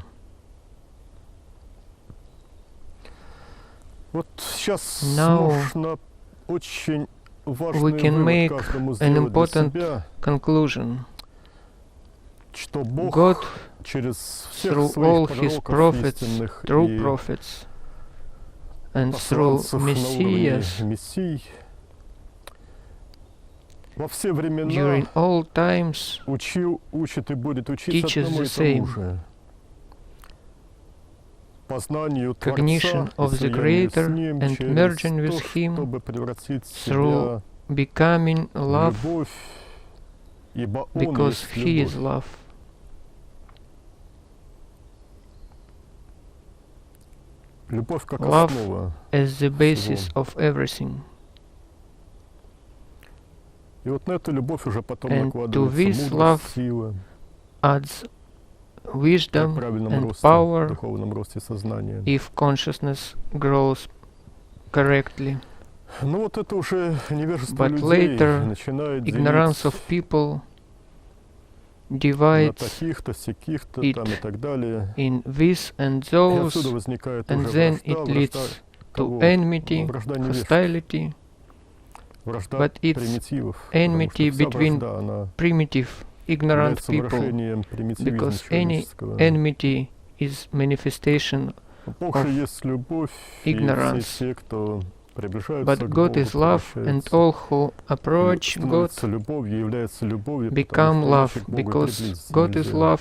[SPEAKER 1] Вот сейчас
[SPEAKER 2] Now
[SPEAKER 1] можно очень важный
[SPEAKER 2] we can
[SPEAKER 1] вывод
[SPEAKER 2] make
[SPEAKER 1] каждому
[SPEAKER 2] an
[SPEAKER 1] сделать для
[SPEAKER 2] important
[SPEAKER 1] себя,
[SPEAKER 2] conclusion.
[SPEAKER 1] что Бог
[SPEAKER 2] God,
[SPEAKER 1] через всех
[SPEAKER 2] through
[SPEAKER 1] своих
[SPEAKER 2] all his
[SPEAKER 1] пророков
[SPEAKER 2] prophets,
[SPEAKER 1] истинных
[SPEAKER 2] true
[SPEAKER 1] и
[SPEAKER 2] prophets, and through
[SPEAKER 1] посланцев на уровне
[SPEAKER 2] Messiahs,
[SPEAKER 1] мессий во все времена
[SPEAKER 2] during all times,
[SPEAKER 1] учил, учит и будет учиться
[SPEAKER 2] teaches
[SPEAKER 1] одному
[SPEAKER 2] the
[SPEAKER 1] и тому
[SPEAKER 2] same.
[SPEAKER 1] же. Познанию
[SPEAKER 2] Cognition
[SPEAKER 1] Творца и
[SPEAKER 2] of the
[SPEAKER 1] слиянию с
[SPEAKER 2] Creator
[SPEAKER 1] Ним
[SPEAKER 2] and
[SPEAKER 1] через
[SPEAKER 2] merging
[SPEAKER 1] то,
[SPEAKER 2] with Him
[SPEAKER 1] чтобы превратить
[SPEAKER 2] through
[SPEAKER 1] себя
[SPEAKER 2] becoming
[SPEAKER 1] в
[SPEAKER 2] love,
[SPEAKER 1] любовь, ибо Он
[SPEAKER 2] because
[SPEAKER 1] есть
[SPEAKER 2] He is
[SPEAKER 1] любовь.
[SPEAKER 2] love.
[SPEAKER 1] Любовь как
[SPEAKER 2] Love
[SPEAKER 1] основа.
[SPEAKER 2] as the basis of everything.
[SPEAKER 1] И вот на эту любовь уже потом
[SPEAKER 2] And to
[SPEAKER 1] накладывается
[SPEAKER 2] this
[SPEAKER 1] мудрость,
[SPEAKER 2] love
[SPEAKER 1] сила,
[SPEAKER 2] Adds
[SPEAKER 1] при
[SPEAKER 2] wisdom
[SPEAKER 1] правильном
[SPEAKER 2] and
[SPEAKER 1] росте,
[SPEAKER 2] power
[SPEAKER 1] духовном росте сознания.
[SPEAKER 2] if consciousness grows correctly.
[SPEAKER 1] Ну вот это уже невежество
[SPEAKER 2] But
[SPEAKER 1] людей
[SPEAKER 2] later
[SPEAKER 1] начинает
[SPEAKER 2] ignorance
[SPEAKER 1] делить
[SPEAKER 2] of people
[SPEAKER 1] на
[SPEAKER 2] divides
[SPEAKER 1] таких-то, сяких-то
[SPEAKER 2] it
[SPEAKER 1] там и так далее.
[SPEAKER 2] in this and
[SPEAKER 1] И
[SPEAKER 2] those,
[SPEAKER 1] отсюда возникает
[SPEAKER 2] and
[SPEAKER 1] уже
[SPEAKER 2] then
[SPEAKER 1] вражда,
[SPEAKER 2] it
[SPEAKER 1] вражда
[SPEAKER 2] leads to
[SPEAKER 1] кого?
[SPEAKER 2] enmity,
[SPEAKER 1] Вражда невежд,
[SPEAKER 2] hostility,
[SPEAKER 1] вражда
[SPEAKER 2] but it's
[SPEAKER 1] примитивов. Потому
[SPEAKER 2] enmity
[SPEAKER 1] что вся
[SPEAKER 2] between
[SPEAKER 1] вражда, она
[SPEAKER 2] primitive, ignorant
[SPEAKER 1] является
[SPEAKER 2] people,
[SPEAKER 1] выражением примитивизма
[SPEAKER 2] because any
[SPEAKER 1] человеческого.
[SPEAKER 2] enmity is manifestation.
[SPEAKER 1] Бог же
[SPEAKER 2] of
[SPEAKER 1] есть любовь, и
[SPEAKER 2] ignorance.
[SPEAKER 1] все те, кто приближаются
[SPEAKER 2] But
[SPEAKER 1] к
[SPEAKER 2] God
[SPEAKER 1] Богу,
[SPEAKER 2] is love, and
[SPEAKER 1] превращаются
[SPEAKER 2] all who approach God
[SPEAKER 1] становятся любовью, являются любовью,
[SPEAKER 2] become
[SPEAKER 1] потому
[SPEAKER 2] love,
[SPEAKER 1] что иначе к Богу
[SPEAKER 2] because
[SPEAKER 1] приблизиться
[SPEAKER 2] God is
[SPEAKER 1] нельзя.
[SPEAKER 2] love,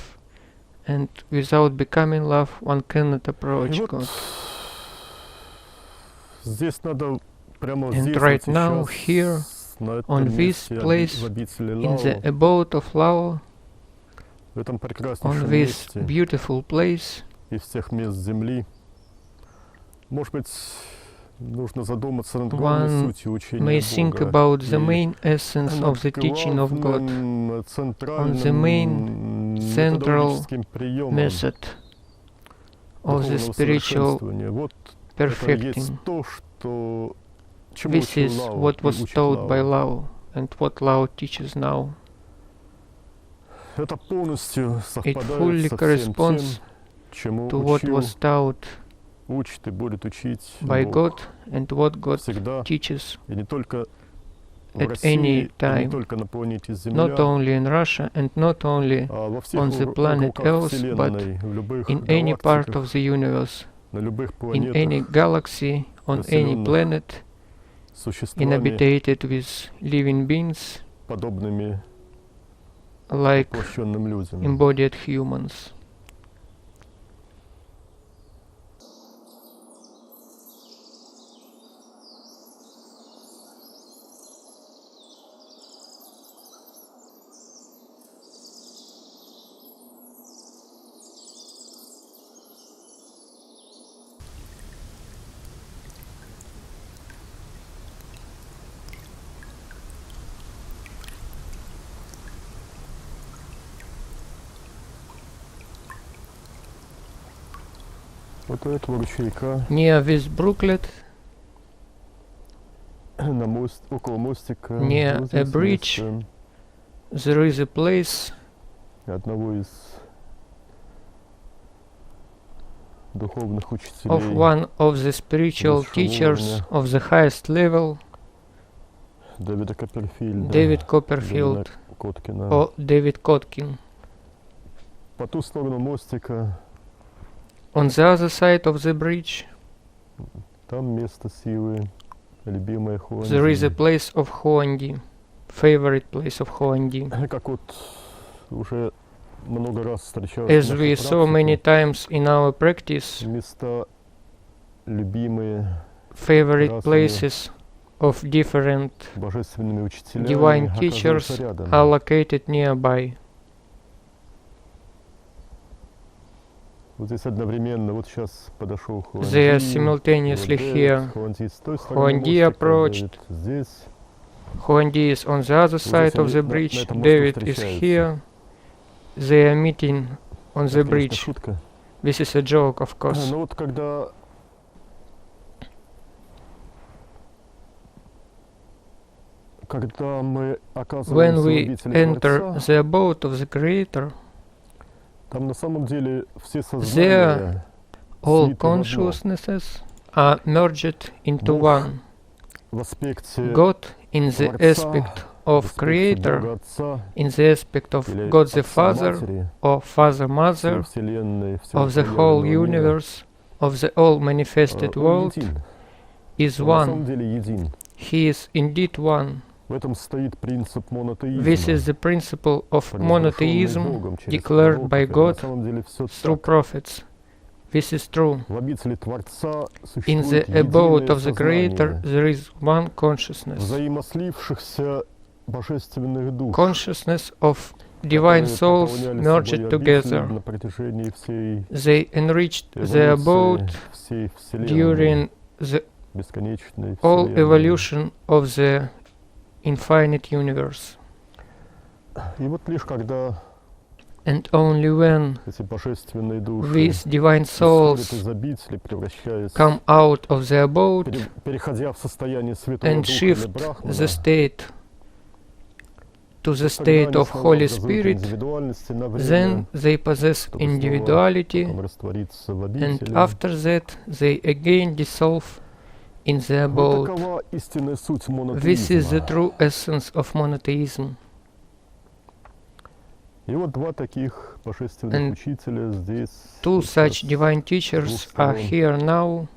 [SPEAKER 2] and without becoming love, one cannot approach
[SPEAKER 1] И вот
[SPEAKER 2] God.
[SPEAKER 1] здесь надо прямо
[SPEAKER 2] And
[SPEAKER 1] здесь,
[SPEAKER 2] right
[SPEAKER 1] вот
[SPEAKER 2] now,
[SPEAKER 1] сейчас,
[SPEAKER 2] here,
[SPEAKER 1] на этом
[SPEAKER 2] on this
[SPEAKER 1] месте,
[SPEAKER 2] place,
[SPEAKER 1] в обители
[SPEAKER 2] in the
[SPEAKER 1] Лао,
[SPEAKER 2] abode of Lao,
[SPEAKER 1] в этом
[SPEAKER 2] on
[SPEAKER 1] прекраснейшем
[SPEAKER 2] this
[SPEAKER 1] месте
[SPEAKER 2] beautiful place,
[SPEAKER 1] из всех мест земли, может быть, нужно задуматься над главной
[SPEAKER 2] one
[SPEAKER 1] сутью учения
[SPEAKER 2] may think
[SPEAKER 1] Бога
[SPEAKER 2] about the
[SPEAKER 1] и
[SPEAKER 2] main essence
[SPEAKER 1] над
[SPEAKER 2] of the teaching of God,
[SPEAKER 1] главным,
[SPEAKER 2] on the
[SPEAKER 1] центральным
[SPEAKER 2] main central
[SPEAKER 1] методологическим приемом
[SPEAKER 2] method of the
[SPEAKER 1] духовного
[SPEAKER 2] spiritual
[SPEAKER 1] совершенствования. Вот это
[SPEAKER 2] perfecting.
[SPEAKER 1] есть то, что чему
[SPEAKER 2] This
[SPEAKER 1] учил
[SPEAKER 2] is
[SPEAKER 1] Лао
[SPEAKER 2] what
[SPEAKER 1] и
[SPEAKER 2] was
[SPEAKER 1] учит
[SPEAKER 2] taught by
[SPEAKER 1] Лао.
[SPEAKER 2] Lao, and what Lao teaches now.
[SPEAKER 1] Это полностью
[SPEAKER 2] It
[SPEAKER 1] совпадает
[SPEAKER 2] fully
[SPEAKER 1] со всем тем,
[SPEAKER 2] corresponds
[SPEAKER 1] чему
[SPEAKER 2] to what
[SPEAKER 1] учил,
[SPEAKER 2] was taught
[SPEAKER 1] учит и будет учить
[SPEAKER 2] by
[SPEAKER 1] Бог
[SPEAKER 2] God and what God
[SPEAKER 1] всегда,
[SPEAKER 2] teaches,
[SPEAKER 1] и не только в
[SPEAKER 2] at
[SPEAKER 1] России,
[SPEAKER 2] any
[SPEAKER 1] и не
[SPEAKER 2] time,
[SPEAKER 1] только на планете
[SPEAKER 2] not
[SPEAKER 1] Земля,
[SPEAKER 2] only in Russia and not only
[SPEAKER 1] а во всех
[SPEAKER 2] on the planet
[SPEAKER 1] уголках
[SPEAKER 2] Earth,
[SPEAKER 1] Вселенной, в любых
[SPEAKER 2] in any part
[SPEAKER 1] галактиках,
[SPEAKER 2] of the universe,
[SPEAKER 1] на любых
[SPEAKER 2] in any
[SPEAKER 1] планетах,
[SPEAKER 2] galaxy, on any
[SPEAKER 1] населенных
[SPEAKER 2] planet,
[SPEAKER 1] существами,
[SPEAKER 2] inhabited with living beings,
[SPEAKER 1] подобными
[SPEAKER 2] like
[SPEAKER 1] воплощенным людям.
[SPEAKER 2] embodied humans.
[SPEAKER 1] Вот у этого ручейка
[SPEAKER 2] Near this brooklet,
[SPEAKER 1] на около мостика
[SPEAKER 2] near
[SPEAKER 1] вот
[SPEAKER 2] a
[SPEAKER 1] здесь
[SPEAKER 2] bridge,
[SPEAKER 1] место
[SPEAKER 2] there is a place
[SPEAKER 1] одного из духовных
[SPEAKER 2] of
[SPEAKER 1] учителей
[SPEAKER 2] one of the spiritual
[SPEAKER 1] высшего
[SPEAKER 2] teachers
[SPEAKER 1] уровня,
[SPEAKER 2] of the highest level,
[SPEAKER 1] Дэвида Копперфильда,
[SPEAKER 2] David Copperfield
[SPEAKER 1] Коткина.
[SPEAKER 2] or David Kotkin.
[SPEAKER 1] По ту сторону мостика
[SPEAKER 2] On the other side of the bridge,
[SPEAKER 1] там место силы, любимая
[SPEAKER 2] there is a
[SPEAKER 1] Хуанди.
[SPEAKER 2] place of Huangdi, favorite place of Huangdi.
[SPEAKER 1] Как вот уже много раз встречалось
[SPEAKER 2] As
[SPEAKER 1] в
[SPEAKER 2] we
[SPEAKER 1] нашей
[SPEAKER 2] saw many
[SPEAKER 1] практике,
[SPEAKER 2] times in our practice,
[SPEAKER 1] места любимые
[SPEAKER 2] favorite
[SPEAKER 1] разными
[SPEAKER 2] places of different
[SPEAKER 1] божественными учителями
[SPEAKER 2] divine
[SPEAKER 1] оказываются
[SPEAKER 2] teachers
[SPEAKER 1] рядом.
[SPEAKER 2] are located nearby.
[SPEAKER 1] Вот здесь одновременно, вот сейчас подошел Хуанди,
[SPEAKER 2] They are
[SPEAKER 1] вот
[SPEAKER 2] simultaneously
[SPEAKER 1] Дэвид,
[SPEAKER 2] here.
[SPEAKER 1] Хуанди с той стороны
[SPEAKER 2] Хуанди
[SPEAKER 1] мостика,
[SPEAKER 2] approached.
[SPEAKER 1] Дэвид здесь.
[SPEAKER 2] Huangdi is on the other side of
[SPEAKER 1] они
[SPEAKER 2] the
[SPEAKER 1] на
[SPEAKER 2] bridge,
[SPEAKER 1] этом мосту
[SPEAKER 2] David is
[SPEAKER 1] встречаются.
[SPEAKER 2] here. They are meeting on the
[SPEAKER 1] Это, конечно,
[SPEAKER 2] bridge.
[SPEAKER 1] шутка.
[SPEAKER 2] This is a joke, of course.
[SPEAKER 1] Но вот когда мы
[SPEAKER 2] When
[SPEAKER 1] оказываемся в
[SPEAKER 2] we
[SPEAKER 1] обители
[SPEAKER 2] enter
[SPEAKER 1] Творца,
[SPEAKER 2] the abode of the Creator,
[SPEAKER 1] там на самом деле все сознания
[SPEAKER 2] all
[SPEAKER 1] слиты в одно.
[SPEAKER 2] consciousnesses are merged into
[SPEAKER 1] Бог
[SPEAKER 2] one.
[SPEAKER 1] В аспекте
[SPEAKER 2] God in the
[SPEAKER 1] Творца,
[SPEAKER 2] aspect
[SPEAKER 1] в
[SPEAKER 2] of
[SPEAKER 1] аспекте
[SPEAKER 2] Creator,
[SPEAKER 1] Бога Отца
[SPEAKER 2] in the aspect of
[SPEAKER 1] или
[SPEAKER 2] God the
[SPEAKER 1] Отца
[SPEAKER 2] Father
[SPEAKER 1] Матери,
[SPEAKER 2] or Father
[SPEAKER 1] всей
[SPEAKER 2] Mother
[SPEAKER 1] Вселенной, всего
[SPEAKER 2] of the whole
[SPEAKER 1] проявленного мира,
[SPEAKER 2] universe, of the all manifested
[SPEAKER 1] он
[SPEAKER 2] world,
[SPEAKER 1] един.
[SPEAKER 2] is
[SPEAKER 1] Он на самом
[SPEAKER 2] one.
[SPEAKER 1] деле един.
[SPEAKER 2] He is indeed one.
[SPEAKER 1] В этом стоит принцип монотеизма,
[SPEAKER 2] This is the principle of
[SPEAKER 1] провозглашенный
[SPEAKER 2] monotheism
[SPEAKER 1] Богом через
[SPEAKER 2] declared by
[SPEAKER 1] пророков. И на
[SPEAKER 2] God
[SPEAKER 1] самом деле все
[SPEAKER 2] through
[SPEAKER 1] так.
[SPEAKER 2] prophets. This is true.
[SPEAKER 1] В обители Творца
[SPEAKER 2] In the
[SPEAKER 1] существует
[SPEAKER 2] abode
[SPEAKER 1] единое
[SPEAKER 2] of the Creator,
[SPEAKER 1] сознание
[SPEAKER 2] there is one consciousness.
[SPEAKER 1] взаимослившихся божественных душ,
[SPEAKER 2] Consciousness of divine
[SPEAKER 1] которые
[SPEAKER 2] souls
[SPEAKER 1] пополняли
[SPEAKER 2] merged
[SPEAKER 1] собой
[SPEAKER 2] together.
[SPEAKER 1] обитель на протяжении всей
[SPEAKER 2] They enriched the abode
[SPEAKER 1] эволюции всей Вселенной,
[SPEAKER 2] during the
[SPEAKER 1] бесконечной
[SPEAKER 2] all
[SPEAKER 1] Вселенной.
[SPEAKER 2] evolution of the infinite universe.
[SPEAKER 1] И вот лишь когда
[SPEAKER 2] And only when
[SPEAKER 1] эти божественные души
[SPEAKER 2] these divine
[SPEAKER 1] исходят
[SPEAKER 2] souls
[SPEAKER 1] из обители, превращаясь,
[SPEAKER 2] come out of the abode
[SPEAKER 1] переходя в состояние Святого
[SPEAKER 2] and
[SPEAKER 1] Духа или
[SPEAKER 2] shift
[SPEAKER 1] Брахмана,
[SPEAKER 2] the state to the
[SPEAKER 1] тогда
[SPEAKER 2] state
[SPEAKER 1] они
[SPEAKER 2] of
[SPEAKER 1] снова
[SPEAKER 2] Holy
[SPEAKER 1] образуют
[SPEAKER 2] Spirit,
[SPEAKER 1] индивидуальность на время,
[SPEAKER 2] then they possess
[SPEAKER 1] чтобы снова
[SPEAKER 2] individuality,
[SPEAKER 1] потом раствориться в
[SPEAKER 2] and
[SPEAKER 1] обители.
[SPEAKER 2] after that they again dissolve in the
[SPEAKER 1] Вот
[SPEAKER 2] abode.
[SPEAKER 1] такова истинная суть
[SPEAKER 2] This is the
[SPEAKER 1] монотеизма.
[SPEAKER 2] true essence of monotheism.
[SPEAKER 1] И вот два таких божественных
[SPEAKER 2] And
[SPEAKER 1] учителя здесь
[SPEAKER 2] Two
[SPEAKER 1] сейчас
[SPEAKER 2] such divine teachers are
[SPEAKER 1] сторон.
[SPEAKER 2] here now.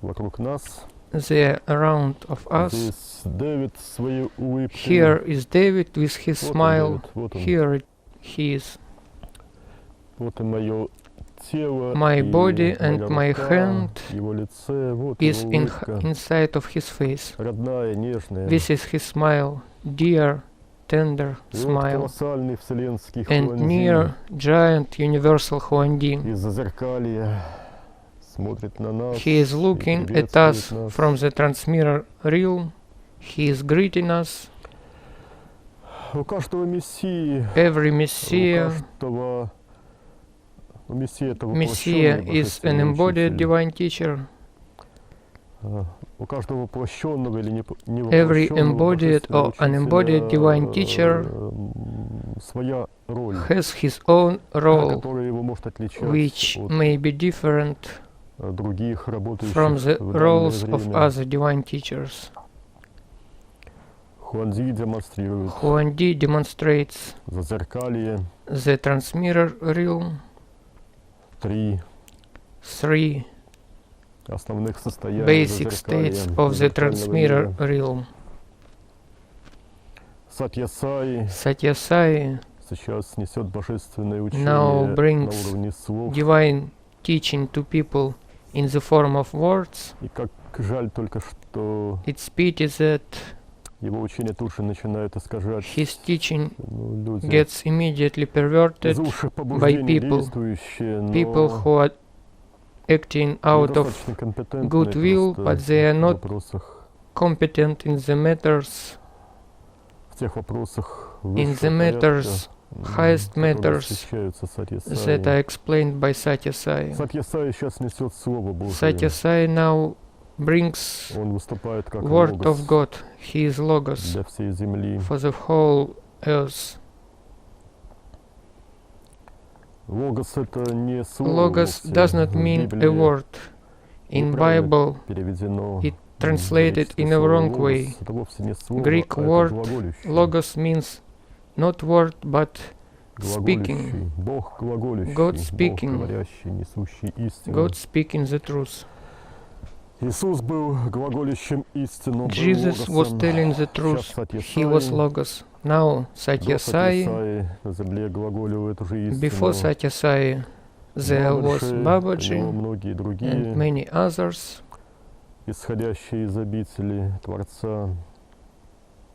[SPEAKER 1] вокруг нас.
[SPEAKER 2] They are around of us.
[SPEAKER 1] Здесь Дэвид своей улыбкой.
[SPEAKER 2] Here is David with his
[SPEAKER 1] Вот он,
[SPEAKER 2] smile.
[SPEAKER 1] Дэвид, вот он.
[SPEAKER 2] Here he is.
[SPEAKER 1] Вот и мое тело,
[SPEAKER 2] My
[SPEAKER 1] и
[SPEAKER 2] body
[SPEAKER 1] моя
[SPEAKER 2] and my
[SPEAKER 1] рука,
[SPEAKER 2] hand
[SPEAKER 1] его лице, вот
[SPEAKER 2] is
[SPEAKER 1] его
[SPEAKER 2] in
[SPEAKER 1] улыбка.
[SPEAKER 2] inside of his face.
[SPEAKER 1] Родная, нежная.
[SPEAKER 2] This is his smile, dear, tender
[SPEAKER 1] И вот
[SPEAKER 2] smile,
[SPEAKER 1] колоссальный вселенский
[SPEAKER 2] and
[SPEAKER 1] Хуанди
[SPEAKER 2] near giant universal Huangdi.
[SPEAKER 1] из-за зеркалья смотрит на нас
[SPEAKER 2] He is
[SPEAKER 1] и
[SPEAKER 2] looking at
[SPEAKER 1] приветствует
[SPEAKER 2] us
[SPEAKER 1] нас.
[SPEAKER 2] from the transmitter realm. He is greeting us.
[SPEAKER 1] У каждого мессии,
[SPEAKER 2] Every
[SPEAKER 1] у
[SPEAKER 2] Messiah,
[SPEAKER 1] каждого мессия это
[SPEAKER 2] Messiah
[SPEAKER 1] воплощенный
[SPEAKER 2] is an
[SPEAKER 1] божественный
[SPEAKER 2] embodied
[SPEAKER 1] учитель.
[SPEAKER 2] divine teacher.
[SPEAKER 1] У каждого воплощенного или
[SPEAKER 2] Every
[SPEAKER 1] невоплощенного
[SPEAKER 2] embodied or unembodied divine teacher
[SPEAKER 1] своя роль,
[SPEAKER 2] has his own role,
[SPEAKER 1] которая его может отличать
[SPEAKER 2] which
[SPEAKER 1] от
[SPEAKER 2] may be different
[SPEAKER 1] других работающих
[SPEAKER 2] from the
[SPEAKER 1] в данное
[SPEAKER 2] roles of
[SPEAKER 1] время.
[SPEAKER 2] other divine teachers.
[SPEAKER 1] Хуанди демонстрирует
[SPEAKER 2] Huangdi demonstrates
[SPEAKER 1] зазеркалье,
[SPEAKER 2] the transmitter realm,
[SPEAKER 1] 3
[SPEAKER 2] three
[SPEAKER 1] основных состояния
[SPEAKER 2] basic
[SPEAKER 1] зазеркалья,
[SPEAKER 2] states of the
[SPEAKER 1] зеркального
[SPEAKER 2] transmitter
[SPEAKER 1] мира.
[SPEAKER 2] realm.
[SPEAKER 1] Сатья-сай
[SPEAKER 2] Satyasai
[SPEAKER 1] сейчас несет божественное
[SPEAKER 2] now
[SPEAKER 1] учение на
[SPEAKER 2] brings
[SPEAKER 1] уровне слов.
[SPEAKER 2] divine teaching to people in the form of words.
[SPEAKER 1] И как жаль только, что
[SPEAKER 2] It's pity that
[SPEAKER 1] его учение тут же начинает искажать
[SPEAKER 2] his teaching
[SPEAKER 1] люди.
[SPEAKER 2] gets immediately perverted
[SPEAKER 1] Из уши
[SPEAKER 2] by
[SPEAKER 1] побуждений
[SPEAKER 2] people,
[SPEAKER 1] действующие,
[SPEAKER 2] people
[SPEAKER 1] но
[SPEAKER 2] who are acting out of
[SPEAKER 1] недостаточно компетентные
[SPEAKER 2] goodwill,
[SPEAKER 1] просто
[SPEAKER 2] but they are
[SPEAKER 1] в
[SPEAKER 2] not
[SPEAKER 1] вопросах,
[SPEAKER 2] competent in the matters,
[SPEAKER 1] в тех вопросах
[SPEAKER 2] in
[SPEAKER 1] высшего
[SPEAKER 2] the matters,
[SPEAKER 1] порядка,
[SPEAKER 2] highest
[SPEAKER 1] которые
[SPEAKER 2] matters
[SPEAKER 1] освещаются
[SPEAKER 2] that
[SPEAKER 1] Сатья-сай.
[SPEAKER 2] are explained by Satyasai.
[SPEAKER 1] Сатья-сай сейчас несет Слово Божие.
[SPEAKER 2] Satyasai now brings
[SPEAKER 1] Он выступает как
[SPEAKER 2] word
[SPEAKER 1] Логос
[SPEAKER 2] of God. He is Logos
[SPEAKER 1] для всей земли.
[SPEAKER 2] for the whole earth.
[SPEAKER 1] Логос это не слово
[SPEAKER 2] Logos
[SPEAKER 1] вовсе.
[SPEAKER 2] does not
[SPEAKER 1] В
[SPEAKER 2] mean a
[SPEAKER 1] Библии
[SPEAKER 2] word. In
[SPEAKER 1] неправильно
[SPEAKER 2] Bible,
[SPEAKER 1] переведено.
[SPEAKER 2] it translated in a
[SPEAKER 1] Слово
[SPEAKER 2] wrong
[SPEAKER 1] «логос»
[SPEAKER 2] way.
[SPEAKER 1] это вовсе не слово,
[SPEAKER 2] Greek
[SPEAKER 1] а это
[SPEAKER 2] word
[SPEAKER 1] глаголющий.
[SPEAKER 2] Logos means not word but speaking.
[SPEAKER 1] Глаголющий. Бог глаголющий.
[SPEAKER 2] God
[SPEAKER 1] Бог
[SPEAKER 2] speaking.
[SPEAKER 1] говорящий, несущий истину.
[SPEAKER 2] God speaking the truth.
[SPEAKER 1] Иисус был глаголющим истину, был
[SPEAKER 2] Jesus was
[SPEAKER 1] логосом.
[SPEAKER 2] telling the
[SPEAKER 1] Сейчас
[SPEAKER 2] truth.
[SPEAKER 1] Сатья-сай,
[SPEAKER 2] He was Logos. Now
[SPEAKER 1] до
[SPEAKER 2] Satyasai.
[SPEAKER 1] Сатья-сай на земле глаголивает уже истину.
[SPEAKER 2] Before Satyasai, there was
[SPEAKER 1] у него
[SPEAKER 2] Babaji
[SPEAKER 1] многие
[SPEAKER 2] and
[SPEAKER 1] другие,
[SPEAKER 2] many others,
[SPEAKER 1] исходящие из обители Творца,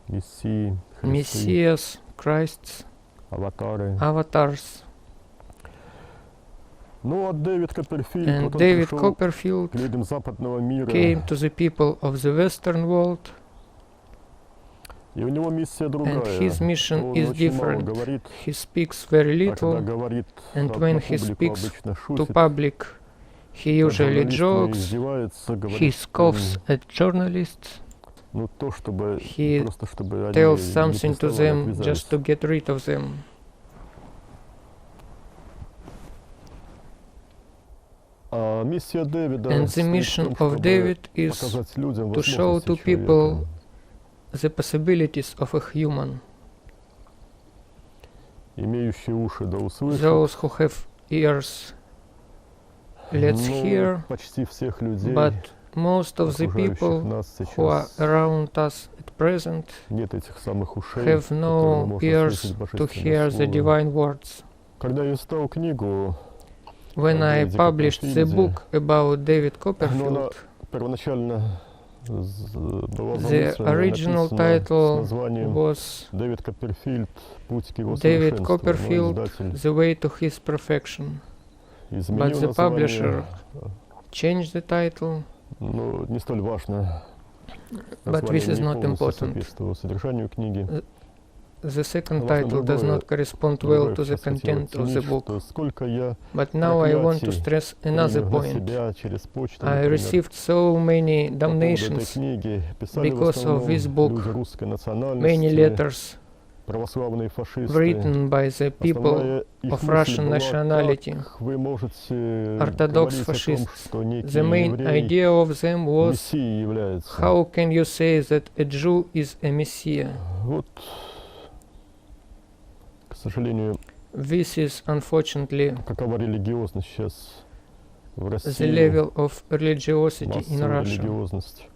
[SPEAKER 1] Мессии, Христы,
[SPEAKER 2] Messiahs, Christs,
[SPEAKER 1] аватары.
[SPEAKER 2] avatars.
[SPEAKER 1] Ну, а Дэвид Копперфильд,
[SPEAKER 2] And
[SPEAKER 1] вот он
[SPEAKER 2] David
[SPEAKER 1] пришел
[SPEAKER 2] Copperfield
[SPEAKER 1] к людям западного мира,
[SPEAKER 2] came to the people of the Western world,
[SPEAKER 1] и у него миссия
[SPEAKER 2] and
[SPEAKER 1] другая.
[SPEAKER 2] his mission
[SPEAKER 1] Он
[SPEAKER 2] is
[SPEAKER 1] очень мало
[SPEAKER 2] different.
[SPEAKER 1] говорит,
[SPEAKER 2] He speaks very
[SPEAKER 1] а когда
[SPEAKER 2] little,
[SPEAKER 1] говорит
[SPEAKER 2] and
[SPEAKER 1] на
[SPEAKER 2] when he
[SPEAKER 1] публику,
[SPEAKER 2] speaks
[SPEAKER 1] обычно
[SPEAKER 2] to
[SPEAKER 1] шутит,
[SPEAKER 2] public, he
[SPEAKER 1] над
[SPEAKER 2] usually
[SPEAKER 1] журналистами
[SPEAKER 2] jokes,
[SPEAKER 1] издевается,
[SPEAKER 2] he
[SPEAKER 1] говорит,
[SPEAKER 2] scoffs at journalists,
[SPEAKER 1] ну, то, чтобы,
[SPEAKER 2] he
[SPEAKER 1] просто чтобы они
[SPEAKER 2] tells
[SPEAKER 1] не
[SPEAKER 2] something to
[SPEAKER 1] приставали,
[SPEAKER 2] them
[SPEAKER 1] отвязались.
[SPEAKER 2] just to get rid of them.
[SPEAKER 1] А миссия Дэвида
[SPEAKER 2] And the
[SPEAKER 1] состоит в
[SPEAKER 2] mission
[SPEAKER 1] том,
[SPEAKER 2] of
[SPEAKER 1] чтобы
[SPEAKER 2] David is
[SPEAKER 1] показать людям
[SPEAKER 2] to show
[SPEAKER 1] возможности
[SPEAKER 2] to
[SPEAKER 1] человека.
[SPEAKER 2] people the possibilities of a human.
[SPEAKER 1] Имеющие уши да услышат.
[SPEAKER 2] Those who have ears, let's
[SPEAKER 1] Ну,
[SPEAKER 2] hear,
[SPEAKER 1] почти всех людей,
[SPEAKER 2] but most of the
[SPEAKER 1] окружающих
[SPEAKER 2] people
[SPEAKER 1] нас
[SPEAKER 2] who are
[SPEAKER 1] сейчас,
[SPEAKER 2] around us at present
[SPEAKER 1] нет этих самых ушей,
[SPEAKER 2] have
[SPEAKER 1] которыми
[SPEAKER 2] no
[SPEAKER 1] можно
[SPEAKER 2] ears
[SPEAKER 1] слышать
[SPEAKER 2] to
[SPEAKER 1] божественное
[SPEAKER 2] hear the
[SPEAKER 1] слово.
[SPEAKER 2] divine words.
[SPEAKER 1] Когда я издал книгу,
[SPEAKER 2] When
[SPEAKER 1] о
[SPEAKER 2] I
[SPEAKER 1] Дэвиде
[SPEAKER 2] published the
[SPEAKER 1] Копперфильде,
[SPEAKER 2] book about David
[SPEAKER 1] но она
[SPEAKER 2] Copperfield,
[SPEAKER 1] первоначально была
[SPEAKER 2] the
[SPEAKER 1] замыслена,
[SPEAKER 2] original
[SPEAKER 1] написана с
[SPEAKER 2] title
[SPEAKER 1] названием
[SPEAKER 2] was
[SPEAKER 1] «Дэвид Копперфильд. Путь к его
[SPEAKER 2] David
[SPEAKER 1] совершенству». Но
[SPEAKER 2] Copperfield,
[SPEAKER 1] издатель
[SPEAKER 2] The Way to His Perfection.
[SPEAKER 1] изменил
[SPEAKER 2] But the
[SPEAKER 1] название,
[SPEAKER 2] publisher changed the title,
[SPEAKER 1] но не столь важно.
[SPEAKER 2] but this is
[SPEAKER 1] Название не
[SPEAKER 2] not
[SPEAKER 1] полностью
[SPEAKER 2] important.
[SPEAKER 1] соответствовало содержанию книги.
[SPEAKER 2] The second
[SPEAKER 1] Важно
[SPEAKER 2] title does
[SPEAKER 1] другое.
[SPEAKER 2] not correspond well
[SPEAKER 1] Другое
[SPEAKER 2] to the
[SPEAKER 1] сейчас хотел
[SPEAKER 2] content of the
[SPEAKER 1] оценить,
[SPEAKER 2] book.
[SPEAKER 1] что сколько я
[SPEAKER 2] But now I want to
[SPEAKER 1] проклятий
[SPEAKER 2] stress another
[SPEAKER 1] принял на
[SPEAKER 2] point.
[SPEAKER 1] себя через почту,
[SPEAKER 2] I
[SPEAKER 1] например,
[SPEAKER 2] received so many
[SPEAKER 1] по поводу этой
[SPEAKER 2] damnations,
[SPEAKER 1] книги. Писали в
[SPEAKER 2] because of
[SPEAKER 1] основном
[SPEAKER 2] this book,
[SPEAKER 1] люди русской
[SPEAKER 2] many
[SPEAKER 1] национальности,
[SPEAKER 2] letters
[SPEAKER 1] православные фашисты.
[SPEAKER 2] written by the people
[SPEAKER 1] Основная их
[SPEAKER 2] of
[SPEAKER 1] мысль
[SPEAKER 2] Russian
[SPEAKER 1] была,
[SPEAKER 2] nationality,
[SPEAKER 1] как вы можете
[SPEAKER 2] Orthodox
[SPEAKER 1] говорить о том,
[SPEAKER 2] fascists.
[SPEAKER 1] что некий
[SPEAKER 2] The main
[SPEAKER 1] еврей
[SPEAKER 2] idea of them was,
[SPEAKER 1] мессией является.
[SPEAKER 2] how can you say that a Jew is a Messiah?
[SPEAKER 1] Вот, к сожалению,
[SPEAKER 2] This is unfortunately
[SPEAKER 1] какова религиозность сейчас в
[SPEAKER 2] the
[SPEAKER 1] России,
[SPEAKER 2] level of religiosity in
[SPEAKER 1] массовая
[SPEAKER 2] Russia,
[SPEAKER 1] религиозность.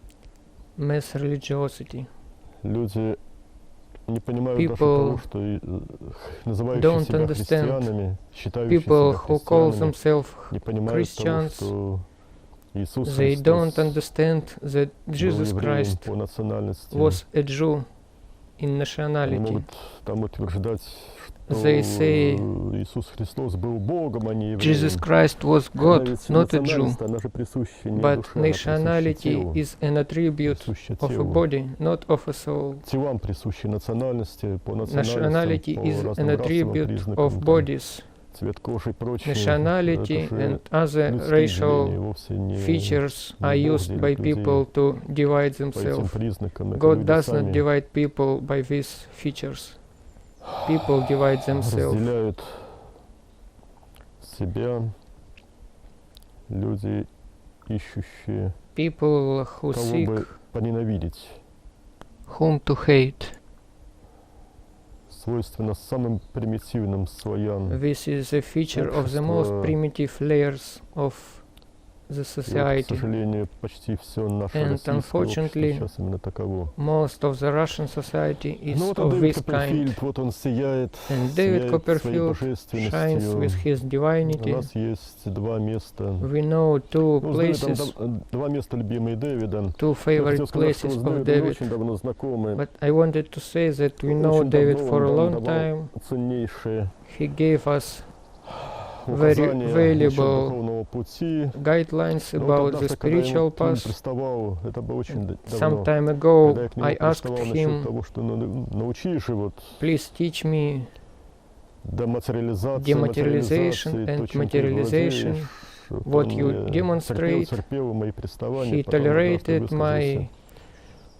[SPEAKER 2] mass religiosity.
[SPEAKER 1] Люди не понимают даже
[SPEAKER 2] People
[SPEAKER 1] того, что называющие
[SPEAKER 2] don't
[SPEAKER 1] себя
[SPEAKER 2] understand.
[SPEAKER 1] христианами, считающие
[SPEAKER 2] People
[SPEAKER 1] себя
[SPEAKER 2] who call
[SPEAKER 1] христианами,
[SPEAKER 2] themselves
[SPEAKER 1] не понимают того,
[SPEAKER 2] Christians,
[SPEAKER 1] что Иисус
[SPEAKER 2] they don't
[SPEAKER 1] Христос
[SPEAKER 2] understand that
[SPEAKER 1] был
[SPEAKER 2] Jesus
[SPEAKER 1] евреем
[SPEAKER 2] Christ
[SPEAKER 1] по национальности.
[SPEAKER 2] was a Jew in
[SPEAKER 1] Они
[SPEAKER 2] nationality.
[SPEAKER 1] могут там утверждать, что
[SPEAKER 2] They say
[SPEAKER 1] Иисус Христос был Богом, а не
[SPEAKER 2] Jesus
[SPEAKER 1] евреем.
[SPEAKER 2] Christ was
[SPEAKER 1] Когда
[SPEAKER 2] God,
[SPEAKER 1] ведь
[SPEAKER 2] not a Jew.
[SPEAKER 1] национальность, она же присуща не
[SPEAKER 2] But
[SPEAKER 1] душе, она присуща
[SPEAKER 2] nationality
[SPEAKER 1] телу.
[SPEAKER 2] is an attribute
[SPEAKER 1] Присуща
[SPEAKER 2] of a
[SPEAKER 1] телу.
[SPEAKER 2] body, not of a soul.
[SPEAKER 1] Телам присущи национальности, по национальностям,
[SPEAKER 2] Nationality
[SPEAKER 1] по
[SPEAKER 2] is
[SPEAKER 1] разным
[SPEAKER 2] an
[SPEAKER 1] расовым
[SPEAKER 2] attribute
[SPEAKER 1] признакам,
[SPEAKER 2] of
[SPEAKER 1] там,
[SPEAKER 2] bodies.
[SPEAKER 1] цвет кожи и прочее.
[SPEAKER 2] Nationality
[SPEAKER 1] Это же
[SPEAKER 2] and other
[SPEAKER 1] людские
[SPEAKER 2] racial
[SPEAKER 1] деления, вовсе не
[SPEAKER 2] features
[SPEAKER 1] не
[SPEAKER 2] are
[SPEAKER 1] Бог
[SPEAKER 2] used
[SPEAKER 1] делит
[SPEAKER 2] by
[SPEAKER 1] людей
[SPEAKER 2] people to divide
[SPEAKER 1] по этим
[SPEAKER 2] themselves.
[SPEAKER 1] признакам. Это
[SPEAKER 2] God
[SPEAKER 1] люди
[SPEAKER 2] does not
[SPEAKER 1] сами
[SPEAKER 2] divide people by these features. People divide themselves.
[SPEAKER 1] разделяют себя, люди, ищущие
[SPEAKER 2] People who
[SPEAKER 1] кого
[SPEAKER 2] seek
[SPEAKER 1] бы поненавидеть,
[SPEAKER 2] whom to hate.
[SPEAKER 1] свойственно самым примитивным слоям
[SPEAKER 2] This is a feature of the most
[SPEAKER 1] общества.
[SPEAKER 2] primitive layers of the
[SPEAKER 1] И вот, к
[SPEAKER 2] society.
[SPEAKER 1] сожалению, почти все наше
[SPEAKER 2] And
[SPEAKER 1] российское общество
[SPEAKER 2] unfortunately,
[SPEAKER 1] сейчас именно таково.
[SPEAKER 2] Most of the Russian society is
[SPEAKER 1] Ну вот
[SPEAKER 2] of
[SPEAKER 1] Дэвид
[SPEAKER 2] this kind.
[SPEAKER 1] Копперфильд, вот он сияет,
[SPEAKER 2] And David
[SPEAKER 1] сияет своей
[SPEAKER 2] Copperfield shines with
[SPEAKER 1] божественностью.
[SPEAKER 2] his
[SPEAKER 1] У
[SPEAKER 2] divinity.
[SPEAKER 1] нас есть два места.
[SPEAKER 2] We know two
[SPEAKER 1] Ну, с Дэвидом
[SPEAKER 2] places,
[SPEAKER 1] два места любимые Дэвида.
[SPEAKER 2] two
[SPEAKER 1] Я
[SPEAKER 2] favorite
[SPEAKER 1] хотел сказать, что
[SPEAKER 2] places
[SPEAKER 1] мы с
[SPEAKER 2] of
[SPEAKER 1] Дэвидом
[SPEAKER 2] David.
[SPEAKER 1] очень давно знакомы.
[SPEAKER 2] But I wanted to say that we know
[SPEAKER 1] Очень
[SPEAKER 2] David
[SPEAKER 1] давно
[SPEAKER 2] for a
[SPEAKER 1] он
[SPEAKER 2] long
[SPEAKER 1] нам
[SPEAKER 2] time.
[SPEAKER 1] давал ценнейшие
[SPEAKER 2] He gave us very
[SPEAKER 1] указания насчет
[SPEAKER 2] valuable
[SPEAKER 1] духовного пути.
[SPEAKER 2] guidelines
[SPEAKER 1] Но
[SPEAKER 2] about
[SPEAKER 1] вот
[SPEAKER 2] the
[SPEAKER 1] однажды, когда я
[SPEAKER 2] spiritual
[SPEAKER 1] ему к ним
[SPEAKER 2] path.
[SPEAKER 1] приставал, это было очень давно,
[SPEAKER 2] Some time
[SPEAKER 1] когда
[SPEAKER 2] ago,
[SPEAKER 1] я к нему
[SPEAKER 2] I asked
[SPEAKER 1] приставал насчет
[SPEAKER 2] him,
[SPEAKER 1] того, что научи же вот
[SPEAKER 2] please teach me
[SPEAKER 1] дематериализация,
[SPEAKER 2] dematerialization and
[SPEAKER 1] то, чем ты
[SPEAKER 2] materialization,
[SPEAKER 1] владеешь. Вот
[SPEAKER 2] what
[SPEAKER 1] он
[SPEAKER 2] you
[SPEAKER 1] мне
[SPEAKER 2] demonstrate.
[SPEAKER 1] терпел мои приставания,
[SPEAKER 2] He
[SPEAKER 1] потом однажды
[SPEAKER 2] tolerated my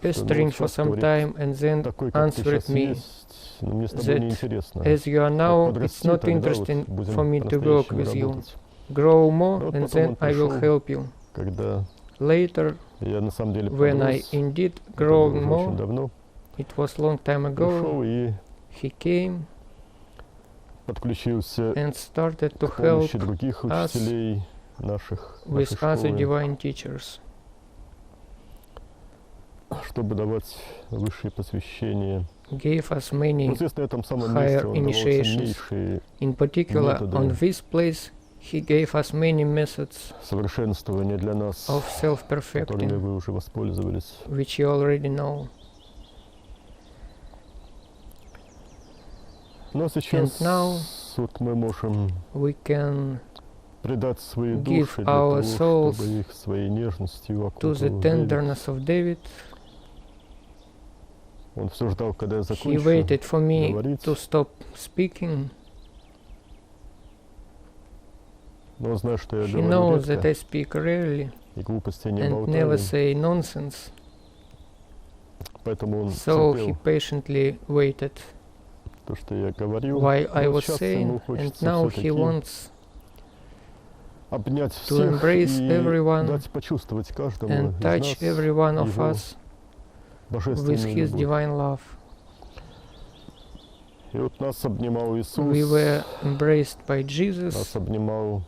[SPEAKER 1] высказался,
[SPEAKER 2] pestering for some time and then
[SPEAKER 1] такой, как ты
[SPEAKER 2] answered
[SPEAKER 1] сейчас
[SPEAKER 2] me
[SPEAKER 1] есть, но мне с тобой
[SPEAKER 2] that
[SPEAKER 1] неинтересно.
[SPEAKER 2] as you are now,
[SPEAKER 1] Вот
[SPEAKER 2] it's not
[SPEAKER 1] подрасти, тогда вот
[SPEAKER 2] interesting
[SPEAKER 1] будем
[SPEAKER 2] for me to work
[SPEAKER 1] по-настоящему
[SPEAKER 2] with you.
[SPEAKER 1] работать.
[SPEAKER 2] Grow more
[SPEAKER 1] Вот
[SPEAKER 2] and
[SPEAKER 1] потом
[SPEAKER 2] then
[SPEAKER 1] он
[SPEAKER 2] I will
[SPEAKER 1] пришел,
[SPEAKER 2] help you.
[SPEAKER 1] Когда
[SPEAKER 2] Later,
[SPEAKER 1] я на самом деле
[SPEAKER 2] when I
[SPEAKER 1] подрос,
[SPEAKER 2] indeed
[SPEAKER 1] это
[SPEAKER 2] grow
[SPEAKER 1] было уже очень
[SPEAKER 2] more,
[SPEAKER 1] давно,
[SPEAKER 2] it was long time ago,
[SPEAKER 1] пришел и
[SPEAKER 2] he came
[SPEAKER 1] подключился
[SPEAKER 2] and started to
[SPEAKER 1] к
[SPEAKER 2] help
[SPEAKER 1] помощи других
[SPEAKER 2] us
[SPEAKER 1] учителей нашей
[SPEAKER 2] with other
[SPEAKER 1] школы,
[SPEAKER 2] divine teachers,
[SPEAKER 1] чтобы давать высшее посвящение.
[SPEAKER 2] gave us
[SPEAKER 1] Вот
[SPEAKER 2] many.
[SPEAKER 1] здесь, на этом самом
[SPEAKER 2] higher
[SPEAKER 1] месте, он давал
[SPEAKER 2] initiations.
[SPEAKER 1] ценнейшие
[SPEAKER 2] In particular,
[SPEAKER 1] методы
[SPEAKER 2] on this place, he gave us many methods
[SPEAKER 1] совершенствования для нас,
[SPEAKER 2] of
[SPEAKER 1] которыми
[SPEAKER 2] self-perfecting,
[SPEAKER 1] вы уже воспользовались.
[SPEAKER 2] which you already know.
[SPEAKER 1] Но сейчас
[SPEAKER 2] And now
[SPEAKER 1] вот мы можем
[SPEAKER 2] we can
[SPEAKER 1] предать свои
[SPEAKER 2] give
[SPEAKER 1] души для
[SPEAKER 2] our
[SPEAKER 1] того,
[SPEAKER 2] souls
[SPEAKER 1] чтобы их своей нежностью
[SPEAKER 2] to the
[SPEAKER 1] окутал.
[SPEAKER 2] tenderness of David.
[SPEAKER 1] Он все ждал, когда я
[SPEAKER 2] He
[SPEAKER 1] закончу
[SPEAKER 2] waited for me
[SPEAKER 1] говорить,
[SPEAKER 2] to stop speaking.
[SPEAKER 1] но он знает, что я
[SPEAKER 2] He
[SPEAKER 1] говорю
[SPEAKER 2] knows that
[SPEAKER 1] редко,
[SPEAKER 2] I speak rarely
[SPEAKER 1] и глупостей не
[SPEAKER 2] and never
[SPEAKER 1] болтаю,
[SPEAKER 2] say nonsense,
[SPEAKER 1] поэтому он
[SPEAKER 2] so he
[SPEAKER 1] терпел
[SPEAKER 2] patiently waited
[SPEAKER 1] то, что я говорил.
[SPEAKER 2] while I
[SPEAKER 1] Но
[SPEAKER 2] was
[SPEAKER 1] сейчас
[SPEAKER 2] saying,
[SPEAKER 1] ему
[SPEAKER 2] and
[SPEAKER 1] хочется
[SPEAKER 2] now he
[SPEAKER 1] все-таки
[SPEAKER 2] wants
[SPEAKER 1] обнять
[SPEAKER 2] to
[SPEAKER 1] всех
[SPEAKER 2] embrace
[SPEAKER 1] и
[SPEAKER 2] everyone
[SPEAKER 1] дать почувствовать каждому
[SPEAKER 2] and
[SPEAKER 1] из
[SPEAKER 2] touch
[SPEAKER 1] нас
[SPEAKER 2] every one of
[SPEAKER 1] его
[SPEAKER 2] us with
[SPEAKER 1] божественную
[SPEAKER 2] his
[SPEAKER 1] любовь.
[SPEAKER 2] divine love.
[SPEAKER 1] И вот нас обнимал Иисус,
[SPEAKER 2] We were embraced by
[SPEAKER 1] нас
[SPEAKER 2] Jesus,
[SPEAKER 1] обнимал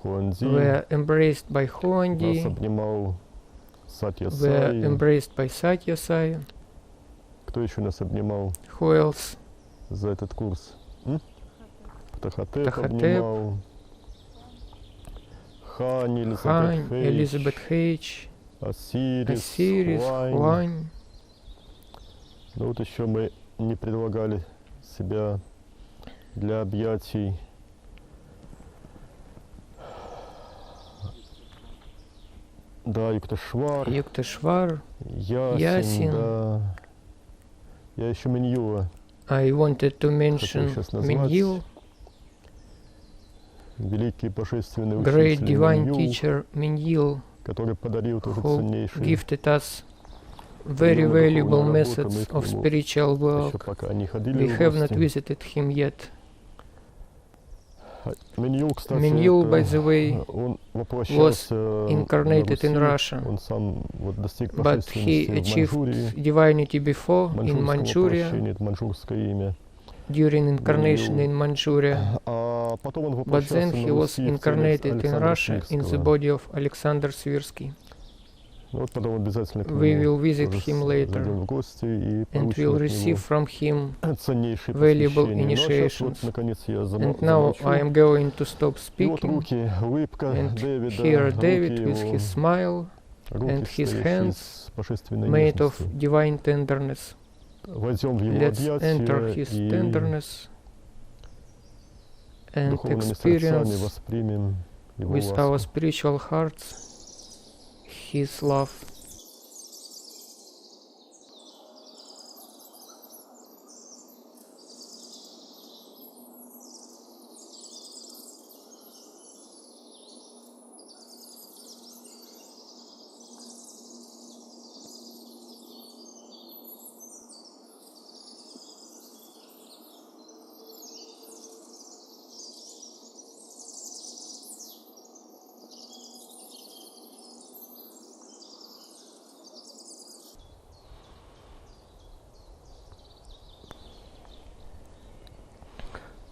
[SPEAKER 1] Хуанди,
[SPEAKER 2] were embraced by
[SPEAKER 1] нас
[SPEAKER 2] Huangdi,
[SPEAKER 1] обнимал Сатья
[SPEAKER 2] were
[SPEAKER 1] Сай.
[SPEAKER 2] embraced by Satya Sai.
[SPEAKER 1] Кто еще нас обнимал
[SPEAKER 2] Who else?
[SPEAKER 1] за этот курс? Птахотеп
[SPEAKER 2] Птахотеп,
[SPEAKER 1] обнимал. Хань,
[SPEAKER 2] Хань,
[SPEAKER 1] Элизабет
[SPEAKER 2] Elizabeth H,
[SPEAKER 1] Осирис,
[SPEAKER 2] Осирис,
[SPEAKER 1] Хуань.
[SPEAKER 2] Хуань.
[SPEAKER 1] Ну вот еще мы не предлагали себя для объятий. Да, Юкташвар,
[SPEAKER 2] Yukteswar.
[SPEAKER 1] Ясин,
[SPEAKER 2] Ясин.
[SPEAKER 1] да. Я еще Миньюа,
[SPEAKER 2] I wanted to mention
[SPEAKER 1] сейчас назвать.
[SPEAKER 2] Mingyil,
[SPEAKER 1] великий божественный
[SPEAKER 2] great
[SPEAKER 1] учитель
[SPEAKER 2] divine
[SPEAKER 1] Минью,
[SPEAKER 2] teacher Mingyil,
[SPEAKER 1] который подарил тоже
[SPEAKER 2] who
[SPEAKER 1] ценнейшие
[SPEAKER 2] gifted us very
[SPEAKER 1] Минью
[SPEAKER 2] valuable
[SPEAKER 1] духовную работу. Мы
[SPEAKER 2] methods
[SPEAKER 1] к
[SPEAKER 2] of
[SPEAKER 1] нему
[SPEAKER 2] spiritual
[SPEAKER 1] еще
[SPEAKER 2] work.
[SPEAKER 1] пока не ходили
[SPEAKER 2] We
[SPEAKER 1] в
[SPEAKER 2] have not
[SPEAKER 1] гости.
[SPEAKER 2] visited him yet.
[SPEAKER 1] Минью, кстати,
[SPEAKER 2] Mingyil,
[SPEAKER 1] это,
[SPEAKER 2] by the way,
[SPEAKER 1] он воплощался
[SPEAKER 2] incarnated in
[SPEAKER 1] на
[SPEAKER 2] Russia,
[SPEAKER 1] Он сам вот достиг
[SPEAKER 2] but he
[SPEAKER 1] божественности в
[SPEAKER 2] achieved
[SPEAKER 1] Маньчжурии,
[SPEAKER 2] divinity before in
[SPEAKER 1] маньчжурского
[SPEAKER 2] Manchuria,
[SPEAKER 1] воплощения, это маньчжурское имя.
[SPEAKER 2] during incarnation
[SPEAKER 1] Mingyil.
[SPEAKER 2] in Manchuria.
[SPEAKER 1] А потом он
[SPEAKER 2] But
[SPEAKER 1] воплощался
[SPEAKER 2] then
[SPEAKER 1] на
[SPEAKER 2] he was
[SPEAKER 1] Руси в теле
[SPEAKER 2] incarnated in
[SPEAKER 1] Александра
[SPEAKER 2] Russia in the
[SPEAKER 1] Сирского.
[SPEAKER 2] body of Alexander Svirsky.
[SPEAKER 1] Ну вот потом обязательно к
[SPEAKER 2] We
[SPEAKER 1] нему
[SPEAKER 2] will visit
[SPEAKER 1] тоже
[SPEAKER 2] him later
[SPEAKER 1] зайдем в гости и
[SPEAKER 2] and
[SPEAKER 1] получим
[SPEAKER 2] will
[SPEAKER 1] от
[SPEAKER 2] receive
[SPEAKER 1] него
[SPEAKER 2] from him.
[SPEAKER 1] ценнейшие
[SPEAKER 2] valuable
[SPEAKER 1] посвящения. Ну а сейчас вот,
[SPEAKER 2] initiations.
[SPEAKER 1] наконец, я
[SPEAKER 2] And now
[SPEAKER 1] замолчу.
[SPEAKER 2] I am going to stop
[SPEAKER 1] И вот
[SPEAKER 2] speaking.
[SPEAKER 1] руки, улыбка
[SPEAKER 2] And
[SPEAKER 1] Дэвида,
[SPEAKER 2] here
[SPEAKER 1] руки
[SPEAKER 2] David with
[SPEAKER 1] его,
[SPEAKER 2] his smile,
[SPEAKER 1] руки,
[SPEAKER 2] and his
[SPEAKER 1] стоящие
[SPEAKER 2] hands
[SPEAKER 1] с божественной
[SPEAKER 2] made of
[SPEAKER 1] нежностью.
[SPEAKER 2] divine tenderness.
[SPEAKER 1] Войдем в его
[SPEAKER 2] Let's enter
[SPEAKER 1] объятия
[SPEAKER 2] his
[SPEAKER 1] и
[SPEAKER 2] tenderness and
[SPEAKER 1] духовными сердцами
[SPEAKER 2] experience
[SPEAKER 1] воспримем его
[SPEAKER 2] with our
[SPEAKER 1] ласку.
[SPEAKER 2] spiritual hearts his love.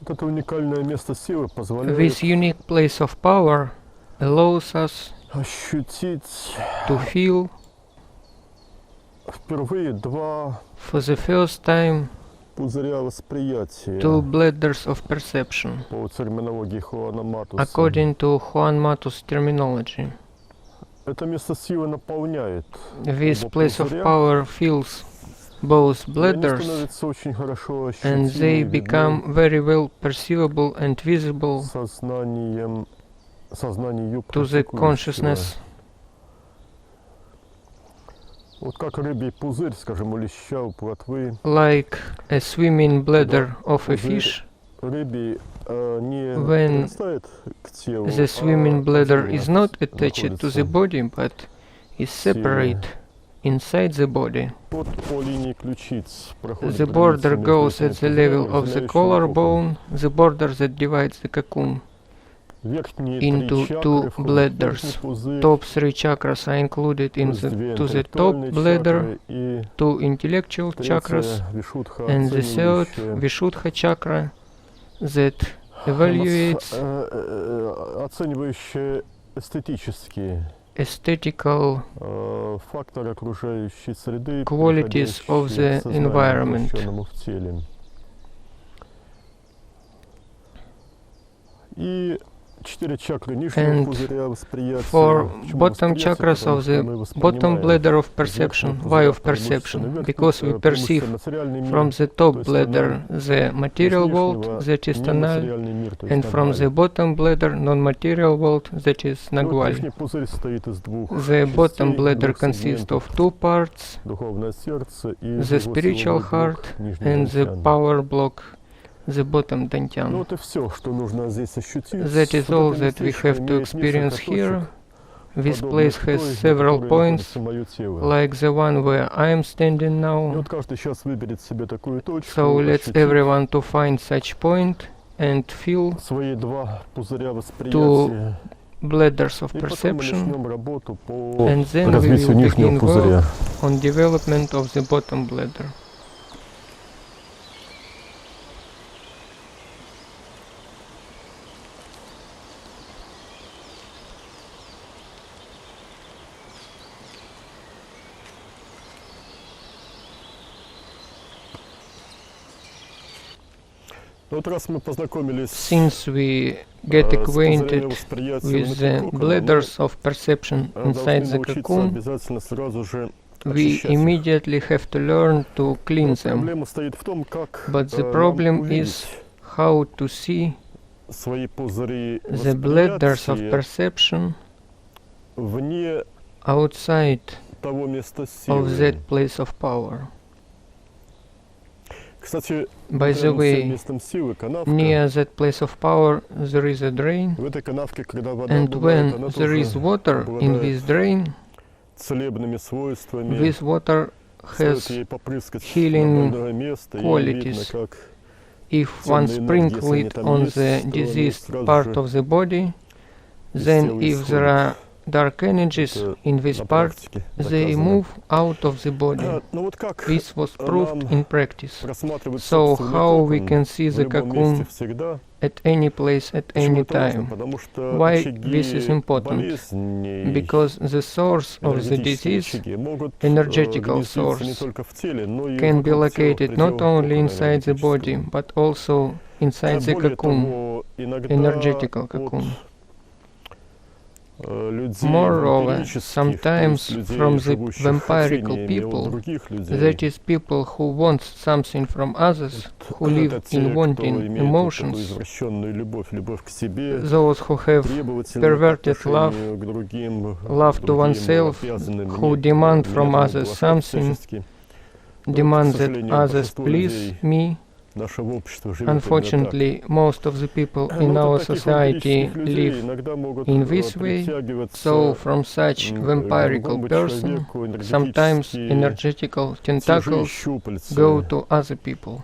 [SPEAKER 1] Вот это уникальное место силы позволяет
[SPEAKER 2] This unique place of power allows us
[SPEAKER 1] ощутить
[SPEAKER 2] to feel
[SPEAKER 1] впервые два
[SPEAKER 2] for the first time
[SPEAKER 1] пузыря восприятия
[SPEAKER 2] two bladders of perception,
[SPEAKER 1] по терминологии Хуана Матуса.
[SPEAKER 2] according to Juan Matus terminology.
[SPEAKER 1] Это место силы наполняет
[SPEAKER 2] This
[SPEAKER 1] оба
[SPEAKER 2] place of
[SPEAKER 1] пузыря,
[SPEAKER 2] power fills both
[SPEAKER 1] и они
[SPEAKER 2] bladders,
[SPEAKER 1] становятся очень хорошо
[SPEAKER 2] and they
[SPEAKER 1] ощутимы и видны
[SPEAKER 2] become very well perceivable and visible
[SPEAKER 1] сознанию
[SPEAKER 2] to the
[SPEAKER 1] практикующего.
[SPEAKER 2] consciousness,
[SPEAKER 1] Вот как рыбий пузырь, скажем, у леща, у плотвы.
[SPEAKER 2] like a swimming bladder of a
[SPEAKER 1] Пузырь
[SPEAKER 2] fish.
[SPEAKER 1] рыбий не
[SPEAKER 2] When
[SPEAKER 1] прирастает к телу,
[SPEAKER 2] The swimming bladder is not
[SPEAKER 1] отдельно
[SPEAKER 2] attached to
[SPEAKER 1] находится.
[SPEAKER 2] the body, but is separate inside the body.
[SPEAKER 1] Вот по линии ключиц проходит
[SPEAKER 2] The
[SPEAKER 1] граница
[SPEAKER 2] border
[SPEAKER 1] между
[SPEAKER 2] goes
[SPEAKER 1] этими
[SPEAKER 2] at the level
[SPEAKER 1] пузырями,
[SPEAKER 2] of the
[SPEAKER 1] разделяющими
[SPEAKER 2] collarbone, the border that divides the cocoon.
[SPEAKER 1] Верхние
[SPEAKER 2] into
[SPEAKER 1] три
[SPEAKER 2] two
[SPEAKER 1] чакры входят в
[SPEAKER 2] bladders.
[SPEAKER 1] верхний пузырь,
[SPEAKER 2] Top three chakras are included in
[SPEAKER 1] плюс две
[SPEAKER 2] to the top
[SPEAKER 1] интеллектуальные
[SPEAKER 2] bladder,
[SPEAKER 1] чакры и
[SPEAKER 2] two intellectual chakras,
[SPEAKER 1] третья вишудха,
[SPEAKER 2] and the third
[SPEAKER 1] оценивающая.
[SPEAKER 2] Vishuddha chakra that evaluates
[SPEAKER 1] Оценивающая эстетические
[SPEAKER 2] aesthetical
[SPEAKER 1] факторы окружающей среды,
[SPEAKER 2] qualities of
[SPEAKER 1] приходящие
[SPEAKER 2] the
[SPEAKER 1] к сознанию,
[SPEAKER 2] environment.
[SPEAKER 1] воплощенному в теле. И четыре чакры нижнего
[SPEAKER 2] And
[SPEAKER 1] пузыря восприятия.
[SPEAKER 2] for
[SPEAKER 1] Почему
[SPEAKER 2] bottom
[SPEAKER 1] восприятие?
[SPEAKER 2] chakras
[SPEAKER 1] Потому
[SPEAKER 2] of
[SPEAKER 1] что
[SPEAKER 2] the
[SPEAKER 1] мы
[SPEAKER 2] bottom
[SPEAKER 1] воспринимаем
[SPEAKER 2] bladder of
[SPEAKER 1] верхний
[SPEAKER 2] perception,
[SPEAKER 1] пузырь
[SPEAKER 2] why of
[SPEAKER 1] преимущественно
[SPEAKER 2] perception,
[SPEAKER 1] верхний,
[SPEAKER 2] because we perceive
[SPEAKER 1] преимущественно материальный мир,
[SPEAKER 2] from the
[SPEAKER 1] то
[SPEAKER 2] top
[SPEAKER 1] есть
[SPEAKER 2] bladder the material world,
[SPEAKER 1] нижнего
[SPEAKER 2] that is tonal,
[SPEAKER 1] нематериальный мир, то есть
[SPEAKER 2] and from the
[SPEAKER 1] нагваль.
[SPEAKER 2] bottom bladder non-material world, that is
[SPEAKER 1] И вот
[SPEAKER 2] nagwal.
[SPEAKER 1] нижний пузырь состоит из двух
[SPEAKER 2] The bottom
[SPEAKER 1] частей,
[SPEAKER 2] bladder
[SPEAKER 1] двух
[SPEAKER 2] consists
[SPEAKER 1] сегментов:
[SPEAKER 2] of two parts,
[SPEAKER 1] духовное сердце и
[SPEAKER 2] the
[SPEAKER 1] его
[SPEAKER 2] spiritual
[SPEAKER 1] силовой блок,
[SPEAKER 2] heart
[SPEAKER 1] нижний
[SPEAKER 2] and the
[SPEAKER 1] дантян.
[SPEAKER 2] power block, the bottom
[SPEAKER 1] Ну
[SPEAKER 2] dantian.
[SPEAKER 1] вот и все, что нужно здесь ощутить.
[SPEAKER 2] That is
[SPEAKER 1] Вот
[SPEAKER 2] all
[SPEAKER 1] это
[SPEAKER 2] that we
[SPEAKER 1] местечко
[SPEAKER 2] have to
[SPEAKER 1] имеет
[SPEAKER 2] experience
[SPEAKER 1] несколько
[SPEAKER 2] here.
[SPEAKER 1] точек,
[SPEAKER 2] This
[SPEAKER 1] подобных
[SPEAKER 2] place
[SPEAKER 1] той,
[SPEAKER 2] has
[SPEAKER 1] на
[SPEAKER 2] several
[SPEAKER 1] которой
[SPEAKER 2] points,
[SPEAKER 1] находится моё тело.
[SPEAKER 2] like the one where I am standing
[SPEAKER 1] И
[SPEAKER 2] now.
[SPEAKER 1] вот каждый сейчас выберет себе такую точку,
[SPEAKER 2] So let's
[SPEAKER 1] ощутит
[SPEAKER 2] everyone to find such point and feel
[SPEAKER 1] свои два пузыря восприятия.
[SPEAKER 2] bladders of
[SPEAKER 1] И потом мы
[SPEAKER 2] perception,
[SPEAKER 1] начнем работу по
[SPEAKER 2] and then we
[SPEAKER 1] развитию
[SPEAKER 2] will
[SPEAKER 1] нижнего
[SPEAKER 2] begin
[SPEAKER 1] пузыря.
[SPEAKER 2] work on development of the bottom bladder.
[SPEAKER 1] Ну вот раз мы познакомились
[SPEAKER 2] Since we get
[SPEAKER 1] с пузырями
[SPEAKER 2] acquainted
[SPEAKER 1] восприятия
[SPEAKER 2] with
[SPEAKER 1] внутри
[SPEAKER 2] the
[SPEAKER 1] кокона,
[SPEAKER 2] bladders of perception
[SPEAKER 1] мы
[SPEAKER 2] inside
[SPEAKER 1] должны
[SPEAKER 2] the
[SPEAKER 1] научиться
[SPEAKER 2] cocoon,
[SPEAKER 1] обязательно сразу же
[SPEAKER 2] we
[SPEAKER 1] очищать их.
[SPEAKER 2] immediately have to learn to
[SPEAKER 1] Но
[SPEAKER 2] cleanse them.
[SPEAKER 1] проблема стоит в том, как
[SPEAKER 2] But the
[SPEAKER 1] нам
[SPEAKER 2] problem
[SPEAKER 1] увидеть
[SPEAKER 2] is how to see
[SPEAKER 1] свои пузыри
[SPEAKER 2] the bladders of
[SPEAKER 1] восприятия
[SPEAKER 2] perception
[SPEAKER 1] вне
[SPEAKER 2] outside
[SPEAKER 1] того места
[SPEAKER 2] of
[SPEAKER 1] силы.
[SPEAKER 2] that place of power.
[SPEAKER 1] Кстати,
[SPEAKER 2] By the
[SPEAKER 1] рядом с этим
[SPEAKER 2] way,
[SPEAKER 1] местом силы канавка.
[SPEAKER 2] near that place of power there is a drain,
[SPEAKER 1] В этой канавке, когда вода
[SPEAKER 2] and
[SPEAKER 1] бывает,
[SPEAKER 2] when
[SPEAKER 1] она
[SPEAKER 2] there is
[SPEAKER 1] тоже
[SPEAKER 2] water in
[SPEAKER 1] обладает
[SPEAKER 2] this drain,
[SPEAKER 1] целебными свойствами.
[SPEAKER 2] this water
[SPEAKER 1] Стоит
[SPEAKER 2] has,
[SPEAKER 1] ей попрыскать
[SPEAKER 2] healing
[SPEAKER 1] на больное место, и
[SPEAKER 2] qualities.
[SPEAKER 1] видно, как
[SPEAKER 2] if one sprinkle it on the diseased part of the body, then if there are dark energies in this
[SPEAKER 1] на
[SPEAKER 2] part,
[SPEAKER 1] практике
[SPEAKER 2] they
[SPEAKER 1] доказано.
[SPEAKER 2] move out of the body.
[SPEAKER 1] Ну вот как
[SPEAKER 2] This was proved
[SPEAKER 1] нам
[SPEAKER 2] in practice.
[SPEAKER 1] рассматривать
[SPEAKER 2] So
[SPEAKER 1] собственный
[SPEAKER 2] how we
[SPEAKER 1] кокон
[SPEAKER 2] can see
[SPEAKER 1] в
[SPEAKER 2] the
[SPEAKER 1] любом месте
[SPEAKER 2] cocoon
[SPEAKER 1] всегда?
[SPEAKER 2] at any place at
[SPEAKER 1] Почему
[SPEAKER 2] any
[SPEAKER 1] это важно?
[SPEAKER 2] time?
[SPEAKER 1] Потому что
[SPEAKER 2] Why
[SPEAKER 1] очаги
[SPEAKER 2] this is important?
[SPEAKER 1] болезней,
[SPEAKER 2] Because the source of the
[SPEAKER 1] энергетические
[SPEAKER 2] disease
[SPEAKER 1] очаги могут
[SPEAKER 2] energetical
[SPEAKER 1] гнездиться не
[SPEAKER 2] source
[SPEAKER 1] только в теле, но и
[SPEAKER 2] can be
[SPEAKER 1] вокруг тела, в
[SPEAKER 2] located not
[SPEAKER 1] пределах
[SPEAKER 2] only
[SPEAKER 1] кокона
[SPEAKER 2] inside the body,
[SPEAKER 1] энергетического.
[SPEAKER 2] but also inside the
[SPEAKER 1] Более
[SPEAKER 2] cocoon,
[SPEAKER 1] того, иногда
[SPEAKER 2] energetical
[SPEAKER 1] от
[SPEAKER 2] cocoon.
[SPEAKER 1] людей
[SPEAKER 2] Moreover,
[SPEAKER 1] вампирических,
[SPEAKER 2] sometimes
[SPEAKER 1] то есть людей,
[SPEAKER 2] from the
[SPEAKER 1] живущих
[SPEAKER 2] vampirical
[SPEAKER 1] хотениями от
[SPEAKER 2] people,
[SPEAKER 1] других людей.
[SPEAKER 2] that is people who want something from others, who live
[SPEAKER 1] Это те,
[SPEAKER 2] in
[SPEAKER 1] кто
[SPEAKER 2] wanting
[SPEAKER 1] имеет вот такую
[SPEAKER 2] emotions,
[SPEAKER 1] извращенную любовь к себе,
[SPEAKER 2] those who have
[SPEAKER 1] требовательность
[SPEAKER 2] perverted
[SPEAKER 1] по
[SPEAKER 2] love,
[SPEAKER 1] отношению к другим,
[SPEAKER 2] love to oneself,
[SPEAKER 1] обязанным
[SPEAKER 2] who
[SPEAKER 1] мне
[SPEAKER 2] demand from
[SPEAKER 1] меня
[SPEAKER 2] others
[SPEAKER 1] ублажать
[SPEAKER 2] something,
[SPEAKER 1] всячески.
[SPEAKER 2] demand
[SPEAKER 1] к
[SPEAKER 2] that
[SPEAKER 1] сожалению,
[SPEAKER 2] others
[SPEAKER 1] большинство
[SPEAKER 2] please
[SPEAKER 1] людей
[SPEAKER 2] me.
[SPEAKER 1] нашего общества живет именно так.
[SPEAKER 2] Unfortunately, most of the people
[SPEAKER 1] Ну,
[SPEAKER 2] in
[SPEAKER 1] вот
[SPEAKER 2] our
[SPEAKER 1] от таких
[SPEAKER 2] society
[SPEAKER 1] вампирических людей
[SPEAKER 2] live
[SPEAKER 1] иногда могут
[SPEAKER 2] in this way,
[SPEAKER 1] притягиваться
[SPEAKER 2] so from such
[SPEAKER 1] к
[SPEAKER 2] vampirical
[SPEAKER 1] другому
[SPEAKER 2] person,
[SPEAKER 1] человеку
[SPEAKER 2] sometimes
[SPEAKER 1] энергетические
[SPEAKER 2] energetical
[SPEAKER 1] те же
[SPEAKER 2] tentacles
[SPEAKER 1] щупальца.
[SPEAKER 2] go to other people.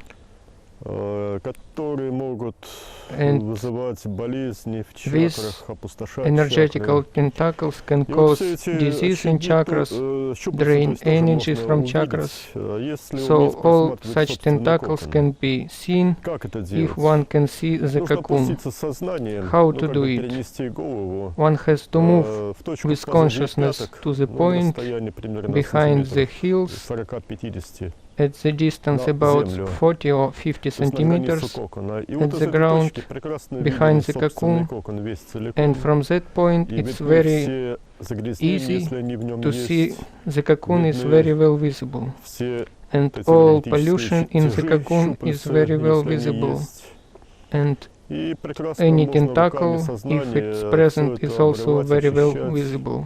[SPEAKER 1] которые могут
[SPEAKER 2] And
[SPEAKER 1] вызывать болезни в
[SPEAKER 2] these
[SPEAKER 1] чакрах, опустошать
[SPEAKER 2] energetical
[SPEAKER 1] чакры.
[SPEAKER 2] tentacles can
[SPEAKER 1] И вот
[SPEAKER 2] cause
[SPEAKER 1] все эти
[SPEAKER 2] disease in
[SPEAKER 1] щупальца,
[SPEAKER 2] chakras,
[SPEAKER 1] щупальца, то
[SPEAKER 2] drain
[SPEAKER 1] есть, тоже
[SPEAKER 2] energies
[SPEAKER 1] можно
[SPEAKER 2] from
[SPEAKER 1] увидеть,
[SPEAKER 2] chakras.
[SPEAKER 1] если
[SPEAKER 2] So
[SPEAKER 1] уметь
[SPEAKER 2] all
[SPEAKER 1] просматривать
[SPEAKER 2] such
[SPEAKER 1] собственный
[SPEAKER 2] tentacles
[SPEAKER 1] кокон.
[SPEAKER 2] can be seen
[SPEAKER 1] Как это
[SPEAKER 2] if
[SPEAKER 1] делать?
[SPEAKER 2] one can see the
[SPEAKER 1] Нужно
[SPEAKER 2] cocoon.
[SPEAKER 1] опуститься сознанием,
[SPEAKER 2] How
[SPEAKER 1] ну,
[SPEAKER 2] to
[SPEAKER 1] как
[SPEAKER 2] do
[SPEAKER 1] бы
[SPEAKER 2] it?
[SPEAKER 1] перенести голову
[SPEAKER 2] One has to move
[SPEAKER 1] в точку
[SPEAKER 2] with
[SPEAKER 1] позади
[SPEAKER 2] consciousness
[SPEAKER 1] пяток,
[SPEAKER 2] to the
[SPEAKER 1] ну, на
[SPEAKER 2] point
[SPEAKER 1] расстоянии примерно
[SPEAKER 2] behind the
[SPEAKER 1] сантиметров
[SPEAKER 2] heels
[SPEAKER 1] 40-50,
[SPEAKER 2] at the distance
[SPEAKER 1] на
[SPEAKER 2] about
[SPEAKER 1] землю.
[SPEAKER 2] 40 or 50
[SPEAKER 1] то есть на границу
[SPEAKER 2] centimeters,
[SPEAKER 1] кокона. И
[SPEAKER 2] at
[SPEAKER 1] вот из
[SPEAKER 2] the
[SPEAKER 1] этой
[SPEAKER 2] ground,
[SPEAKER 1] точки прекрасно
[SPEAKER 2] behind
[SPEAKER 1] виден
[SPEAKER 2] the
[SPEAKER 1] собственный
[SPEAKER 2] cocoon,
[SPEAKER 1] кокон весь целиком.
[SPEAKER 2] and from that point
[SPEAKER 1] И
[SPEAKER 2] it's
[SPEAKER 1] видны
[SPEAKER 2] very
[SPEAKER 1] все загрязнения,
[SPEAKER 2] easy
[SPEAKER 1] если они в нем
[SPEAKER 2] to see
[SPEAKER 1] есть.
[SPEAKER 2] the cocoon is
[SPEAKER 1] Видны
[SPEAKER 2] very well visible,
[SPEAKER 1] все
[SPEAKER 2] and
[SPEAKER 1] эти
[SPEAKER 2] all
[SPEAKER 1] энергетические
[SPEAKER 2] pollution in the
[SPEAKER 1] чертежи,
[SPEAKER 2] cocoon is
[SPEAKER 1] щупальца,
[SPEAKER 2] very well
[SPEAKER 1] если они
[SPEAKER 2] visible,
[SPEAKER 1] есть.
[SPEAKER 2] and
[SPEAKER 1] И прекрасно
[SPEAKER 2] any
[SPEAKER 1] можно руками
[SPEAKER 2] tentacle, if
[SPEAKER 1] сознания
[SPEAKER 2] it's
[SPEAKER 1] всё
[SPEAKER 2] present,
[SPEAKER 1] это
[SPEAKER 2] is also
[SPEAKER 1] обрывать,
[SPEAKER 2] very well
[SPEAKER 1] очищать,
[SPEAKER 2] visible.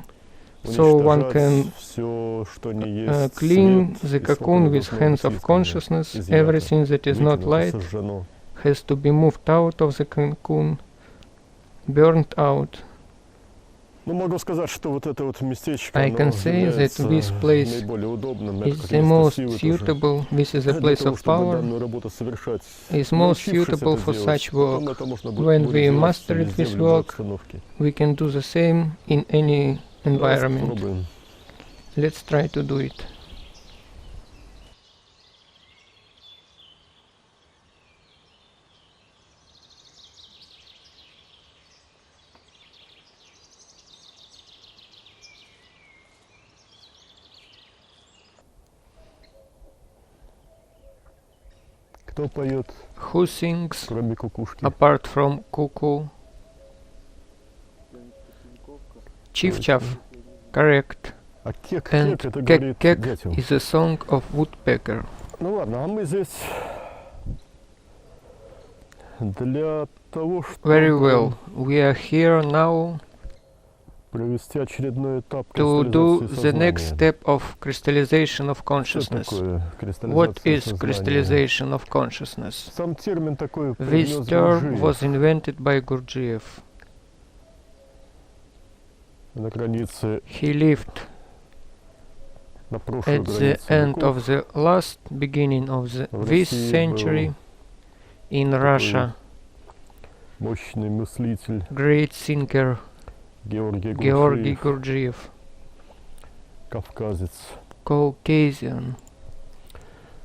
[SPEAKER 2] So one
[SPEAKER 1] уничтожать
[SPEAKER 2] can
[SPEAKER 1] всё, что не есть
[SPEAKER 2] clean
[SPEAKER 1] свет,
[SPEAKER 2] the
[SPEAKER 1] и
[SPEAKER 2] cocoon
[SPEAKER 1] сколько
[SPEAKER 2] with
[SPEAKER 1] должно
[SPEAKER 2] hands
[SPEAKER 1] быть
[SPEAKER 2] of
[SPEAKER 1] изгнано,
[SPEAKER 2] consciousness.
[SPEAKER 1] изъято,
[SPEAKER 2] Everything that is not
[SPEAKER 1] выкинуто,
[SPEAKER 2] light
[SPEAKER 1] сожжено.
[SPEAKER 2] has to be moved out of the cocoon, burnt out.
[SPEAKER 1] Ну, могу сказать, что вот это вот местечко,
[SPEAKER 2] I
[SPEAKER 1] оно
[SPEAKER 2] can say that
[SPEAKER 1] является
[SPEAKER 2] this place
[SPEAKER 1] наиболее удобным. Это
[SPEAKER 2] is
[SPEAKER 1] как
[SPEAKER 2] the
[SPEAKER 1] место
[SPEAKER 2] most
[SPEAKER 1] силы тоже.
[SPEAKER 2] suitable, this is a
[SPEAKER 1] Для
[SPEAKER 2] place
[SPEAKER 1] того,
[SPEAKER 2] of
[SPEAKER 1] чтобы
[SPEAKER 2] power,
[SPEAKER 1] данную работу совершать.
[SPEAKER 2] is most
[SPEAKER 1] Научившись
[SPEAKER 2] suitable
[SPEAKER 1] это
[SPEAKER 2] for
[SPEAKER 1] делать,
[SPEAKER 2] such
[SPEAKER 1] потом
[SPEAKER 2] work.
[SPEAKER 1] это можно
[SPEAKER 2] When
[SPEAKER 1] будет
[SPEAKER 2] we
[SPEAKER 1] делать
[SPEAKER 2] mastered
[SPEAKER 1] везде,
[SPEAKER 2] this
[SPEAKER 1] в любой
[SPEAKER 2] work,
[SPEAKER 1] обстановке.
[SPEAKER 2] we can do the same in any
[SPEAKER 1] Давайте
[SPEAKER 2] environment.
[SPEAKER 1] попробуем.
[SPEAKER 2] Let's try to do it.
[SPEAKER 1] Кто поет,
[SPEAKER 2] Who sings
[SPEAKER 1] кроме кукушки?
[SPEAKER 2] apart from cuckoo? Чивчав, correct.
[SPEAKER 1] А кек,
[SPEAKER 2] And
[SPEAKER 1] кек, это говорит
[SPEAKER 2] kek
[SPEAKER 1] дятел.
[SPEAKER 2] is a song of woodpecker.
[SPEAKER 1] Ну ладно, а мы здесь для того,
[SPEAKER 2] Very
[SPEAKER 1] чтобы
[SPEAKER 2] well. We are here now
[SPEAKER 1] провести очередной этап
[SPEAKER 2] to do
[SPEAKER 1] кристаллизации
[SPEAKER 2] the next
[SPEAKER 1] сознания.
[SPEAKER 2] step of crystallization of
[SPEAKER 1] Что
[SPEAKER 2] consciousness.
[SPEAKER 1] такое
[SPEAKER 2] What
[SPEAKER 1] кристаллизация
[SPEAKER 2] is
[SPEAKER 1] сознания?
[SPEAKER 2] crystallization of consciousness?
[SPEAKER 1] Сам термин такой
[SPEAKER 2] This
[SPEAKER 1] принес
[SPEAKER 2] term
[SPEAKER 1] Гурджиев
[SPEAKER 2] was invented by Gurdjieff.
[SPEAKER 1] на границе,
[SPEAKER 2] He lived
[SPEAKER 1] на прошлой
[SPEAKER 2] at the
[SPEAKER 1] границе
[SPEAKER 2] end
[SPEAKER 1] веков.
[SPEAKER 2] of the last beginning of the,
[SPEAKER 1] В
[SPEAKER 2] this
[SPEAKER 1] России
[SPEAKER 2] century in Russia.
[SPEAKER 1] Мощный мыслитель
[SPEAKER 2] Great thinker
[SPEAKER 1] Георгий
[SPEAKER 2] Georgy
[SPEAKER 1] Гурджиев,
[SPEAKER 2] Gurdjieff,
[SPEAKER 1] кавказец.
[SPEAKER 2] Caucasian.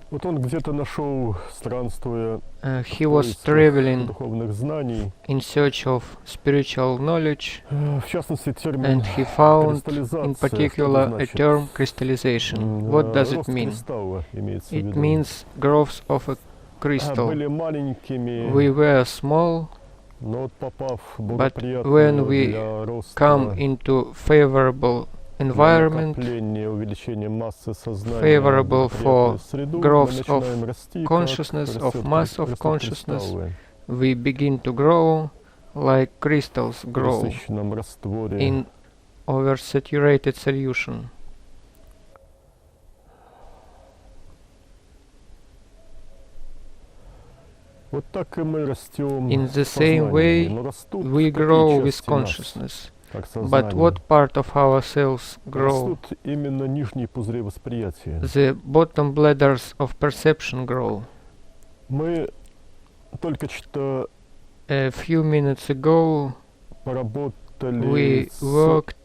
[SPEAKER 1] Вот он где-то нашел, странствуя
[SPEAKER 2] He
[SPEAKER 1] в
[SPEAKER 2] was
[SPEAKER 1] поисках
[SPEAKER 2] traveling
[SPEAKER 1] духовных знаний,
[SPEAKER 2] in search of spiritual knowledge,
[SPEAKER 1] в частности термин
[SPEAKER 2] and he found
[SPEAKER 1] кристаллизация.
[SPEAKER 2] in
[SPEAKER 1] Что это
[SPEAKER 2] particular a
[SPEAKER 1] значит?
[SPEAKER 2] term crystallization. What does it
[SPEAKER 1] Рост
[SPEAKER 2] mean?
[SPEAKER 1] кристалла имеется в
[SPEAKER 2] It
[SPEAKER 1] виду.
[SPEAKER 2] means growth of a crystal.
[SPEAKER 1] Были маленькими,
[SPEAKER 2] We were small,
[SPEAKER 1] но вот попав в
[SPEAKER 2] but when
[SPEAKER 1] благоприятную
[SPEAKER 2] we
[SPEAKER 1] для роста
[SPEAKER 2] come into favorable
[SPEAKER 1] для
[SPEAKER 2] environment,
[SPEAKER 1] накопления, увеличения массы сознания,
[SPEAKER 2] favorable
[SPEAKER 1] благоприятную
[SPEAKER 2] for
[SPEAKER 1] среду,
[SPEAKER 2] growth
[SPEAKER 1] мы начинаем
[SPEAKER 2] of
[SPEAKER 1] расти,
[SPEAKER 2] consciousness,
[SPEAKER 1] как
[SPEAKER 2] of
[SPEAKER 1] растет,
[SPEAKER 2] mass of
[SPEAKER 1] растут
[SPEAKER 2] consciousness,
[SPEAKER 1] кристаллы
[SPEAKER 2] we begin to grow like crystals
[SPEAKER 1] в
[SPEAKER 2] grow
[SPEAKER 1] насыщенном растворе.
[SPEAKER 2] in oversaturated solution.
[SPEAKER 1] Вот так и мы растем
[SPEAKER 2] In the
[SPEAKER 1] в
[SPEAKER 2] same
[SPEAKER 1] сознании,
[SPEAKER 2] way,
[SPEAKER 1] но растут
[SPEAKER 2] we
[SPEAKER 1] какие
[SPEAKER 2] grow with
[SPEAKER 1] части нас,
[SPEAKER 2] consciousness.
[SPEAKER 1] как
[SPEAKER 2] But
[SPEAKER 1] сознание?
[SPEAKER 2] what part of ourselves grow?
[SPEAKER 1] Растут именно нижние пузыри восприятия.
[SPEAKER 2] The bottom bladders of perception grow.
[SPEAKER 1] Мы только что
[SPEAKER 2] A few minutes ago,
[SPEAKER 1] поработали
[SPEAKER 2] we
[SPEAKER 1] с
[SPEAKER 2] worked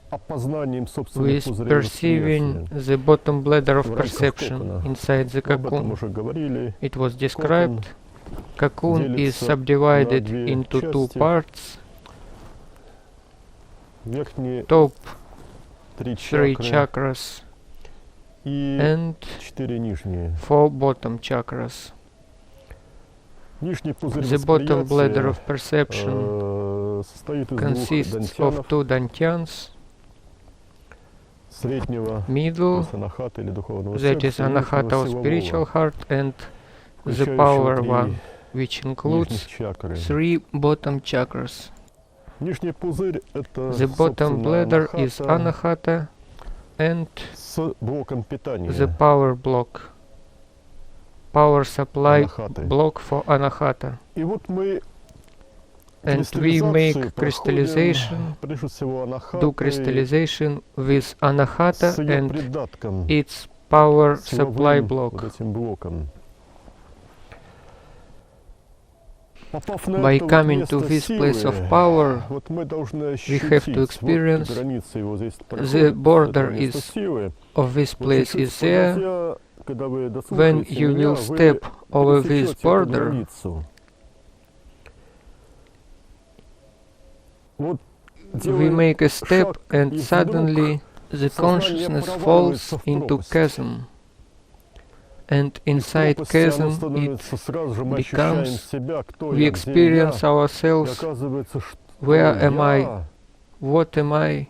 [SPEAKER 1] опознанием собственных
[SPEAKER 2] with
[SPEAKER 1] пузырей
[SPEAKER 2] perceiving
[SPEAKER 1] восприятия.
[SPEAKER 2] the bottom bladder of
[SPEAKER 1] В рамках
[SPEAKER 2] perception
[SPEAKER 1] кокона.
[SPEAKER 2] inside the
[SPEAKER 1] Мы об этом
[SPEAKER 2] cocoon.
[SPEAKER 1] уже говорили.
[SPEAKER 2] It was described. Cocoon is
[SPEAKER 1] делится
[SPEAKER 2] subdivided
[SPEAKER 1] на две
[SPEAKER 2] into two
[SPEAKER 1] части.
[SPEAKER 2] parts.
[SPEAKER 1] Верхние
[SPEAKER 2] Top
[SPEAKER 1] три
[SPEAKER 2] three
[SPEAKER 1] чакры
[SPEAKER 2] chakras
[SPEAKER 1] и
[SPEAKER 2] and
[SPEAKER 1] 4 нижние.
[SPEAKER 2] 4 bottom chakras.
[SPEAKER 1] Нижний пузырь
[SPEAKER 2] The bottom bladder
[SPEAKER 1] восприятия
[SPEAKER 2] of perception
[SPEAKER 1] состоит из двух
[SPEAKER 2] consists of
[SPEAKER 1] дантянов,
[SPEAKER 2] two dantyans,
[SPEAKER 1] среднего, то
[SPEAKER 2] middle,
[SPEAKER 1] есть анахата или духовного
[SPEAKER 2] that is
[SPEAKER 1] сердца, и
[SPEAKER 2] anahata
[SPEAKER 1] верхнего
[SPEAKER 2] of
[SPEAKER 1] силового,
[SPEAKER 2] spiritual heart, and the
[SPEAKER 1] включающего
[SPEAKER 2] power
[SPEAKER 1] три
[SPEAKER 2] one, which
[SPEAKER 1] нижних
[SPEAKER 2] includes
[SPEAKER 1] чакры.
[SPEAKER 2] 3 bottom chakras.
[SPEAKER 1] Нижний пузырь это,
[SPEAKER 2] The bottom
[SPEAKER 1] собственно,
[SPEAKER 2] bladder is
[SPEAKER 1] анахата
[SPEAKER 2] anahata and
[SPEAKER 1] с блоком питания
[SPEAKER 2] the power block, power supply
[SPEAKER 1] анахаты.
[SPEAKER 2] block for anahata.
[SPEAKER 1] И вот мы
[SPEAKER 2] And we make
[SPEAKER 1] кристаллизацию
[SPEAKER 2] crystallization,
[SPEAKER 1] проходим, прежде всего, анахатой
[SPEAKER 2] do crystallization with anahata
[SPEAKER 1] с ее
[SPEAKER 2] and
[SPEAKER 1] придатком,
[SPEAKER 2] its power supply
[SPEAKER 1] силовым
[SPEAKER 2] block.
[SPEAKER 1] вот этим блоком.
[SPEAKER 2] By coming to this place of power, we have to experience the border of this place is there. When you will step over this border, we make a step and suddenly the consciousness falls into chasm. And inside chasm it becomes, we experience ourselves, where am I, what am I,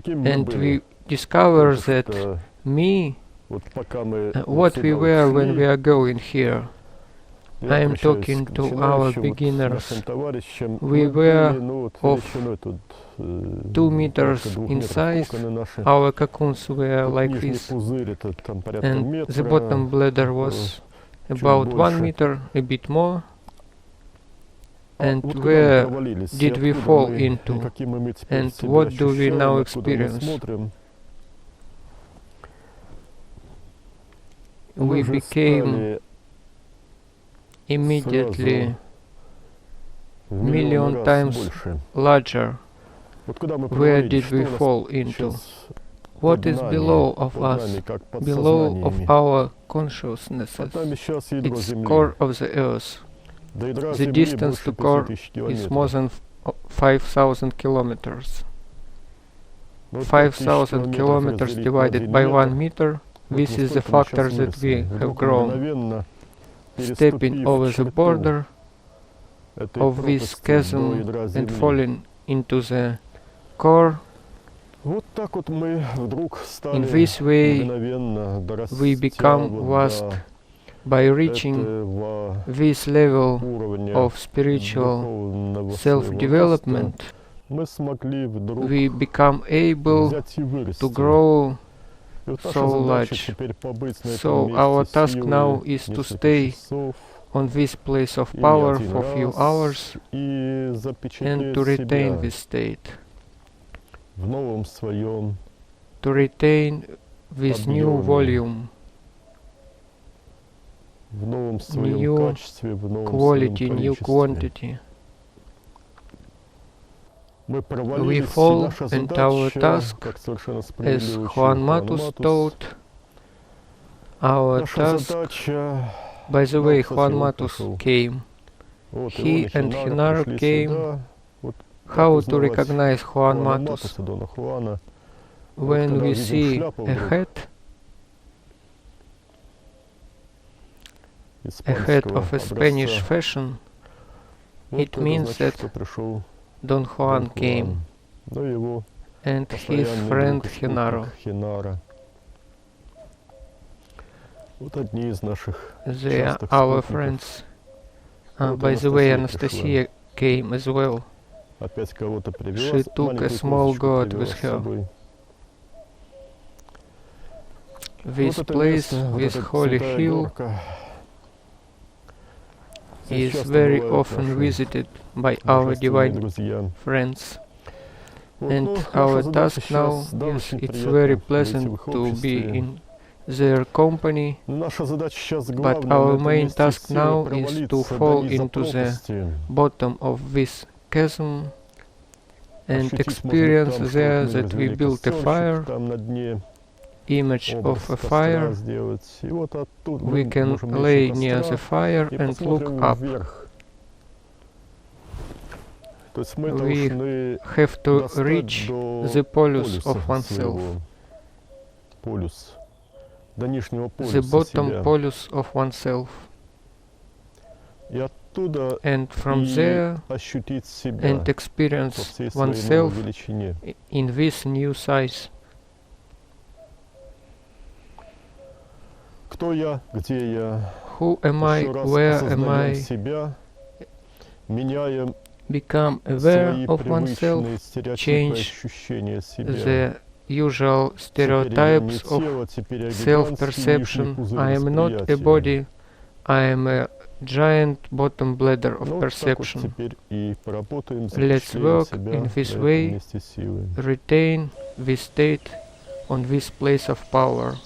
[SPEAKER 2] and we discover that me, what we were when we are going here. I am talking to our beginners. We were of 2 meters in size, our cocoons were like this, and the bottom bladder was about 1 meter, a bit more. And where did we fall into, and what do we now experience? We became immediately million times larger. Where did we fall into? What is below of us, below of our consciousnesses? It's core of the earth. The distance to core is more than 5,000 kilometers. 5,000 kilometers divided by 1 meter, this is the factor that we have grown. Stepping over the border of this chasm and falling into the core. In this way we become vast. By reaching this level of spiritual self-development, we become able to grow so large. So our task now is to stay on this place of power for a few hours and to retain this state, to retain this new volume, new quality, new quantity. We fall, and our task, as Juan Matus taught, our task, by the way, Juan Matus came, he and Genaro came. How to recognize Juan Matus? When we see a hat of a Spanish fashion, it means that Don Juan came, and his friend Genaro. They are our friends. By the way, Anastasia came as well. She took a small god with her. This place, this holy hill, is very often visited by our divine friends. And our task now, yes, it's very pleasant to be in their company, but our main task now is to fall into the bottom of this chasm and experience there that we built a fire, image of a fire. We can lay near the fire and look up. We have to reach the polus of oneself, the bottom polus of oneself, and from there and experience oneself in this new size. Who am I? Where am I? Become aware of oneself, change the usual stereotypes of self-perception. I am not a body, I am a giant bottom bladder of perception. Let's work in this way, retain this state on this place of power.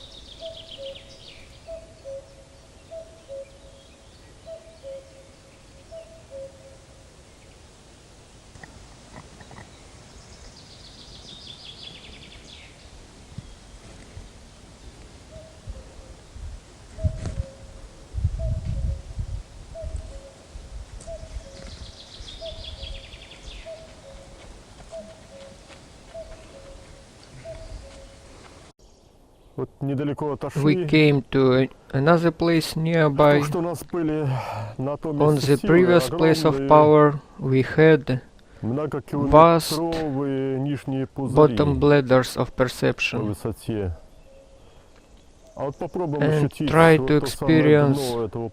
[SPEAKER 1] вот недалеко
[SPEAKER 2] we
[SPEAKER 1] отошли.
[SPEAKER 2] came to another place nearby.
[SPEAKER 1] То, что у нас были на том
[SPEAKER 2] On
[SPEAKER 1] месте
[SPEAKER 2] the
[SPEAKER 1] силы,
[SPEAKER 2] previous place of
[SPEAKER 1] огромные
[SPEAKER 2] power, we had
[SPEAKER 1] многокилометровые нижние пузыри
[SPEAKER 2] bottom bladders of
[SPEAKER 1] по
[SPEAKER 2] perception.
[SPEAKER 1] высоте. А вот попробуем
[SPEAKER 2] And
[SPEAKER 1] ощутить
[SPEAKER 2] try
[SPEAKER 1] вот
[SPEAKER 2] to
[SPEAKER 1] то самое
[SPEAKER 2] experience
[SPEAKER 1] дно этого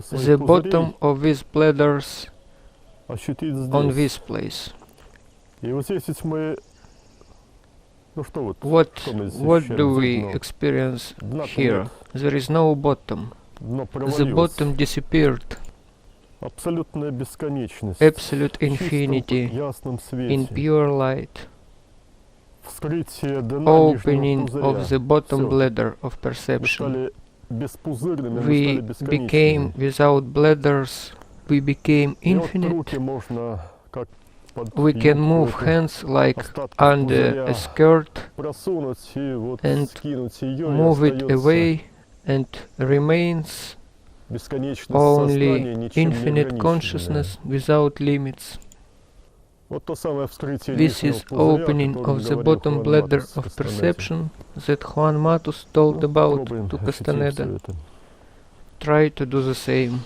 [SPEAKER 1] своих
[SPEAKER 2] The
[SPEAKER 1] пузырей,
[SPEAKER 2] bottom of these bladders
[SPEAKER 1] ощутить
[SPEAKER 2] on
[SPEAKER 1] здесь.
[SPEAKER 2] this place.
[SPEAKER 1] И вот здесь ведь мы, ну что вот, что мы здесь
[SPEAKER 2] What
[SPEAKER 1] ощущаем?
[SPEAKER 2] do
[SPEAKER 1] Здесь
[SPEAKER 2] we
[SPEAKER 1] дно.
[SPEAKER 2] experience
[SPEAKER 1] Дна-то
[SPEAKER 2] here?
[SPEAKER 1] нет.
[SPEAKER 2] There is no bottom.
[SPEAKER 1] Дно
[SPEAKER 2] The
[SPEAKER 1] провалилось.
[SPEAKER 2] bottom disappeared.
[SPEAKER 1] Абсолютная бесконечность.
[SPEAKER 2] Absolute
[SPEAKER 1] В чистом,
[SPEAKER 2] infinity
[SPEAKER 1] ясном
[SPEAKER 2] in
[SPEAKER 1] свете.
[SPEAKER 2] pure light.
[SPEAKER 1] Вскрытие дна
[SPEAKER 2] Opening
[SPEAKER 1] нижнего
[SPEAKER 2] of
[SPEAKER 1] пузыря.
[SPEAKER 2] the bottom
[SPEAKER 1] Всё.
[SPEAKER 2] bladder of
[SPEAKER 1] Мы
[SPEAKER 2] perception.
[SPEAKER 1] стали беспузырными, мы
[SPEAKER 2] We
[SPEAKER 1] стали бесконечными.
[SPEAKER 2] became without bladders. We became
[SPEAKER 1] И вот
[SPEAKER 2] infinite.
[SPEAKER 1] руки можно, как под
[SPEAKER 2] We can move
[SPEAKER 1] юбку
[SPEAKER 2] hands like
[SPEAKER 1] остатки
[SPEAKER 2] under a
[SPEAKER 1] пузыря
[SPEAKER 2] skirt
[SPEAKER 1] просунуть и вот
[SPEAKER 2] and
[SPEAKER 1] скинуть ее,
[SPEAKER 2] move
[SPEAKER 1] и
[SPEAKER 2] it
[SPEAKER 1] остается
[SPEAKER 2] away, and remains
[SPEAKER 1] бесконечность сознания,
[SPEAKER 2] only
[SPEAKER 1] ничем не
[SPEAKER 2] infinite
[SPEAKER 1] ограниченное.
[SPEAKER 2] consciousness without limits.
[SPEAKER 1] Вот то самое вскрытие
[SPEAKER 2] This
[SPEAKER 1] нижнего
[SPEAKER 2] is
[SPEAKER 1] пузыря, о
[SPEAKER 2] opening
[SPEAKER 1] котором
[SPEAKER 2] of the
[SPEAKER 1] говорил
[SPEAKER 2] bottom
[SPEAKER 1] Хуан
[SPEAKER 2] bladder
[SPEAKER 1] Матус
[SPEAKER 2] of
[SPEAKER 1] Кастанеда.
[SPEAKER 2] perception that Juan Matus told
[SPEAKER 1] Ну,
[SPEAKER 2] about
[SPEAKER 1] попробуем
[SPEAKER 2] to
[SPEAKER 1] ощутить всё
[SPEAKER 2] Castaneda.
[SPEAKER 1] это.
[SPEAKER 2] Try to do the same.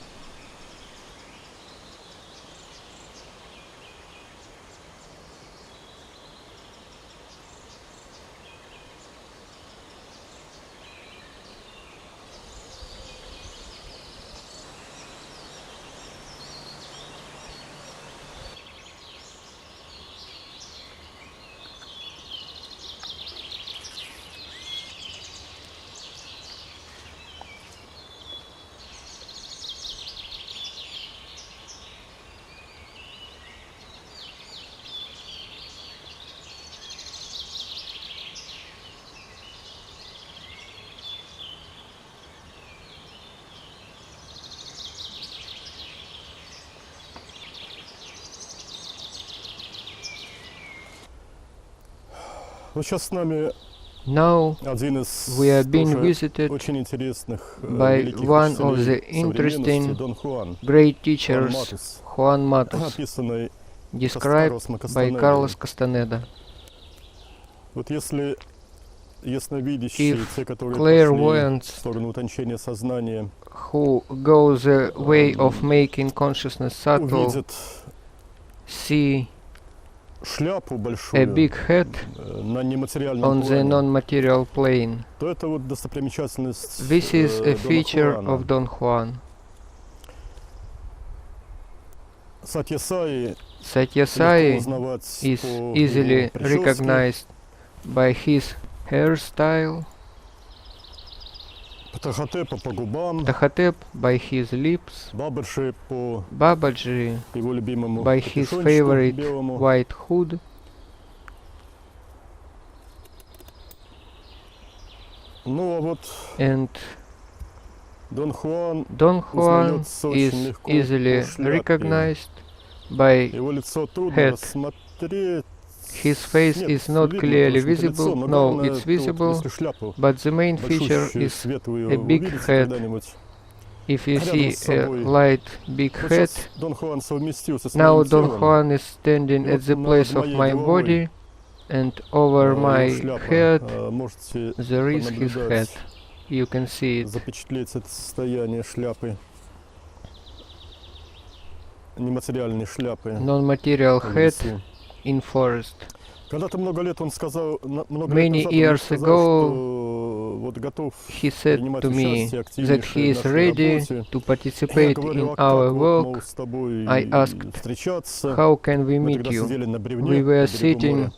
[SPEAKER 1] Вот сейчас с нами
[SPEAKER 2] Now
[SPEAKER 1] один из
[SPEAKER 2] we are being
[SPEAKER 1] тоже
[SPEAKER 2] visited
[SPEAKER 1] очень интересных
[SPEAKER 2] by
[SPEAKER 1] великих
[SPEAKER 2] one of
[SPEAKER 1] учителей
[SPEAKER 2] the interesting
[SPEAKER 1] современности, Дон Хуан,
[SPEAKER 2] great
[SPEAKER 1] Хуан
[SPEAKER 2] teachers,
[SPEAKER 1] Матус,
[SPEAKER 2] Juan Matus,
[SPEAKER 1] описанный
[SPEAKER 2] described
[SPEAKER 1] Карлосом
[SPEAKER 2] by
[SPEAKER 1] Кастанедой.
[SPEAKER 2] Carlos Castaneda.
[SPEAKER 1] Вот если ясновидящие,
[SPEAKER 2] If
[SPEAKER 1] те, которые пошли
[SPEAKER 2] clairvoyants
[SPEAKER 1] в сторону утончения сознания,
[SPEAKER 2] who go the way of making consciousness subtle
[SPEAKER 1] увидят
[SPEAKER 2] see
[SPEAKER 1] шляпу
[SPEAKER 2] a
[SPEAKER 1] большую
[SPEAKER 2] big head
[SPEAKER 1] на нематериальном
[SPEAKER 2] on the
[SPEAKER 1] плане,
[SPEAKER 2] non-material plane.
[SPEAKER 1] то это вот достопримечательность
[SPEAKER 2] This is a
[SPEAKER 1] Дона
[SPEAKER 2] feature
[SPEAKER 1] Хуана.
[SPEAKER 2] of Don Juan.
[SPEAKER 1] Сатья-саи легко
[SPEAKER 2] Satyasai
[SPEAKER 1] узнавать
[SPEAKER 2] is
[SPEAKER 1] по его
[SPEAKER 2] easily
[SPEAKER 1] прическе,
[SPEAKER 2] recognized by his hairstyle,
[SPEAKER 1] Птахотепа по губам,
[SPEAKER 2] Tahatep by his lips,
[SPEAKER 1] Бабарши по
[SPEAKER 2] Babaji
[SPEAKER 1] его любимому
[SPEAKER 2] by his
[SPEAKER 1] капюшончику
[SPEAKER 2] favorite
[SPEAKER 1] белому.
[SPEAKER 2] white hood,
[SPEAKER 1] Ну а вот
[SPEAKER 2] and
[SPEAKER 1] Дон Хуан,
[SPEAKER 2] Don Juan
[SPEAKER 1] узнается очень
[SPEAKER 2] is
[SPEAKER 1] легко
[SPEAKER 2] easily
[SPEAKER 1] по шляпе.
[SPEAKER 2] recognized by
[SPEAKER 1] Его лицо трудно
[SPEAKER 2] head.
[SPEAKER 1] рассмотреть.
[SPEAKER 2] his face
[SPEAKER 1] Нет,
[SPEAKER 2] is not
[SPEAKER 1] видно
[SPEAKER 2] clearly
[SPEAKER 1] потому что это лицо,
[SPEAKER 2] visible.
[SPEAKER 1] но
[SPEAKER 2] No,
[SPEAKER 1] главное,
[SPEAKER 2] it's
[SPEAKER 1] это вот
[SPEAKER 2] visible,
[SPEAKER 1] если шляпу
[SPEAKER 2] but the main feature
[SPEAKER 1] большущую,
[SPEAKER 2] is
[SPEAKER 1] светлую
[SPEAKER 2] a big
[SPEAKER 1] увидите
[SPEAKER 2] head.
[SPEAKER 1] когда-нибудь.
[SPEAKER 2] if you
[SPEAKER 1] рядом
[SPEAKER 2] see
[SPEAKER 1] с
[SPEAKER 2] a
[SPEAKER 1] собой.
[SPEAKER 2] light big
[SPEAKER 1] Вот
[SPEAKER 2] head.
[SPEAKER 1] сейчас Дон Хуан совместился с
[SPEAKER 2] Now
[SPEAKER 1] моим
[SPEAKER 2] Don
[SPEAKER 1] телом,
[SPEAKER 2] Juan is standing
[SPEAKER 1] И
[SPEAKER 2] at
[SPEAKER 1] вот
[SPEAKER 2] the
[SPEAKER 1] над
[SPEAKER 2] place of
[SPEAKER 1] моей
[SPEAKER 2] my
[SPEAKER 1] головой,
[SPEAKER 2] body, and over
[SPEAKER 1] его
[SPEAKER 2] my
[SPEAKER 1] шляпа.
[SPEAKER 2] head
[SPEAKER 1] Можете
[SPEAKER 2] there is his head.
[SPEAKER 1] понаблюдать,
[SPEAKER 2] You can see it.
[SPEAKER 1] запечатлеть это состояние шляпы, нематериальной шляпы
[SPEAKER 2] Non-material
[SPEAKER 1] в
[SPEAKER 2] head
[SPEAKER 1] лесу.
[SPEAKER 2] in forest.
[SPEAKER 1] Когда-то много лет он сказал, много
[SPEAKER 2] Many
[SPEAKER 1] лет назад он
[SPEAKER 2] years
[SPEAKER 1] сказал,
[SPEAKER 2] ago,
[SPEAKER 1] что вот готов
[SPEAKER 2] He said
[SPEAKER 1] принимать
[SPEAKER 2] to me
[SPEAKER 1] участие
[SPEAKER 2] that
[SPEAKER 1] активнейшее
[SPEAKER 2] he
[SPEAKER 1] в
[SPEAKER 2] is
[SPEAKER 1] нашей
[SPEAKER 2] ready
[SPEAKER 1] работе.
[SPEAKER 2] to
[SPEAKER 1] Я
[SPEAKER 2] participate
[SPEAKER 1] говорю,
[SPEAKER 2] in
[SPEAKER 1] а
[SPEAKER 2] our
[SPEAKER 1] как вот, мол,
[SPEAKER 2] work.
[SPEAKER 1] с тобой
[SPEAKER 2] I asked,
[SPEAKER 1] встречаться?
[SPEAKER 2] how can we
[SPEAKER 1] Мы
[SPEAKER 2] meet
[SPEAKER 1] тогда
[SPEAKER 2] you?
[SPEAKER 1] сидели на бревне,
[SPEAKER 2] We were
[SPEAKER 1] на берегу
[SPEAKER 2] sitting
[SPEAKER 1] моря,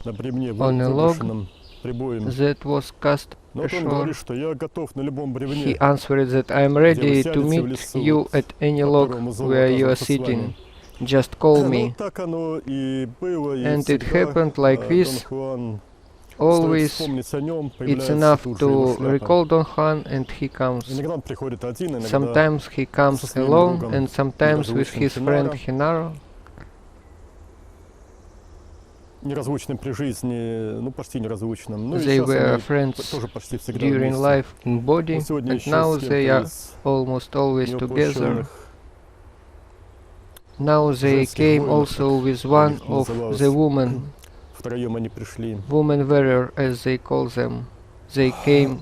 [SPEAKER 1] на бревне,
[SPEAKER 2] on a log
[SPEAKER 1] выброшенном прибоем.
[SPEAKER 2] that was cast
[SPEAKER 1] Но вот он
[SPEAKER 2] ashore.
[SPEAKER 1] говорит, что я готов на любом
[SPEAKER 2] He
[SPEAKER 1] бревне,
[SPEAKER 2] answered that I am ready to meet you at any log where you are sitting. Just call
[SPEAKER 1] Ну,
[SPEAKER 2] me.
[SPEAKER 1] так оно и было, и
[SPEAKER 2] And it
[SPEAKER 1] всегда,
[SPEAKER 2] happened like
[SPEAKER 1] Дон
[SPEAKER 2] this.
[SPEAKER 1] Хуан, стоит
[SPEAKER 2] Always
[SPEAKER 1] вспомнить о нем,
[SPEAKER 2] it's
[SPEAKER 1] появляется
[SPEAKER 2] enough
[SPEAKER 1] тут же его
[SPEAKER 2] to
[SPEAKER 1] шляпа.
[SPEAKER 2] recall Don Juan and he comes.
[SPEAKER 1] Иногда он приходит один, иногда
[SPEAKER 2] Sometimes he comes
[SPEAKER 1] со своим
[SPEAKER 2] alone
[SPEAKER 1] другом,
[SPEAKER 2] and sometimes
[SPEAKER 1] даже
[SPEAKER 2] with
[SPEAKER 1] учим
[SPEAKER 2] his friend
[SPEAKER 1] Хинара.
[SPEAKER 2] Hinaro.
[SPEAKER 1] неразлучным при жизни, ну почти неразлучным. Ну и
[SPEAKER 2] They
[SPEAKER 1] сейчас
[SPEAKER 2] were
[SPEAKER 1] они
[SPEAKER 2] friends
[SPEAKER 1] тоже почти всегда
[SPEAKER 2] during
[SPEAKER 1] вместе.
[SPEAKER 2] life in body,
[SPEAKER 1] Ну, сегодня
[SPEAKER 2] and
[SPEAKER 1] еще
[SPEAKER 2] now
[SPEAKER 1] с
[SPEAKER 2] they
[SPEAKER 1] кем-то
[SPEAKER 2] are
[SPEAKER 1] из
[SPEAKER 2] almost always together.
[SPEAKER 1] неопущенных.
[SPEAKER 2] Now they
[SPEAKER 1] женских
[SPEAKER 2] came
[SPEAKER 1] воинов,
[SPEAKER 2] also with
[SPEAKER 1] как
[SPEAKER 2] one
[SPEAKER 1] их
[SPEAKER 2] of
[SPEAKER 1] называлось.
[SPEAKER 2] the women,
[SPEAKER 1] Втроем они пришли.
[SPEAKER 2] woman warrior as they call them. they came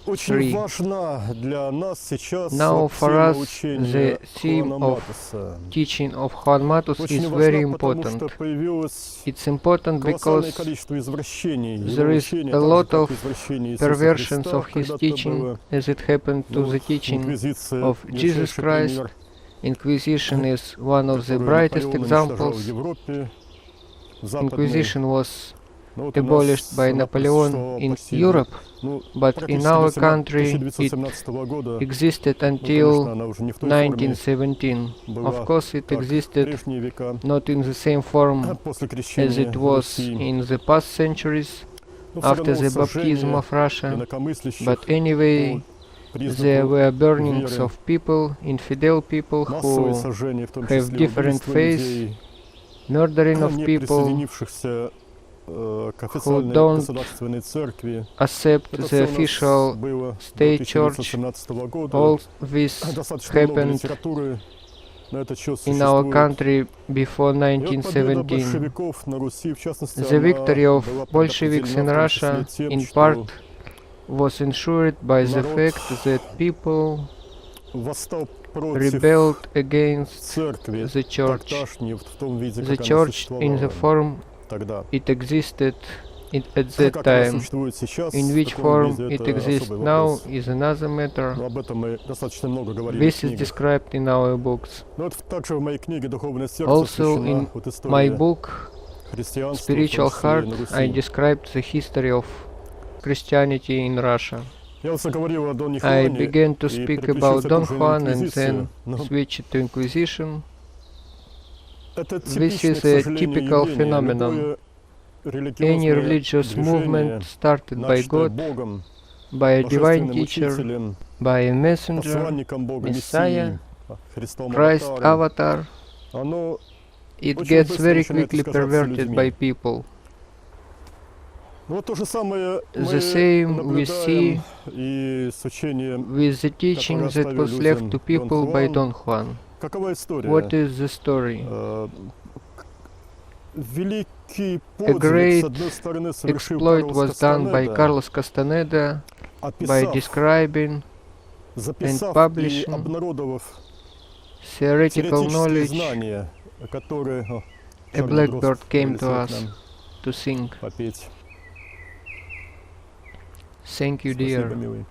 [SPEAKER 1] Очень
[SPEAKER 2] free.
[SPEAKER 1] важна для нас сейчас
[SPEAKER 2] Now for
[SPEAKER 1] тема
[SPEAKER 2] us
[SPEAKER 1] учения
[SPEAKER 2] the theme
[SPEAKER 1] Хуана
[SPEAKER 2] of
[SPEAKER 1] Матеса.
[SPEAKER 2] teaching of Juan Matus
[SPEAKER 1] Очень
[SPEAKER 2] is
[SPEAKER 1] важна,
[SPEAKER 2] very
[SPEAKER 1] потому что
[SPEAKER 2] important.
[SPEAKER 1] появилось
[SPEAKER 2] It's important
[SPEAKER 1] колоссальное
[SPEAKER 2] because
[SPEAKER 1] количество извращений его
[SPEAKER 2] there is
[SPEAKER 1] учения,
[SPEAKER 2] a
[SPEAKER 1] так же,
[SPEAKER 2] lot
[SPEAKER 1] как
[SPEAKER 2] of
[SPEAKER 1] извращений Иисуса
[SPEAKER 2] perversions
[SPEAKER 1] Христа
[SPEAKER 2] of his
[SPEAKER 1] когда-то
[SPEAKER 2] teaching
[SPEAKER 1] было.
[SPEAKER 2] as it happened to
[SPEAKER 1] Ну,
[SPEAKER 2] the teaching
[SPEAKER 1] Инквизиция
[SPEAKER 2] of
[SPEAKER 1] —
[SPEAKER 2] Jesus
[SPEAKER 1] ярчайший
[SPEAKER 2] Christ.
[SPEAKER 1] пример,
[SPEAKER 2] Inquisition is one of the
[SPEAKER 1] который
[SPEAKER 2] brightest
[SPEAKER 1] Наполеон уничтожал в
[SPEAKER 2] examples.
[SPEAKER 1] Европе западной.
[SPEAKER 2] Inquisition was
[SPEAKER 1] Ну, вот у нас
[SPEAKER 2] abolished by
[SPEAKER 1] она
[SPEAKER 2] Napoleon
[SPEAKER 1] просуществовала
[SPEAKER 2] in
[SPEAKER 1] почти
[SPEAKER 2] Europe,
[SPEAKER 1] ну,
[SPEAKER 2] but in
[SPEAKER 1] практически
[SPEAKER 2] our
[SPEAKER 1] до
[SPEAKER 2] country it
[SPEAKER 1] 1917 года.
[SPEAKER 2] existed
[SPEAKER 1] Ну,
[SPEAKER 2] until
[SPEAKER 1] конечно, она уже не в той форме
[SPEAKER 2] 1917.
[SPEAKER 1] была,
[SPEAKER 2] Of course, it
[SPEAKER 1] как в
[SPEAKER 2] existed
[SPEAKER 1] прежние века.
[SPEAKER 2] not in the same form
[SPEAKER 1] После
[SPEAKER 2] as
[SPEAKER 1] крещения
[SPEAKER 2] it was
[SPEAKER 1] Руси.
[SPEAKER 2] in the past centuries
[SPEAKER 1] Но всё
[SPEAKER 2] after
[SPEAKER 1] равно
[SPEAKER 2] the baptism
[SPEAKER 1] сожжение
[SPEAKER 2] of Russia.
[SPEAKER 1] инакомыслящих
[SPEAKER 2] But anyway,
[SPEAKER 1] по признаку
[SPEAKER 2] there were burnings
[SPEAKER 1] веры,
[SPEAKER 2] of people, infidel people
[SPEAKER 1] массовые
[SPEAKER 2] who
[SPEAKER 1] сожжения, в том
[SPEAKER 2] have
[SPEAKER 1] числе
[SPEAKER 2] different
[SPEAKER 1] убийства
[SPEAKER 2] faiths,
[SPEAKER 1] людей,
[SPEAKER 2] murdering of
[SPEAKER 1] не
[SPEAKER 2] people
[SPEAKER 1] присоединившихся к официальной
[SPEAKER 2] don't
[SPEAKER 1] государственной церкви.
[SPEAKER 2] accept
[SPEAKER 1] Это
[SPEAKER 2] the
[SPEAKER 1] всё у нас
[SPEAKER 2] official
[SPEAKER 1] было
[SPEAKER 2] state
[SPEAKER 1] до
[SPEAKER 2] church.
[SPEAKER 1] 1917 года.
[SPEAKER 2] All this
[SPEAKER 1] Достаточно много
[SPEAKER 2] happened
[SPEAKER 1] литературы на этот счет
[SPEAKER 2] in our
[SPEAKER 1] существует.
[SPEAKER 2] country before
[SPEAKER 1] И вот победа
[SPEAKER 2] 1917.
[SPEAKER 1] большевиков на Руси, в частности,
[SPEAKER 2] The
[SPEAKER 1] она
[SPEAKER 2] victory of
[SPEAKER 1] была
[SPEAKER 2] Bolsheviks in
[SPEAKER 1] предопределена в том
[SPEAKER 2] Russia,
[SPEAKER 1] числе тем,
[SPEAKER 2] in
[SPEAKER 1] что
[SPEAKER 2] part, was ensured by the
[SPEAKER 1] народ
[SPEAKER 2] fact that people
[SPEAKER 1] восстал против
[SPEAKER 2] rebelled against
[SPEAKER 1] церкви,
[SPEAKER 2] the church.
[SPEAKER 1] тогдашней, в том виде,
[SPEAKER 2] The
[SPEAKER 1] как она
[SPEAKER 2] church in the
[SPEAKER 1] существовала
[SPEAKER 2] form
[SPEAKER 1] тогда.
[SPEAKER 2] it existed at that
[SPEAKER 1] Как она
[SPEAKER 2] time.
[SPEAKER 1] существует сейчас,
[SPEAKER 2] In
[SPEAKER 1] в
[SPEAKER 2] which
[SPEAKER 1] таком
[SPEAKER 2] form
[SPEAKER 1] виде,
[SPEAKER 2] it
[SPEAKER 1] это
[SPEAKER 2] exists
[SPEAKER 1] особый
[SPEAKER 2] now
[SPEAKER 1] вопрос.
[SPEAKER 2] is another matter.
[SPEAKER 1] Но об этом мы достаточно много говорили в
[SPEAKER 2] This is
[SPEAKER 1] книгах.
[SPEAKER 2] described in our books.
[SPEAKER 1] Но вот также в моей книге «Духовное сердце»
[SPEAKER 2] Also
[SPEAKER 1] посвящена
[SPEAKER 2] in
[SPEAKER 1] вот
[SPEAKER 2] my
[SPEAKER 1] истории
[SPEAKER 2] book,
[SPEAKER 1] христианства, в
[SPEAKER 2] Spiritual
[SPEAKER 1] том числе и
[SPEAKER 2] Heart,
[SPEAKER 1] на
[SPEAKER 2] I
[SPEAKER 1] Руси.
[SPEAKER 2] described the history of Christianity in Russia.
[SPEAKER 1] Я вот заговорил о Доне
[SPEAKER 2] I
[SPEAKER 1] Хуане
[SPEAKER 2] began to
[SPEAKER 1] и
[SPEAKER 2] speak
[SPEAKER 1] переключился
[SPEAKER 2] about Don
[SPEAKER 1] тоже на
[SPEAKER 2] Juan and
[SPEAKER 1] Инквизицию.
[SPEAKER 2] then
[SPEAKER 1] Но
[SPEAKER 2] switched to Inquisition.
[SPEAKER 1] это
[SPEAKER 2] This
[SPEAKER 1] типичное,
[SPEAKER 2] is
[SPEAKER 1] к
[SPEAKER 2] a
[SPEAKER 1] сожалению,
[SPEAKER 2] typical
[SPEAKER 1] явление.
[SPEAKER 2] phenomenon.
[SPEAKER 1] Любое
[SPEAKER 2] Any
[SPEAKER 1] религиозное
[SPEAKER 2] religious
[SPEAKER 1] движение,
[SPEAKER 2] movement started by
[SPEAKER 1] начатое
[SPEAKER 2] God,
[SPEAKER 1] Богом,
[SPEAKER 2] by a divine
[SPEAKER 1] божественным
[SPEAKER 2] teacher,
[SPEAKER 1] учителем,
[SPEAKER 2] by a messenger,
[SPEAKER 1] посланником Бога,
[SPEAKER 2] Messiah,
[SPEAKER 1] Мессией, Христом
[SPEAKER 2] Christ
[SPEAKER 1] аватаром,
[SPEAKER 2] avatar,
[SPEAKER 1] оно
[SPEAKER 2] it
[SPEAKER 1] очень
[SPEAKER 2] gets
[SPEAKER 1] быстро
[SPEAKER 2] very
[SPEAKER 1] начинает
[SPEAKER 2] quickly
[SPEAKER 1] искажаться
[SPEAKER 2] perverted
[SPEAKER 1] людьми.
[SPEAKER 2] by people.
[SPEAKER 1] Вот то же самое
[SPEAKER 2] The
[SPEAKER 1] мы
[SPEAKER 2] same we
[SPEAKER 1] наблюдаем
[SPEAKER 2] see
[SPEAKER 1] и с учением.
[SPEAKER 2] with the teaching that
[SPEAKER 1] оставил
[SPEAKER 2] was left
[SPEAKER 1] людям
[SPEAKER 2] to
[SPEAKER 1] Don
[SPEAKER 2] people by
[SPEAKER 1] Juan.
[SPEAKER 2] Don Juan.
[SPEAKER 1] Какова история?
[SPEAKER 2] What is the story?
[SPEAKER 1] Великий
[SPEAKER 2] A
[SPEAKER 1] подвиг,
[SPEAKER 2] great
[SPEAKER 1] с одной стороны, совершил
[SPEAKER 2] exploit
[SPEAKER 1] Карлос
[SPEAKER 2] was done by
[SPEAKER 1] Кастанеда,
[SPEAKER 2] Carlos Castaneda by
[SPEAKER 1] описав,
[SPEAKER 2] describing
[SPEAKER 1] записав и
[SPEAKER 2] publishing
[SPEAKER 1] обнародовав
[SPEAKER 2] theoretical
[SPEAKER 1] теоретические
[SPEAKER 2] knowledge.
[SPEAKER 1] знания, которые
[SPEAKER 2] A
[SPEAKER 1] Чарли
[SPEAKER 2] blackbird
[SPEAKER 1] Дрозд
[SPEAKER 2] came to
[SPEAKER 1] прилетит
[SPEAKER 2] us
[SPEAKER 1] нам
[SPEAKER 2] to sing.
[SPEAKER 1] попеть.
[SPEAKER 2] Thank you,
[SPEAKER 1] Спасибо,
[SPEAKER 2] dear.
[SPEAKER 1] милый.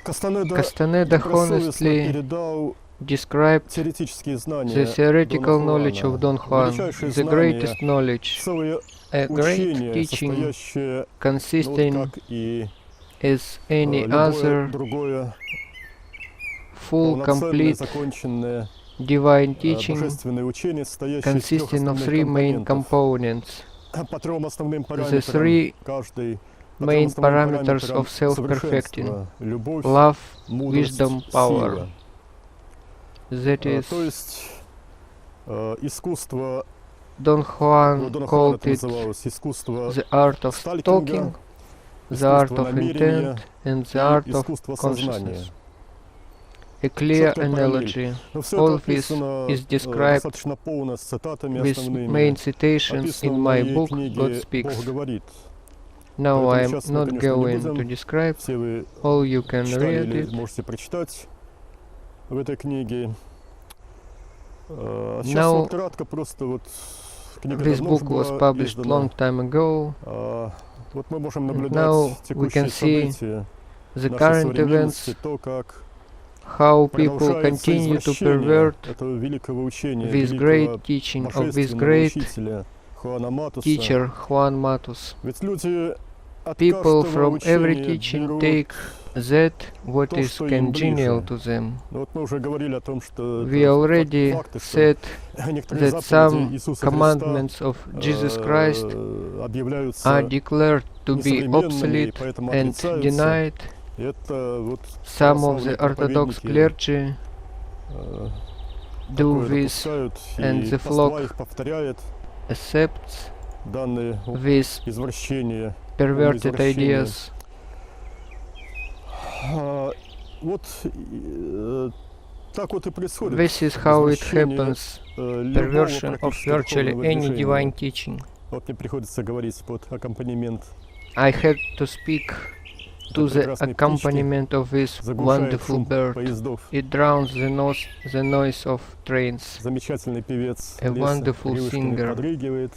[SPEAKER 2] Castaneda
[SPEAKER 1] добросовестно
[SPEAKER 2] honestly
[SPEAKER 1] передал
[SPEAKER 2] described
[SPEAKER 1] теоретические знания
[SPEAKER 2] the theoretical
[SPEAKER 1] Дона
[SPEAKER 2] knowledge
[SPEAKER 1] Хуана,
[SPEAKER 2] of Don Juan,
[SPEAKER 1] величайшие
[SPEAKER 2] the
[SPEAKER 1] знания,
[SPEAKER 2] greatest knowledge,
[SPEAKER 1] целое
[SPEAKER 2] a great
[SPEAKER 1] учение,
[SPEAKER 2] teaching
[SPEAKER 1] состоящее, ну, вот
[SPEAKER 2] consisting
[SPEAKER 1] как и
[SPEAKER 2] as any
[SPEAKER 1] любое
[SPEAKER 2] other
[SPEAKER 1] другое
[SPEAKER 2] full,
[SPEAKER 1] полноценное,
[SPEAKER 2] complete
[SPEAKER 1] законченное
[SPEAKER 2] divine teaching
[SPEAKER 1] божественное учение, состоящее из трех
[SPEAKER 2] consisting of
[SPEAKER 1] основных
[SPEAKER 2] three main
[SPEAKER 1] компонентов.
[SPEAKER 2] components,
[SPEAKER 1] По трем основным
[SPEAKER 2] the
[SPEAKER 1] параметрам
[SPEAKER 2] three
[SPEAKER 1] каждый, по
[SPEAKER 2] main
[SPEAKER 1] трем основным
[SPEAKER 2] parameters
[SPEAKER 1] параметрам
[SPEAKER 2] of self-perfecting:
[SPEAKER 1] совершенства: любовь,
[SPEAKER 2] love,
[SPEAKER 1] мудрость,
[SPEAKER 2] wisdom, power.
[SPEAKER 1] сила.
[SPEAKER 2] That
[SPEAKER 1] То
[SPEAKER 2] is,
[SPEAKER 1] есть искусство,
[SPEAKER 2] Don Juan
[SPEAKER 1] Дона Хуана
[SPEAKER 2] called
[SPEAKER 1] это
[SPEAKER 2] it
[SPEAKER 1] называлось, искусство
[SPEAKER 2] the art of
[SPEAKER 1] сталкинга,
[SPEAKER 2] stalking, the art
[SPEAKER 1] искусство
[SPEAKER 2] of
[SPEAKER 1] намерения
[SPEAKER 2] intent, and
[SPEAKER 1] и
[SPEAKER 2] the art of
[SPEAKER 1] искусство сознания.
[SPEAKER 2] consciousness. A clear
[SPEAKER 1] Четкая параллель.
[SPEAKER 2] analogy.
[SPEAKER 1] Но все
[SPEAKER 2] All
[SPEAKER 1] это
[SPEAKER 2] this
[SPEAKER 1] описано
[SPEAKER 2] is described
[SPEAKER 1] достаточно полно с цитатами
[SPEAKER 2] with
[SPEAKER 1] основными.
[SPEAKER 2] main citations
[SPEAKER 1] Описано
[SPEAKER 2] in
[SPEAKER 1] в
[SPEAKER 2] my
[SPEAKER 1] моей
[SPEAKER 2] book
[SPEAKER 1] книге
[SPEAKER 2] God
[SPEAKER 1] «Бог
[SPEAKER 2] Speaks.
[SPEAKER 1] говорит».
[SPEAKER 2] Now
[SPEAKER 1] Поэтому
[SPEAKER 2] I am
[SPEAKER 1] сейчас мы,
[SPEAKER 2] not
[SPEAKER 1] конечно, не
[SPEAKER 2] going
[SPEAKER 1] будем.
[SPEAKER 2] to describe,
[SPEAKER 1] Все вы
[SPEAKER 2] all you can
[SPEAKER 1] читали
[SPEAKER 2] read
[SPEAKER 1] или
[SPEAKER 2] it.
[SPEAKER 1] можете прочитать в этой книге. Сейчас
[SPEAKER 2] Now,
[SPEAKER 1] вот кратко просто вот книга
[SPEAKER 2] This
[SPEAKER 1] давно уже
[SPEAKER 2] book was
[SPEAKER 1] была
[SPEAKER 2] published
[SPEAKER 1] издана.
[SPEAKER 2] long time ago.
[SPEAKER 1] Вот мы можем
[SPEAKER 2] now
[SPEAKER 1] наблюдать
[SPEAKER 2] we
[SPEAKER 1] текущие
[SPEAKER 2] can see
[SPEAKER 1] события
[SPEAKER 2] The
[SPEAKER 1] нашей
[SPEAKER 2] current
[SPEAKER 1] современности,
[SPEAKER 2] events,
[SPEAKER 1] то, как
[SPEAKER 2] how people
[SPEAKER 1] продолжается
[SPEAKER 2] continue to
[SPEAKER 1] извращение
[SPEAKER 2] pervert
[SPEAKER 1] этого великого учения,
[SPEAKER 2] this
[SPEAKER 1] великого
[SPEAKER 2] great teaching of this
[SPEAKER 1] божественного
[SPEAKER 2] great
[SPEAKER 1] учителя Хуана Матуса.
[SPEAKER 2] teacher Juan Matus.
[SPEAKER 1] Ведь люди от
[SPEAKER 2] People
[SPEAKER 1] каждого
[SPEAKER 2] from every
[SPEAKER 1] учения
[SPEAKER 2] teaching
[SPEAKER 1] берут,
[SPEAKER 2] take that what
[SPEAKER 1] то,
[SPEAKER 2] is
[SPEAKER 1] что им
[SPEAKER 2] congenial
[SPEAKER 1] ближе.
[SPEAKER 2] to them.
[SPEAKER 1] ну, вот мы уже говорили о том, что
[SPEAKER 2] We
[SPEAKER 1] это
[SPEAKER 2] already
[SPEAKER 1] факты, что
[SPEAKER 2] said
[SPEAKER 1] некоторые
[SPEAKER 2] that
[SPEAKER 1] заповеди
[SPEAKER 2] some
[SPEAKER 1] Иисуса
[SPEAKER 2] commandments of
[SPEAKER 1] Христа
[SPEAKER 2] Jesus Christ
[SPEAKER 1] объявляются
[SPEAKER 2] are declared to be
[SPEAKER 1] несовременными, и
[SPEAKER 2] obsolete
[SPEAKER 1] поэтому
[SPEAKER 2] and
[SPEAKER 1] отрицаются.
[SPEAKER 2] denied.
[SPEAKER 1] И это вот
[SPEAKER 2] Some of the
[SPEAKER 1] православные
[SPEAKER 2] Orthodox
[SPEAKER 1] проповедники,
[SPEAKER 2] clergy do
[SPEAKER 1] такое
[SPEAKER 2] this,
[SPEAKER 1] допускают,
[SPEAKER 2] and
[SPEAKER 1] и
[SPEAKER 2] the
[SPEAKER 1] паства
[SPEAKER 2] flock
[SPEAKER 1] их повторяет
[SPEAKER 2] accepts
[SPEAKER 1] данные
[SPEAKER 2] these
[SPEAKER 1] извращения.
[SPEAKER 2] perverted
[SPEAKER 1] извращения.
[SPEAKER 2] ideas.
[SPEAKER 1] Вот так вот и происходит.
[SPEAKER 2] This is how it
[SPEAKER 1] Извращение
[SPEAKER 2] happens perversion of virtually any divine teaching.
[SPEAKER 1] Вот мне приходится говорить под аккомпанемент
[SPEAKER 2] I had to speak to the
[SPEAKER 1] прекрасной
[SPEAKER 2] accompaniment of this
[SPEAKER 1] заглушает
[SPEAKER 2] wonderful
[SPEAKER 1] шум
[SPEAKER 2] bird.
[SPEAKER 1] поездов.
[SPEAKER 2] It drowns the noise of trains,
[SPEAKER 1] Замечательный певец
[SPEAKER 2] A
[SPEAKER 1] леса
[SPEAKER 2] wonderful
[SPEAKER 1] крылышками
[SPEAKER 2] singer.
[SPEAKER 1] подрыгивает.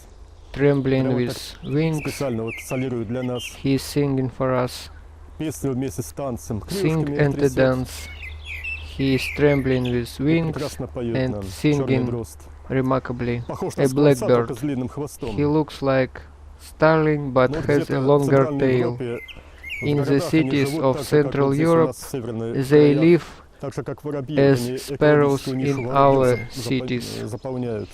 [SPEAKER 2] trembling
[SPEAKER 1] Прямо
[SPEAKER 2] with wings.
[SPEAKER 1] Специально вот солирует для нас
[SPEAKER 2] He is singing for us.
[SPEAKER 1] песню вместе с танцем.
[SPEAKER 2] Sing
[SPEAKER 1] Крылышками
[SPEAKER 2] and
[SPEAKER 1] трясет.
[SPEAKER 2] dance. He is trembling with
[SPEAKER 1] И
[SPEAKER 2] wings
[SPEAKER 1] прекрасно поет
[SPEAKER 2] and
[SPEAKER 1] нам.
[SPEAKER 2] singing.
[SPEAKER 1] Черный дрозд.
[SPEAKER 2] remarkably.
[SPEAKER 1] Похож
[SPEAKER 2] A
[SPEAKER 1] на скворца,
[SPEAKER 2] blackbird.
[SPEAKER 1] только с длинным хвостом.
[SPEAKER 2] He looks like starling but
[SPEAKER 1] Но вот
[SPEAKER 2] has
[SPEAKER 1] где-то
[SPEAKER 2] a
[SPEAKER 1] в
[SPEAKER 2] longer
[SPEAKER 1] Центральной
[SPEAKER 2] tail.
[SPEAKER 1] Европе, в
[SPEAKER 2] In the
[SPEAKER 1] городах они
[SPEAKER 2] cities
[SPEAKER 1] живут
[SPEAKER 2] of
[SPEAKER 1] так же, как
[SPEAKER 2] Central
[SPEAKER 1] вот здесь у
[SPEAKER 2] Europe,
[SPEAKER 1] нас в северных
[SPEAKER 2] They
[SPEAKER 1] краях.
[SPEAKER 2] live
[SPEAKER 1] Так же, как воробьи,
[SPEAKER 2] as
[SPEAKER 1] они
[SPEAKER 2] sparrows
[SPEAKER 1] экологическую нишу
[SPEAKER 2] in
[SPEAKER 1] воробьев
[SPEAKER 2] our cities.
[SPEAKER 1] заполняют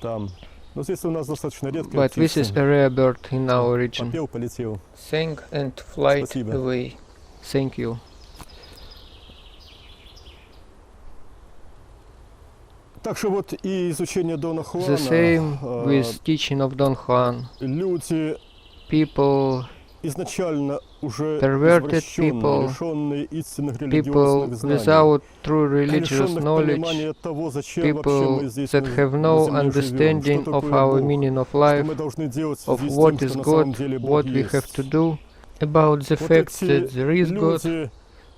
[SPEAKER 1] там. Но здесь у нас достаточно редкая
[SPEAKER 2] But this is
[SPEAKER 1] птица.
[SPEAKER 2] a rare bird in our region.
[SPEAKER 1] Попел, полетел.
[SPEAKER 2] Sang and flight
[SPEAKER 1] Спасибо.
[SPEAKER 2] away. Thank you.
[SPEAKER 1] Так что вот и изучение Дона Хуана,
[SPEAKER 2] The same with teaching of Don Juan.
[SPEAKER 1] люди
[SPEAKER 2] People
[SPEAKER 1] изначально уже
[SPEAKER 2] Perverted
[SPEAKER 1] извращенные,
[SPEAKER 2] people,
[SPEAKER 1] лишенные истинных
[SPEAKER 2] people
[SPEAKER 1] религиозных знаний,
[SPEAKER 2] without true religious
[SPEAKER 1] лишенных
[SPEAKER 2] knowledge,
[SPEAKER 1] понимания того, зачем вообще
[SPEAKER 2] people
[SPEAKER 1] мы здесь
[SPEAKER 2] that
[SPEAKER 1] на
[SPEAKER 2] have no
[SPEAKER 1] земле
[SPEAKER 2] understanding
[SPEAKER 1] живем, что
[SPEAKER 2] of
[SPEAKER 1] такое
[SPEAKER 2] our
[SPEAKER 1] Бог,
[SPEAKER 2] meaning of
[SPEAKER 1] что
[SPEAKER 2] life,
[SPEAKER 1] мы должны делать в
[SPEAKER 2] of
[SPEAKER 1] связи с
[SPEAKER 2] what
[SPEAKER 1] тем,
[SPEAKER 2] is
[SPEAKER 1] что на самом
[SPEAKER 2] God,
[SPEAKER 1] деле Бог
[SPEAKER 2] what we have
[SPEAKER 1] есть.
[SPEAKER 2] to do, about the
[SPEAKER 1] Вот
[SPEAKER 2] fact
[SPEAKER 1] эти
[SPEAKER 2] that there is God.
[SPEAKER 1] люди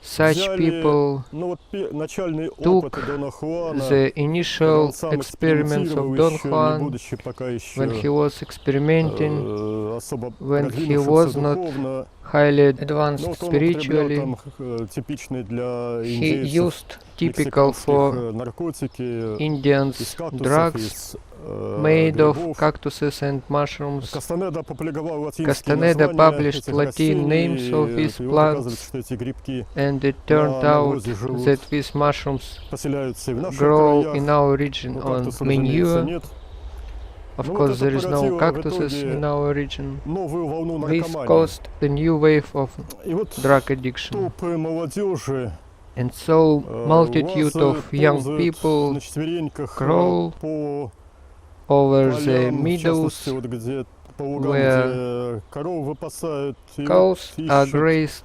[SPEAKER 2] Such
[SPEAKER 1] взяли,
[SPEAKER 2] people
[SPEAKER 1] ну вот начальный
[SPEAKER 2] took
[SPEAKER 1] опыт Дона Хуана,
[SPEAKER 2] the
[SPEAKER 1] когда
[SPEAKER 2] initial
[SPEAKER 1] он сам
[SPEAKER 2] experiments of
[SPEAKER 1] экспериментировал
[SPEAKER 2] Don
[SPEAKER 1] еще, не
[SPEAKER 2] Juan
[SPEAKER 1] будучи пока еще
[SPEAKER 2] when he was experimenting,
[SPEAKER 1] особо
[SPEAKER 2] when he
[SPEAKER 1] продвинувшимся
[SPEAKER 2] was not
[SPEAKER 1] духовно.
[SPEAKER 2] highly
[SPEAKER 1] Ну,
[SPEAKER 2] advanced
[SPEAKER 1] вот он употреблял
[SPEAKER 2] spiritually.
[SPEAKER 1] там типичный для
[SPEAKER 2] He
[SPEAKER 1] индейцев
[SPEAKER 2] used typical
[SPEAKER 1] мексиканских
[SPEAKER 2] for
[SPEAKER 1] наркотики из
[SPEAKER 2] Indians
[SPEAKER 1] кактусов,
[SPEAKER 2] drugs
[SPEAKER 1] из
[SPEAKER 2] made of
[SPEAKER 1] грибов.
[SPEAKER 2] cactuses and mushrooms.
[SPEAKER 1] Кастанеда опубликовал латинские
[SPEAKER 2] Castaneda
[SPEAKER 1] названия
[SPEAKER 2] published
[SPEAKER 1] этих
[SPEAKER 2] Latin
[SPEAKER 1] растений,
[SPEAKER 2] names of
[SPEAKER 1] и
[SPEAKER 2] these
[SPEAKER 1] вот оказывается,
[SPEAKER 2] plants,
[SPEAKER 1] что эти грибки
[SPEAKER 2] and it turned
[SPEAKER 1] на
[SPEAKER 2] out
[SPEAKER 1] навозе живут,
[SPEAKER 2] that these mushrooms
[SPEAKER 1] поселяются и в наших
[SPEAKER 2] grow
[SPEAKER 1] краях.
[SPEAKER 2] in our region
[SPEAKER 1] Ну,
[SPEAKER 2] on
[SPEAKER 1] кактусов, разумеется,
[SPEAKER 2] manure.
[SPEAKER 1] нет.
[SPEAKER 2] Of
[SPEAKER 1] Ну, вот
[SPEAKER 2] course,
[SPEAKER 1] это
[SPEAKER 2] there is no
[SPEAKER 1] породило в
[SPEAKER 2] cactuses
[SPEAKER 1] итоге
[SPEAKER 2] in our region.
[SPEAKER 1] Новую волну
[SPEAKER 2] This
[SPEAKER 1] наркомании.
[SPEAKER 2] caused the new wave of
[SPEAKER 1] И вот
[SPEAKER 2] drug addiction.
[SPEAKER 1] толпы молодежи
[SPEAKER 2] And so multitude of young
[SPEAKER 1] ползают
[SPEAKER 2] people
[SPEAKER 1] на четвереньках
[SPEAKER 2] crawl
[SPEAKER 1] по
[SPEAKER 2] over the
[SPEAKER 1] полям, в частности,
[SPEAKER 2] meadows
[SPEAKER 1] вот где по лугам,
[SPEAKER 2] where
[SPEAKER 1] где коровы выпасают, и
[SPEAKER 2] cows
[SPEAKER 1] вот
[SPEAKER 2] are
[SPEAKER 1] ищут
[SPEAKER 2] grazed,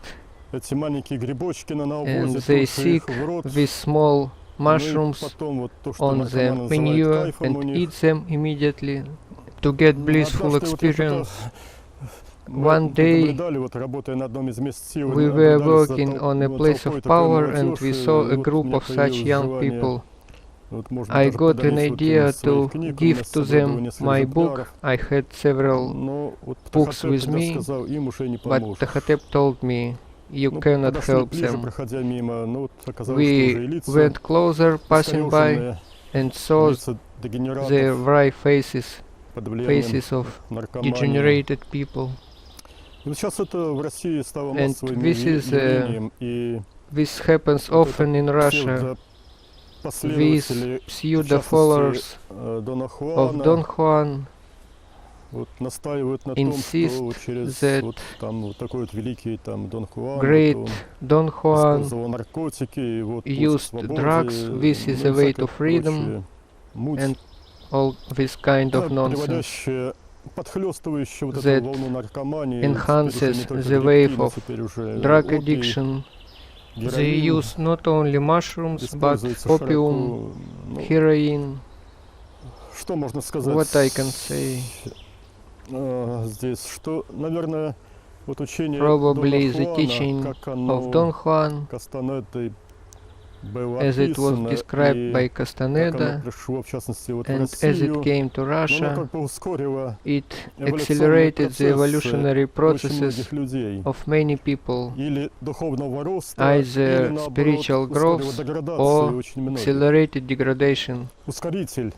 [SPEAKER 1] эти маленькие грибочки на
[SPEAKER 2] and
[SPEAKER 1] навозе,
[SPEAKER 2] they
[SPEAKER 1] туши их
[SPEAKER 2] seek
[SPEAKER 1] в рот.
[SPEAKER 2] these small
[SPEAKER 1] Ну и
[SPEAKER 2] mushrooms
[SPEAKER 1] потом вот то, что
[SPEAKER 2] on
[SPEAKER 1] наркоманы
[SPEAKER 2] the
[SPEAKER 1] называют
[SPEAKER 2] manure
[SPEAKER 1] кайфом у
[SPEAKER 2] and
[SPEAKER 1] них.
[SPEAKER 2] eat them immediately to get
[SPEAKER 1] Ну,
[SPEAKER 2] blissful
[SPEAKER 1] однажды вот я
[SPEAKER 2] experience.
[SPEAKER 1] Мы
[SPEAKER 2] One day
[SPEAKER 1] наблюдали, вот работая на одном из мест силы,
[SPEAKER 2] We were
[SPEAKER 1] наблюдали за
[SPEAKER 2] working on a
[SPEAKER 1] толпой
[SPEAKER 2] place of
[SPEAKER 1] такой
[SPEAKER 2] power and we
[SPEAKER 1] молодежи,
[SPEAKER 2] saw
[SPEAKER 1] и
[SPEAKER 2] a
[SPEAKER 1] вот
[SPEAKER 2] group
[SPEAKER 1] у меня
[SPEAKER 2] of such
[SPEAKER 1] появилось
[SPEAKER 2] young
[SPEAKER 1] желание,
[SPEAKER 2] people.
[SPEAKER 1] вот, может быть,
[SPEAKER 2] I
[SPEAKER 1] даже
[SPEAKER 2] got an
[SPEAKER 1] подарить вот им
[SPEAKER 2] idea
[SPEAKER 1] своих
[SPEAKER 2] to
[SPEAKER 1] книг, у
[SPEAKER 2] give
[SPEAKER 1] меня с
[SPEAKER 2] to
[SPEAKER 1] собой было
[SPEAKER 2] them
[SPEAKER 1] несколько
[SPEAKER 2] my book.
[SPEAKER 1] экземпляров.
[SPEAKER 2] I had several,
[SPEAKER 1] Но вот
[SPEAKER 2] books
[SPEAKER 1] Тахотеп
[SPEAKER 2] with
[SPEAKER 1] тогда
[SPEAKER 2] me,
[SPEAKER 1] сказал, им уже не
[SPEAKER 2] but
[SPEAKER 1] поможешь.
[SPEAKER 2] Tahatep told me you
[SPEAKER 1] Ну,
[SPEAKER 2] cannot
[SPEAKER 1] подошли
[SPEAKER 2] help
[SPEAKER 1] ближе,
[SPEAKER 2] them.
[SPEAKER 1] проходя мимо, но вот оказалось, что
[SPEAKER 2] We
[SPEAKER 1] уже и лица
[SPEAKER 2] went closer, passing by,
[SPEAKER 1] искорёженные,
[SPEAKER 2] and saw
[SPEAKER 1] лица дегенератов
[SPEAKER 2] the wry faces
[SPEAKER 1] под влиянием
[SPEAKER 2] faces of
[SPEAKER 1] наркомании.
[SPEAKER 2] degenerated people.
[SPEAKER 1] И вот сейчас это в России стало
[SPEAKER 2] And
[SPEAKER 1] массовым
[SPEAKER 2] this is,
[SPEAKER 1] явлением, и
[SPEAKER 2] This happens often in Russia.
[SPEAKER 1] последователи,
[SPEAKER 2] These
[SPEAKER 1] в
[SPEAKER 2] pseudo-followers
[SPEAKER 1] частности, Дона
[SPEAKER 2] of
[SPEAKER 1] Хуана,
[SPEAKER 2] Don Juan
[SPEAKER 1] вот, настаивают на том,
[SPEAKER 2] insist
[SPEAKER 1] что через
[SPEAKER 2] that
[SPEAKER 1] вот, там, вот такой вот великий там, Дон Хуан,
[SPEAKER 2] great
[SPEAKER 1] вот, он
[SPEAKER 2] Don Juan
[SPEAKER 1] использовал наркотики, и вот, путь к
[SPEAKER 2] used
[SPEAKER 1] свободе,
[SPEAKER 2] drugs, this is
[SPEAKER 1] ну и
[SPEAKER 2] a way
[SPEAKER 1] всякая
[SPEAKER 2] to freedom,
[SPEAKER 1] прочая муть,
[SPEAKER 2] and all this kind of nonsense
[SPEAKER 1] приводящая, подхлёстывающая вот
[SPEAKER 2] that
[SPEAKER 1] эту волну наркомании,
[SPEAKER 2] enhances
[SPEAKER 1] теперь уже не только
[SPEAKER 2] the wave
[SPEAKER 1] грибки, но
[SPEAKER 2] of
[SPEAKER 1] теперь уже
[SPEAKER 2] drug
[SPEAKER 1] опий,
[SPEAKER 2] addiction. They
[SPEAKER 1] героин,
[SPEAKER 2] use not only mushrooms but
[SPEAKER 1] используется
[SPEAKER 2] opium,
[SPEAKER 1] широко. Ну,
[SPEAKER 2] heroin.
[SPEAKER 1] что можно сказать
[SPEAKER 2] What I can say?
[SPEAKER 1] Здесь, что, наверное, вот учение
[SPEAKER 2] Probably
[SPEAKER 1] Дона
[SPEAKER 2] the
[SPEAKER 1] Хуана,
[SPEAKER 2] teaching
[SPEAKER 1] как
[SPEAKER 2] of
[SPEAKER 1] оно
[SPEAKER 2] Don Juan,
[SPEAKER 1] Кастанедой было
[SPEAKER 2] as it was
[SPEAKER 1] описано,
[SPEAKER 2] described by
[SPEAKER 1] и как оно
[SPEAKER 2] Castaneda,
[SPEAKER 1] пришло, в частности, вот в
[SPEAKER 2] and as it
[SPEAKER 1] Россию,
[SPEAKER 2] came to
[SPEAKER 1] но оно
[SPEAKER 2] Russia,
[SPEAKER 1] как бы ускорило
[SPEAKER 2] it
[SPEAKER 1] эволюционные
[SPEAKER 2] accelerated the
[SPEAKER 1] процессы
[SPEAKER 2] evolutionary
[SPEAKER 1] очень
[SPEAKER 2] processes
[SPEAKER 1] многих людей.
[SPEAKER 2] of many people,
[SPEAKER 1] Или духовного роста,
[SPEAKER 2] either
[SPEAKER 1] или наоборот,
[SPEAKER 2] spiritual
[SPEAKER 1] ускорило
[SPEAKER 2] growth
[SPEAKER 1] деградацию
[SPEAKER 2] or
[SPEAKER 1] очень многих.
[SPEAKER 2] accelerated degradation,
[SPEAKER 1] Ускоритель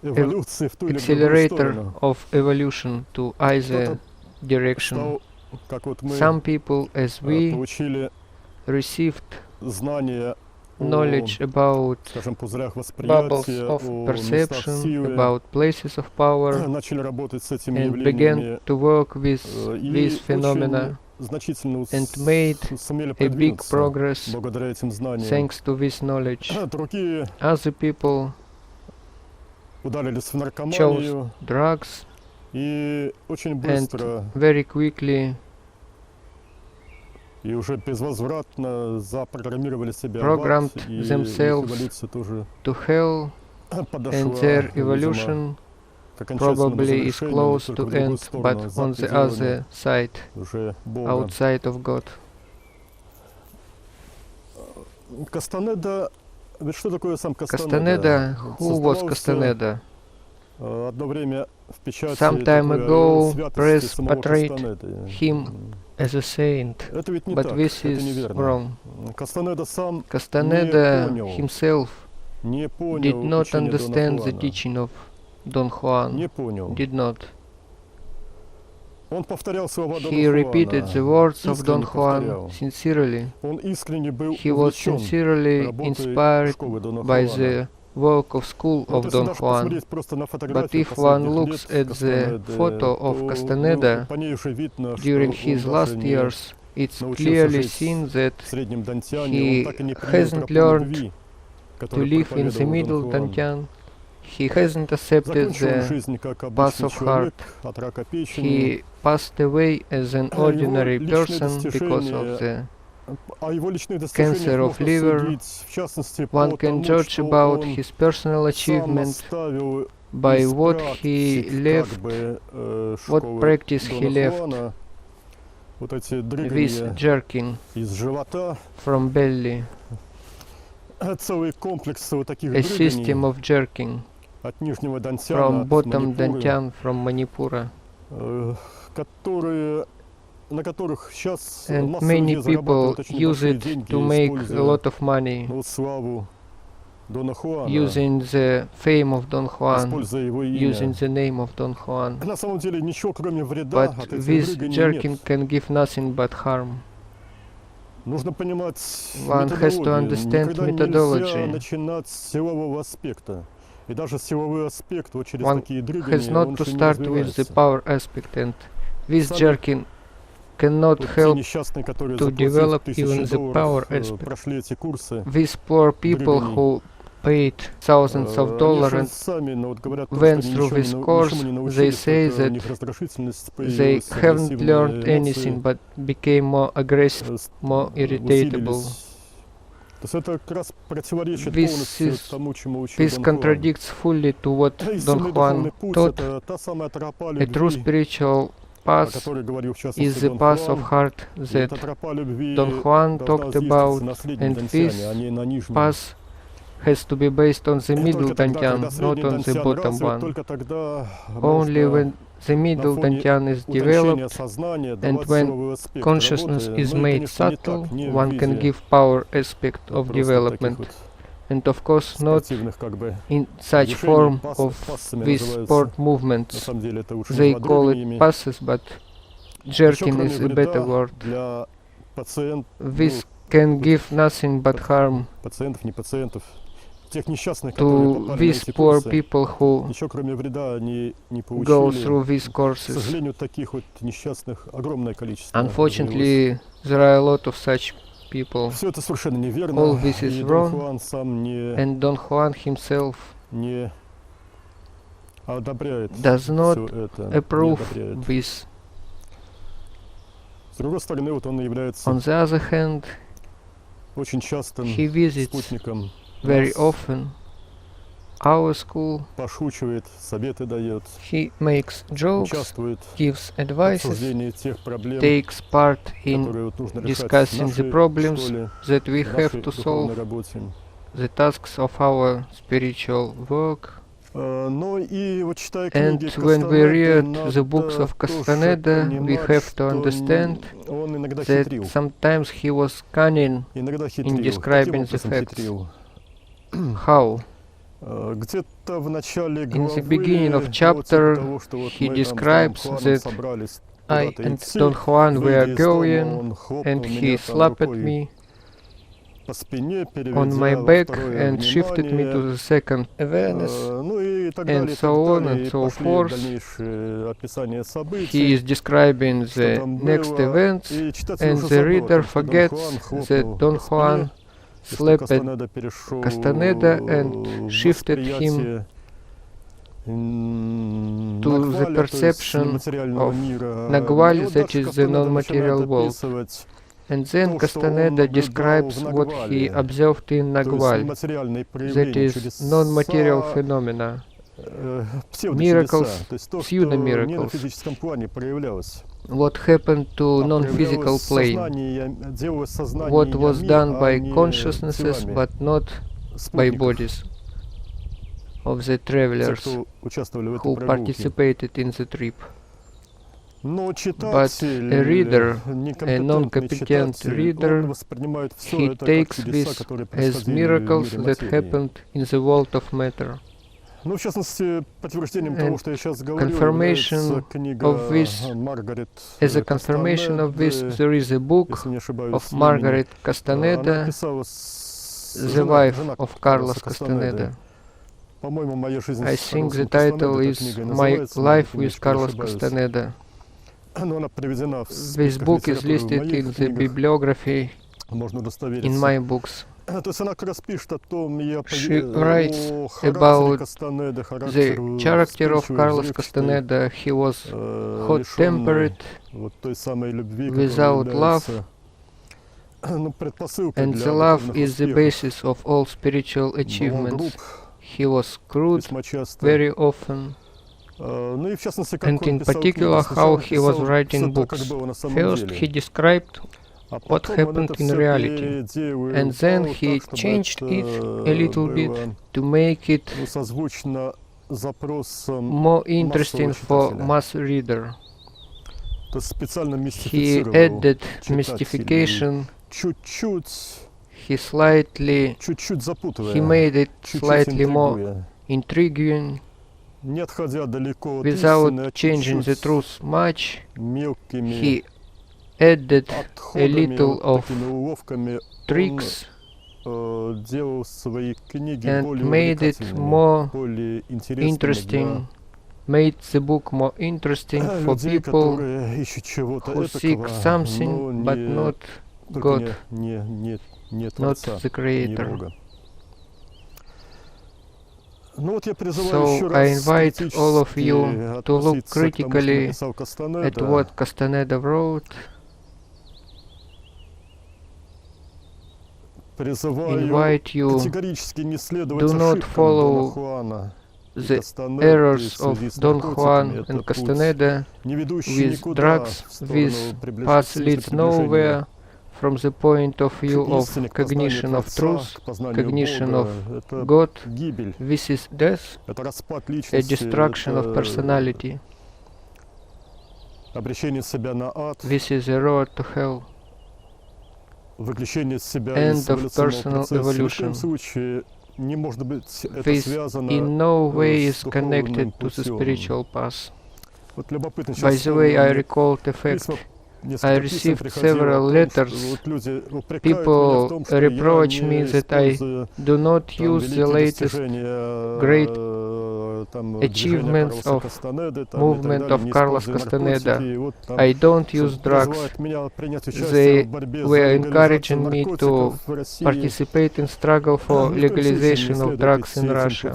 [SPEAKER 1] эволюции в ту или в другую
[SPEAKER 2] accelerator
[SPEAKER 1] сторону.
[SPEAKER 2] of evolution to either direction.
[SPEAKER 1] Стал, как вот мы
[SPEAKER 2] Some people, as we
[SPEAKER 1] получили
[SPEAKER 2] received
[SPEAKER 1] знания
[SPEAKER 2] knowledge
[SPEAKER 1] о,
[SPEAKER 2] about
[SPEAKER 1] скажем, пузырях
[SPEAKER 2] bubbles
[SPEAKER 1] восприятия,
[SPEAKER 2] of
[SPEAKER 1] о местах
[SPEAKER 2] perception,
[SPEAKER 1] силы,
[SPEAKER 2] about places of power,
[SPEAKER 1] начали работать с этими
[SPEAKER 2] and
[SPEAKER 1] явлениями,
[SPEAKER 2] began to work with
[SPEAKER 1] и
[SPEAKER 2] these phenomena,
[SPEAKER 1] очень значительно
[SPEAKER 2] and made
[SPEAKER 1] сумели
[SPEAKER 2] a big
[SPEAKER 1] продвинуться
[SPEAKER 2] progress
[SPEAKER 1] благодаря этим знаниям.
[SPEAKER 2] thanks to this knowledge.
[SPEAKER 1] Другие
[SPEAKER 2] Other people
[SPEAKER 1] ударились в наркоманию
[SPEAKER 2] drugs
[SPEAKER 1] и очень быстро
[SPEAKER 2] very quickly
[SPEAKER 1] и уже безвозвратно запрограммировали себя в
[SPEAKER 2] programmed
[SPEAKER 1] ад, и их
[SPEAKER 2] themselves
[SPEAKER 1] эволюция тоже
[SPEAKER 2] to hell,
[SPEAKER 1] подошла,
[SPEAKER 2] their
[SPEAKER 1] видимо,
[SPEAKER 2] evolution
[SPEAKER 1] к окончательному
[SPEAKER 2] probably is
[SPEAKER 1] завершению,
[SPEAKER 2] close
[SPEAKER 1] только
[SPEAKER 2] to
[SPEAKER 1] в другую
[SPEAKER 2] end,
[SPEAKER 1] сторону,
[SPEAKER 2] but
[SPEAKER 1] за
[SPEAKER 2] on the
[SPEAKER 1] пределами
[SPEAKER 2] other side,
[SPEAKER 1] уже Бога.
[SPEAKER 2] outside of God.
[SPEAKER 1] Кастанеда, ведь что такое сам
[SPEAKER 2] Castaneda, who was Castaneda?
[SPEAKER 1] Одно время в печати
[SPEAKER 2] Some time
[SPEAKER 1] такое
[SPEAKER 2] ago,
[SPEAKER 1] святости
[SPEAKER 2] press
[SPEAKER 1] самого
[SPEAKER 2] portrayed
[SPEAKER 1] Кастанеды.
[SPEAKER 2] him as a saint,
[SPEAKER 1] Это ведь не
[SPEAKER 2] but
[SPEAKER 1] так,
[SPEAKER 2] this
[SPEAKER 1] это
[SPEAKER 2] is
[SPEAKER 1] неверно.
[SPEAKER 2] wrong.
[SPEAKER 1] Кастанеда сам
[SPEAKER 2] Castaneda
[SPEAKER 1] понял,
[SPEAKER 2] himself
[SPEAKER 1] не понял
[SPEAKER 2] did not
[SPEAKER 1] учение Дона
[SPEAKER 2] understand the
[SPEAKER 1] Хуана.
[SPEAKER 2] teaching of Don Juan,
[SPEAKER 1] Не понял.
[SPEAKER 2] did not.
[SPEAKER 1] Он повторял слова Дона
[SPEAKER 2] He repeated the
[SPEAKER 1] Хуана,
[SPEAKER 2] words of Don
[SPEAKER 1] искренне
[SPEAKER 2] Juan
[SPEAKER 1] повторял.
[SPEAKER 2] sincerely.
[SPEAKER 1] Он искренне был
[SPEAKER 2] He was
[SPEAKER 1] увлечен
[SPEAKER 2] sincerely
[SPEAKER 1] работой
[SPEAKER 2] inspired
[SPEAKER 1] школы Дона
[SPEAKER 2] by
[SPEAKER 1] Хуана.
[SPEAKER 2] the work of school
[SPEAKER 1] Вот
[SPEAKER 2] of
[SPEAKER 1] если
[SPEAKER 2] Don
[SPEAKER 1] даже
[SPEAKER 2] Juan.
[SPEAKER 1] посмотреть просто на
[SPEAKER 2] But
[SPEAKER 1] фотографию
[SPEAKER 2] if one
[SPEAKER 1] последних
[SPEAKER 2] looks
[SPEAKER 1] лет
[SPEAKER 2] at the
[SPEAKER 1] Кастанеды,
[SPEAKER 2] photo of
[SPEAKER 1] то,
[SPEAKER 2] Castaneda
[SPEAKER 1] по ней уже видно,
[SPEAKER 2] during
[SPEAKER 1] что
[SPEAKER 2] his
[SPEAKER 1] он
[SPEAKER 2] last
[SPEAKER 1] даже не
[SPEAKER 2] years, it's
[SPEAKER 1] научился
[SPEAKER 2] clearly
[SPEAKER 1] жить
[SPEAKER 2] seen that
[SPEAKER 1] в среднем Дантяне,
[SPEAKER 2] he
[SPEAKER 1] он так и не принял
[SPEAKER 2] hasn't
[SPEAKER 1] тропу
[SPEAKER 2] learned
[SPEAKER 1] любви,
[SPEAKER 2] to
[SPEAKER 1] которую
[SPEAKER 2] live in the
[SPEAKER 1] проповедовал
[SPEAKER 2] middle
[SPEAKER 1] Дон Хуан.
[SPEAKER 2] Dantian. He hasn't accepted
[SPEAKER 1] Закончил он
[SPEAKER 2] the
[SPEAKER 1] жизнь как
[SPEAKER 2] path
[SPEAKER 1] обычный
[SPEAKER 2] of
[SPEAKER 1] человек
[SPEAKER 2] heart.
[SPEAKER 1] от рака печени,
[SPEAKER 2] He passed away as an
[SPEAKER 1] Его
[SPEAKER 2] ordinary
[SPEAKER 1] личные
[SPEAKER 2] person because of
[SPEAKER 1] достижения,
[SPEAKER 2] the
[SPEAKER 1] о его личных
[SPEAKER 2] cancer
[SPEAKER 1] достижениях
[SPEAKER 2] of
[SPEAKER 1] можно
[SPEAKER 2] liver.
[SPEAKER 1] судить, в частности,
[SPEAKER 2] One
[SPEAKER 1] по
[SPEAKER 2] can
[SPEAKER 1] тому,
[SPEAKER 2] judge
[SPEAKER 1] что
[SPEAKER 2] about
[SPEAKER 1] он
[SPEAKER 2] his personal
[SPEAKER 1] сам
[SPEAKER 2] achievement
[SPEAKER 1] оставил
[SPEAKER 2] by
[SPEAKER 1] из
[SPEAKER 2] what
[SPEAKER 1] практик,
[SPEAKER 2] he
[SPEAKER 1] как
[SPEAKER 2] left,
[SPEAKER 1] бы,
[SPEAKER 2] what
[SPEAKER 1] школы
[SPEAKER 2] practice he
[SPEAKER 1] Дона
[SPEAKER 2] left,
[SPEAKER 1] Хуана. Вот эти
[SPEAKER 2] this
[SPEAKER 1] дрыгания
[SPEAKER 2] jerking
[SPEAKER 1] из живота,
[SPEAKER 2] from belly,
[SPEAKER 1] целый комплекс вот таких
[SPEAKER 2] a
[SPEAKER 1] дрыганий
[SPEAKER 2] system of jerking
[SPEAKER 1] от нижнего Дантяна,
[SPEAKER 2] from
[SPEAKER 1] от
[SPEAKER 2] bottom
[SPEAKER 1] Манипуры,
[SPEAKER 2] Dantian, from Manipura.
[SPEAKER 1] которые, на которых сейчас
[SPEAKER 2] And
[SPEAKER 1] масса
[SPEAKER 2] many
[SPEAKER 1] людей
[SPEAKER 2] people
[SPEAKER 1] зарабатывают очень
[SPEAKER 2] use
[SPEAKER 1] большие
[SPEAKER 2] it
[SPEAKER 1] деньги,
[SPEAKER 2] to make a
[SPEAKER 1] используя
[SPEAKER 2] lot of money,
[SPEAKER 1] вот славу Дона Хуана,
[SPEAKER 2] using the fame of Don Juan,
[SPEAKER 1] используя его
[SPEAKER 2] using
[SPEAKER 1] имя.
[SPEAKER 2] the name of Don Juan.
[SPEAKER 1] На самом деле ничего кроме вреда
[SPEAKER 2] But
[SPEAKER 1] от этих
[SPEAKER 2] this
[SPEAKER 1] дрыганий
[SPEAKER 2] jerking
[SPEAKER 1] нет.
[SPEAKER 2] can give nothing but harm.
[SPEAKER 1] Нужно понимать
[SPEAKER 2] One has to
[SPEAKER 1] методологию.
[SPEAKER 2] understand
[SPEAKER 1] Никогда
[SPEAKER 2] methodology.
[SPEAKER 1] нельзя начинать с силового аспекта. И даже силовой аспект вот через
[SPEAKER 2] One
[SPEAKER 1] такие
[SPEAKER 2] has
[SPEAKER 1] дрыгания,
[SPEAKER 2] not
[SPEAKER 1] он
[SPEAKER 2] to
[SPEAKER 1] же не
[SPEAKER 2] start with the
[SPEAKER 1] развивается.
[SPEAKER 2] power aspect, and this
[SPEAKER 1] Сами
[SPEAKER 2] jerking cannot
[SPEAKER 1] Вот те
[SPEAKER 2] help
[SPEAKER 1] несчастные, которые
[SPEAKER 2] to
[SPEAKER 1] заплатив
[SPEAKER 2] develop
[SPEAKER 1] $1000
[SPEAKER 2] even the power aspect.
[SPEAKER 1] прошли эти курсы,
[SPEAKER 2] these poor people
[SPEAKER 1] дрыганий.
[SPEAKER 2] who paid thousands of
[SPEAKER 1] Они
[SPEAKER 2] dollars
[SPEAKER 1] же
[SPEAKER 2] and
[SPEAKER 1] сами, ну, вот говорят, то,
[SPEAKER 2] went
[SPEAKER 1] что они
[SPEAKER 2] through
[SPEAKER 1] ничего
[SPEAKER 2] this
[SPEAKER 1] не
[SPEAKER 2] course,
[SPEAKER 1] ничему не
[SPEAKER 2] they
[SPEAKER 1] научились,
[SPEAKER 2] say
[SPEAKER 1] только у
[SPEAKER 2] that
[SPEAKER 1] них раздражительность
[SPEAKER 2] they
[SPEAKER 1] появилась,
[SPEAKER 2] haven't
[SPEAKER 1] агрессивные
[SPEAKER 2] learned
[SPEAKER 1] эмоции
[SPEAKER 2] anything but became more aggressive, more irritable.
[SPEAKER 1] усилились. То есть это как раз противоречит
[SPEAKER 2] This
[SPEAKER 1] полностью
[SPEAKER 2] is-
[SPEAKER 1] тому, чему учил
[SPEAKER 2] This
[SPEAKER 1] Дон Хуан.
[SPEAKER 2] contradicts fully to what Don
[SPEAKER 1] Истинный
[SPEAKER 2] Juan
[SPEAKER 1] духовный путь
[SPEAKER 2] taught.
[SPEAKER 1] это та самая тропа
[SPEAKER 2] A true
[SPEAKER 1] любви,
[SPEAKER 2] spiritual
[SPEAKER 1] о
[SPEAKER 2] path
[SPEAKER 1] которой говорил в
[SPEAKER 2] is
[SPEAKER 1] частности
[SPEAKER 2] the
[SPEAKER 1] Дон
[SPEAKER 2] path of
[SPEAKER 1] Хуан.
[SPEAKER 2] heart
[SPEAKER 1] И
[SPEAKER 2] that
[SPEAKER 1] эта тропа любви
[SPEAKER 2] Don Juan
[SPEAKER 1] должна
[SPEAKER 2] talked
[SPEAKER 1] зиждиться
[SPEAKER 2] about,
[SPEAKER 1] на среднем
[SPEAKER 2] and
[SPEAKER 1] Дантяне,
[SPEAKER 2] this
[SPEAKER 1] а не на нижнем.
[SPEAKER 2] path has to be based on the
[SPEAKER 1] И
[SPEAKER 2] middle
[SPEAKER 1] только тогда, когда
[SPEAKER 2] Dantian, not
[SPEAKER 1] средний
[SPEAKER 2] on the
[SPEAKER 1] Дантян
[SPEAKER 2] bottom
[SPEAKER 1] развит,
[SPEAKER 2] one.
[SPEAKER 1] только тогда
[SPEAKER 2] Only
[SPEAKER 1] можно
[SPEAKER 2] when the middle
[SPEAKER 1] на фоне
[SPEAKER 2] Dantian is
[SPEAKER 1] утончения
[SPEAKER 2] developed
[SPEAKER 1] сознания
[SPEAKER 2] and
[SPEAKER 1] давать
[SPEAKER 2] when
[SPEAKER 1] силовой аспект
[SPEAKER 2] consciousness
[SPEAKER 1] работы.
[SPEAKER 2] is
[SPEAKER 1] Ну и,
[SPEAKER 2] made
[SPEAKER 1] конечно, не
[SPEAKER 2] subtle,
[SPEAKER 1] так, не в
[SPEAKER 2] one can
[SPEAKER 1] виде
[SPEAKER 2] give power aspect of
[SPEAKER 1] просто
[SPEAKER 2] development,
[SPEAKER 1] таких вот
[SPEAKER 2] and of course not
[SPEAKER 1] спортивных как бы
[SPEAKER 2] in such
[SPEAKER 1] решений,
[SPEAKER 2] form
[SPEAKER 1] пас-
[SPEAKER 2] of
[SPEAKER 1] пассами
[SPEAKER 2] these
[SPEAKER 1] называются.
[SPEAKER 2] sport
[SPEAKER 1] На
[SPEAKER 2] movements.
[SPEAKER 1] самом деле это уж
[SPEAKER 2] They
[SPEAKER 1] называть
[SPEAKER 2] call
[SPEAKER 1] дрыганиями.
[SPEAKER 2] it passes, but
[SPEAKER 1] Еще
[SPEAKER 2] jerking
[SPEAKER 1] кроме
[SPEAKER 2] is a better
[SPEAKER 1] вреда
[SPEAKER 2] word.
[SPEAKER 1] для пациентов,
[SPEAKER 2] This can give nothing but harm
[SPEAKER 1] не пациентов, тех несчастных, которые
[SPEAKER 2] to
[SPEAKER 1] попали на
[SPEAKER 2] these
[SPEAKER 1] эти
[SPEAKER 2] poor
[SPEAKER 1] курсы.
[SPEAKER 2] people who
[SPEAKER 1] Еще кроме вреда они не
[SPEAKER 2] go
[SPEAKER 1] получили.
[SPEAKER 2] through these
[SPEAKER 1] К
[SPEAKER 2] courses.
[SPEAKER 1] сожалению, таких вот несчастных огромное количество.
[SPEAKER 2] Unfortunately, there are a lot of such people,
[SPEAKER 1] Все это совершенно неверно.
[SPEAKER 2] all this is
[SPEAKER 1] И
[SPEAKER 2] wrong,
[SPEAKER 1] Дон Хуан сам
[SPEAKER 2] and Don Juan himself
[SPEAKER 1] не одобряет
[SPEAKER 2] does not
[SPEAKER 1] все это.
[SPEAKER 2] approve
[SPEAKER 1] Не одобряет.
[SPEAKER 2] this.
[SPEAKER 1] С другой стороны, вот он является
[SPEAKER 2] On the other hand,
[SPEAKER 1] очень частым
[SPEAKER 2] he visits
[SPEAKER 1] спутником
[SPEAKER 2] very
[SPEAKER 1] нас,
[SPEAKER 2] often our school.
[SPEAKER 1] пошучивает, советы дает,
[SPEAKER 2] He makes jokes,
[SPEAKER 1] участвует
[SPEAKER 2] gives
[SPEAKER 1] в
[SPEAKER 2] advices,
[SPEAKER 1] обсуждении тех проблем,
[SPEAKER 2] takes part in
[SPEAKER 1] которые вот нужно решать в
[SPEAKER 2] discussing the
[SPEAKER 1] нашей
[SPEAKER 2] problems
[SPEAKER 1] школе,
[SPEAKER 2] that we
[SPEAKER 1] в
[SPEAKER 2] have
[SPEAKER 1] нашей
[SPEAKER 2] to
[SPEAKER 1] духовной
[SPEAKER 2] solve,
[SPEAKER 1] работе.
[SPEAKER 2] the tasks of our spiritual work.
[SPEAKER 1] Ну и вот читая
[SPEAKER 2] And
[SPEAKER 1] книги
[SPEAKER 2] when we read
[SPEAKER 1] Кастанеды,
[SPEAKER 2] the books of
[SPEAKER 1] надо тоже
[SPEAKER 2] Castaneda, we
[SPEAKER 1] понимать,
[SPEAKER 2] have to
[SPEAKER 1] что
[SPEAKER 2] understand
[SPEAKER 1] он иногда
[SPEAKER 2] that
[SPEAKER 1] хитрил.
[SPEAKER 2] sometimes he was cunning.
[SPEAKER 1] Иногда хитрил.
[SPEAKER 2] describing
[SPEAKER 1] Каким
[SPEAKER 2] the
[SPEAKER 1] образом
[SPEAKER 2] facts.
[SPEAKER 1] хитрил?
[SPEAKER 2] How?
[SPEAKER 1] Где-то в начале
[SPEAKER 2] In the
[SPEAKER 1] главы,
[SPEAKER 2] beginning of
[SPEAKER 1] ну,
[SPEAKER 2] chapter,
[SPEAKER 1] типа того, что вот
[SPEAKER 2] he
[SPEAKER 1] мы там с
[SPEAKER 2] describes
[SPEAKER 1] Доном Хуаном
[SPEAKER 2] that
[SPEAKER 1] собрались
[SPEAKER 2] I
[SPEAKER 1] куда-то
[SPEAKER 2] and
[SPEAKER 1] идти,
[SPEAKER 2] Don Juan
[SPEAKER 1] выйдя
[SPEAKER 2] were
[SPEAKER 1] из дома,
[SPEAKER 2] going,
[SPEAKER 1] он хлопнул
[SPEAKER 2] and he
[SPEAKER 1] меня там
[SPEAKER 2] slapped
[SPEAKER 1] рукой
[SPEAKER 2] me
[SPEAKER 1] по спине, переведя
[SPEAKER 2] on my
[SPEAKER 1] во
[SPEAKER 2] back
[SPEAKER 1] второе
[SPEAKER 2] and shifted me
[SPEAKER 1] внимание.
[SPEAKER 2] to the second awareness.
[SPEAKER 1] Ну и так
[SPEAKER 2] and
[SPEAKER 1] далее, и
[SPEAKER 2] so
[SPEAKER 1] так
[SPEAKER 2] on
[SPEAKER 1] далее.
[SPEAKER 2] and
[SPEAKER 1] И
[SPEAKER 2] so
[SPEAKER 1] пошли
[SPEAKER 2] forth.
[SPEAKER 1] дальнейшие описания
[SPEAKER 2] He
[SPEAKER 1] событий.
[SPEAKER 2] is describing
[SPEAKER 1] что
[SPEAKER 2] the
[SPEAKER 1] там
[SPEAKER 2] next
[SPEAKER 1] было,
[SPEAKER 2] events,
[SPEAKER 1] и читатель
[SPEAKER 2] and
[SPEAKER 1] уже
[SPEAKER 2] the
[SPEAKER 1] забыл о
[SPEAKER 2] reader
[SPEAKER 1] том, что Дон
[SPEAKER 2] forgets
[SPEAKER 1] Хуан
[SPEAKER 2] that
[SPEAKER 1] хлопнул
[SPEAKER 2] Don
[SPEAKER 1] по спине,
[SPEAKER 2] Juan
[SPEAKER 1] и что
[SPEAKER 2] slapped
[SPEAKER 1] Кастанеда перешел
[SPEAKER 2] Castaneda and
[SPEAKER 1] в
[SPEAKER 2] shifted
[SPEAKER 1] восприятие,
[SPEAKER 2] to the
[SPEAKER 1] Нагваля, то есть
[SPEAKER 2] perception
[SPEAKER 1] нематериального
[SPEAKER 2] of
[SPEAKER 1] мира.
[SPEAKER 2] Nagwal,
[SPEAKER 1] И вот
[SPEAKER 2] that
[SPEAKER 1] дальше
[SPEAKER 2] is the
[SPEAKER 1] Кастанеда
[SPEAKER 2] non-material
[SPEAKER 1] начинает
[SPEAKER 2] world.
[SPEAKER 1] описывать
[SPEAKER 2] And then Castaneda describes what he observed in Nagwal, that is, non-material phenomena, miracles, pseudo-miracles, what happened to non-physical plane, what was done by consciousnesses but not by bodies of the travelers who participated in the trip. But a reader, a non-competent reader, he takes this as miracles that happened in the world of matter.
[SPEAKER 1] And
[SPEAKER 2] confirmation of this, as a confirmation of this, there is a book of Margaret Castaneda, the wife of Carlos Castaneda. I think the title is My Life with Carlos Castaneda. This book is listed in the bibliography in my books. She writes about the character of Carlos Castaneda. He was hot-tempered, without love, and the love is the basis of all spiritual achievements. He was crude very often, and in particular how he was writing books. First he described what happened in reality, and then he changed it a little bit to make it more interesting for mass reader. He added mystification, he made it slightly more intriguing, without changing the truth much. He added a little of tricks and made it more interesting, made the book more interesting for people who seek something but not God, not the Creator. So I invite all of you to look critically at what Castaneda wrote. Invite you, do not follow the errors of Don Juan and Castaneda with drugs, with path leads nowhere, from the point of view of cognition of truth, cognition of God. This is death, a destruction of personality. This is a road to hell, end of personal evolution. This in no way is connected to the spiritual path. By the way, I recall the fact, I received several letters. People reproach me that I do not use the latest great achievements of movement of Carlos Castaneda. I don't use drugs. They were encouraging me to participate in struggle for legalization of drugs in Russia.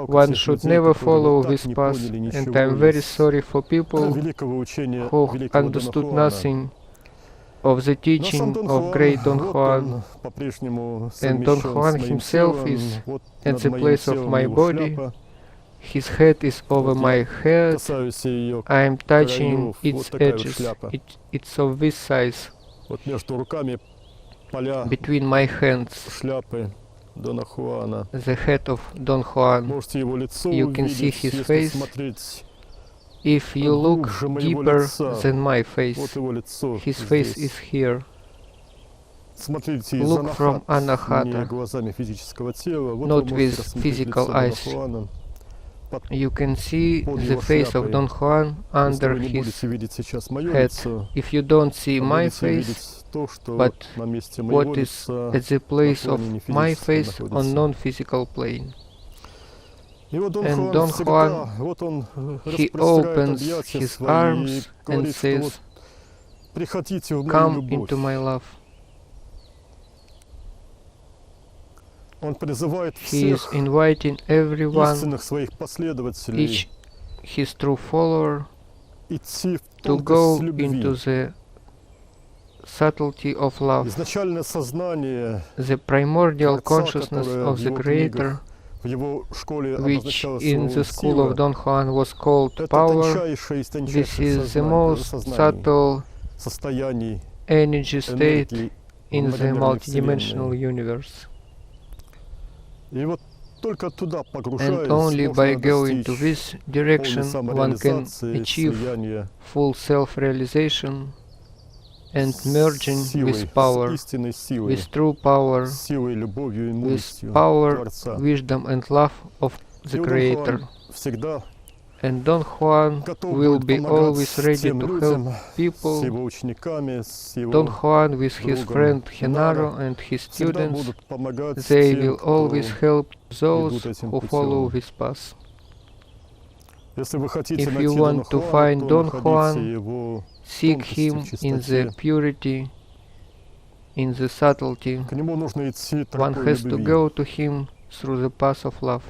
[SPEAKER 2] One should never follow this path, and I'm very sorry for people who understood nothing of the teaching of great Don Juan, and Don Juan himself is at the place of my body. His head is over my head. I am touching its edges. It's of this size. Between my hands, the head of Don Juan. You can see his face. If you look deeper than my face, his face is here. Look from Anahata, not with physical eyes. You can see the face of Don Juan under his head. If you don't see my face, but what is at the place of my face on non-physical plane. And Don Juan, he opens his arms and says, "Come into my love." He is inviting everyone, each his true follower, to go into the subtlety of love,
[SPEAKER 1] Изначальное сознание,
[SPEAKER 2] the primordial
[SPEAKER 1] Творца,
[SPEAKER 2] consciousness
[SPEAKER 1] которое
[SPEAKER 2] of
[SPEAKER 1] в
[SPEAKER 2] the
[SPEAKER 1] его
[SPEAKER 2] Creator,
[SPEAKER 1] книгах, в его школе
[SPEAKER 2] which
[SPEAKER 1] обозначалось
[SPEAKER 2] in the
[SPEAKER 1] словом
[SPEAKER 2] school of
[SPEAKER 1] «сила»,
[SPEAKER 2] Don Juan was called
[SPEAKER 1] это
[SPEAKER 2] power.
[SPEAKER 1] тончайшее из
[SPEAKER 2] This
[SPEAKER 1] тончайших
[SPEAKER 2] is the most subtle
[SPEAKER 1] состояний
[SPEAKER 2] energy state
[SPEAKER 1] энергии
[SPEAKER 2] in the
[SPEAKER 1] многомерной
[SPEAKER 2] multidimensional
[SPEAKER 1] Вселенной.
[SPEAKER 2] universe.
[SPEAKER 1] И вот только туда
[SPEAKER 2] And
[SPEAKER 1] погружаясь,
[SPEAKER 2] only by
[SPEAKER 1] можно
[SPEAKER 2] going to
[SPEAKER 1] достичь
[SPEAKER 2] this direction
[SPEAKER 1] полной
[SPEAKER 2] one can
[SPEAKER 1] самореализации,
[SPEAKER 2] achieve
[SPEAKER 1] слияния
[SPEAKER 2] full self-realization and merging
[SPEAKER 1] с силой,
[SPEAKER 2] with power,
[SPEAKER 1] с истинной силой,
[SPEAKER 2] with true power,
[SPEAKER 1] с силой, любовью и
[SPEAKER 2] with
[SPEAKER 1] мудростью
[SPEAKER 2] power,
[SPEAKER 1] Творца.
[SPEAKER 2] wisdom and love of the
[SPEAKER 1] И Don
[SPEAKER 2] Creator.
[SPEAKER 1] Juan всегда
[SPEAKER 2] And Don Juan
[SPEAKER 1] готов
[SPEAKER 2] will
[SPEAKER 1] будет
[SPEAKER 2] be
[SPEAKER 1] помогать
[SPEAKER 2] always ready
[SPEAKER 1] тем
[SPEAKER 2] to help
[SPEAKER 1] людям, с
[SPEAKER 2] people.
[SPEAKER 1] его учениками, с его
[SPEAKER 2] Don Juan with his
[SPEAKER 1] другом
[SPEAKER 2] friend Genaro
[SPEAKER 1] Genaro
[SPEAKER 2] and his
[SPEAKER 1] всегда
[SPEAKER 2] students,
[SPEAKER 1] будут помогать
[SPEAKER 2] they
[SPEAKER 1] тем,
[SPEAKER 2] will
[SPEAKER 1] кто,
[SPEAKER 2] always help those
[SPEAKER 1] идут этим
[SPEAKER 2] who follow
[SPEAKER 1] путем.
[SPEAKER 2] his path.
[SPEAKER 1] Если вы хотите
[SPEAKER 2] If
[SPEAKER 1] найти
[SPEAKER 2] you
[SPEAKER 1] Дона
[SPEAKER 2] want to
[SPEAKER 1] Хуана,
[SPEAKER 2] find
[SPEAKER 1] то
[SPEAKER 2] Don
[SPEAKER 1] находите
[SPEAKER 2] Juan,
[SPEAKER 1] его
[SPEAKER 2] seek
[SPEAKER 1] тонкости,
[SPEAKER 2] him
[SPEAKER 1] в
[SPEAKER 2] in the
[SPEAKER 1] чистоте.
[SPEAKER 2] purity, in the subtlety.
[SPEAKER 1] К нему нужно идти
[SPEAKER 2] One
[SPEAKER 1] тропой
[SPEAKER 2] has to
[SPEAKER 1] любви.
[SPEAKER 2] go to him through the path of love.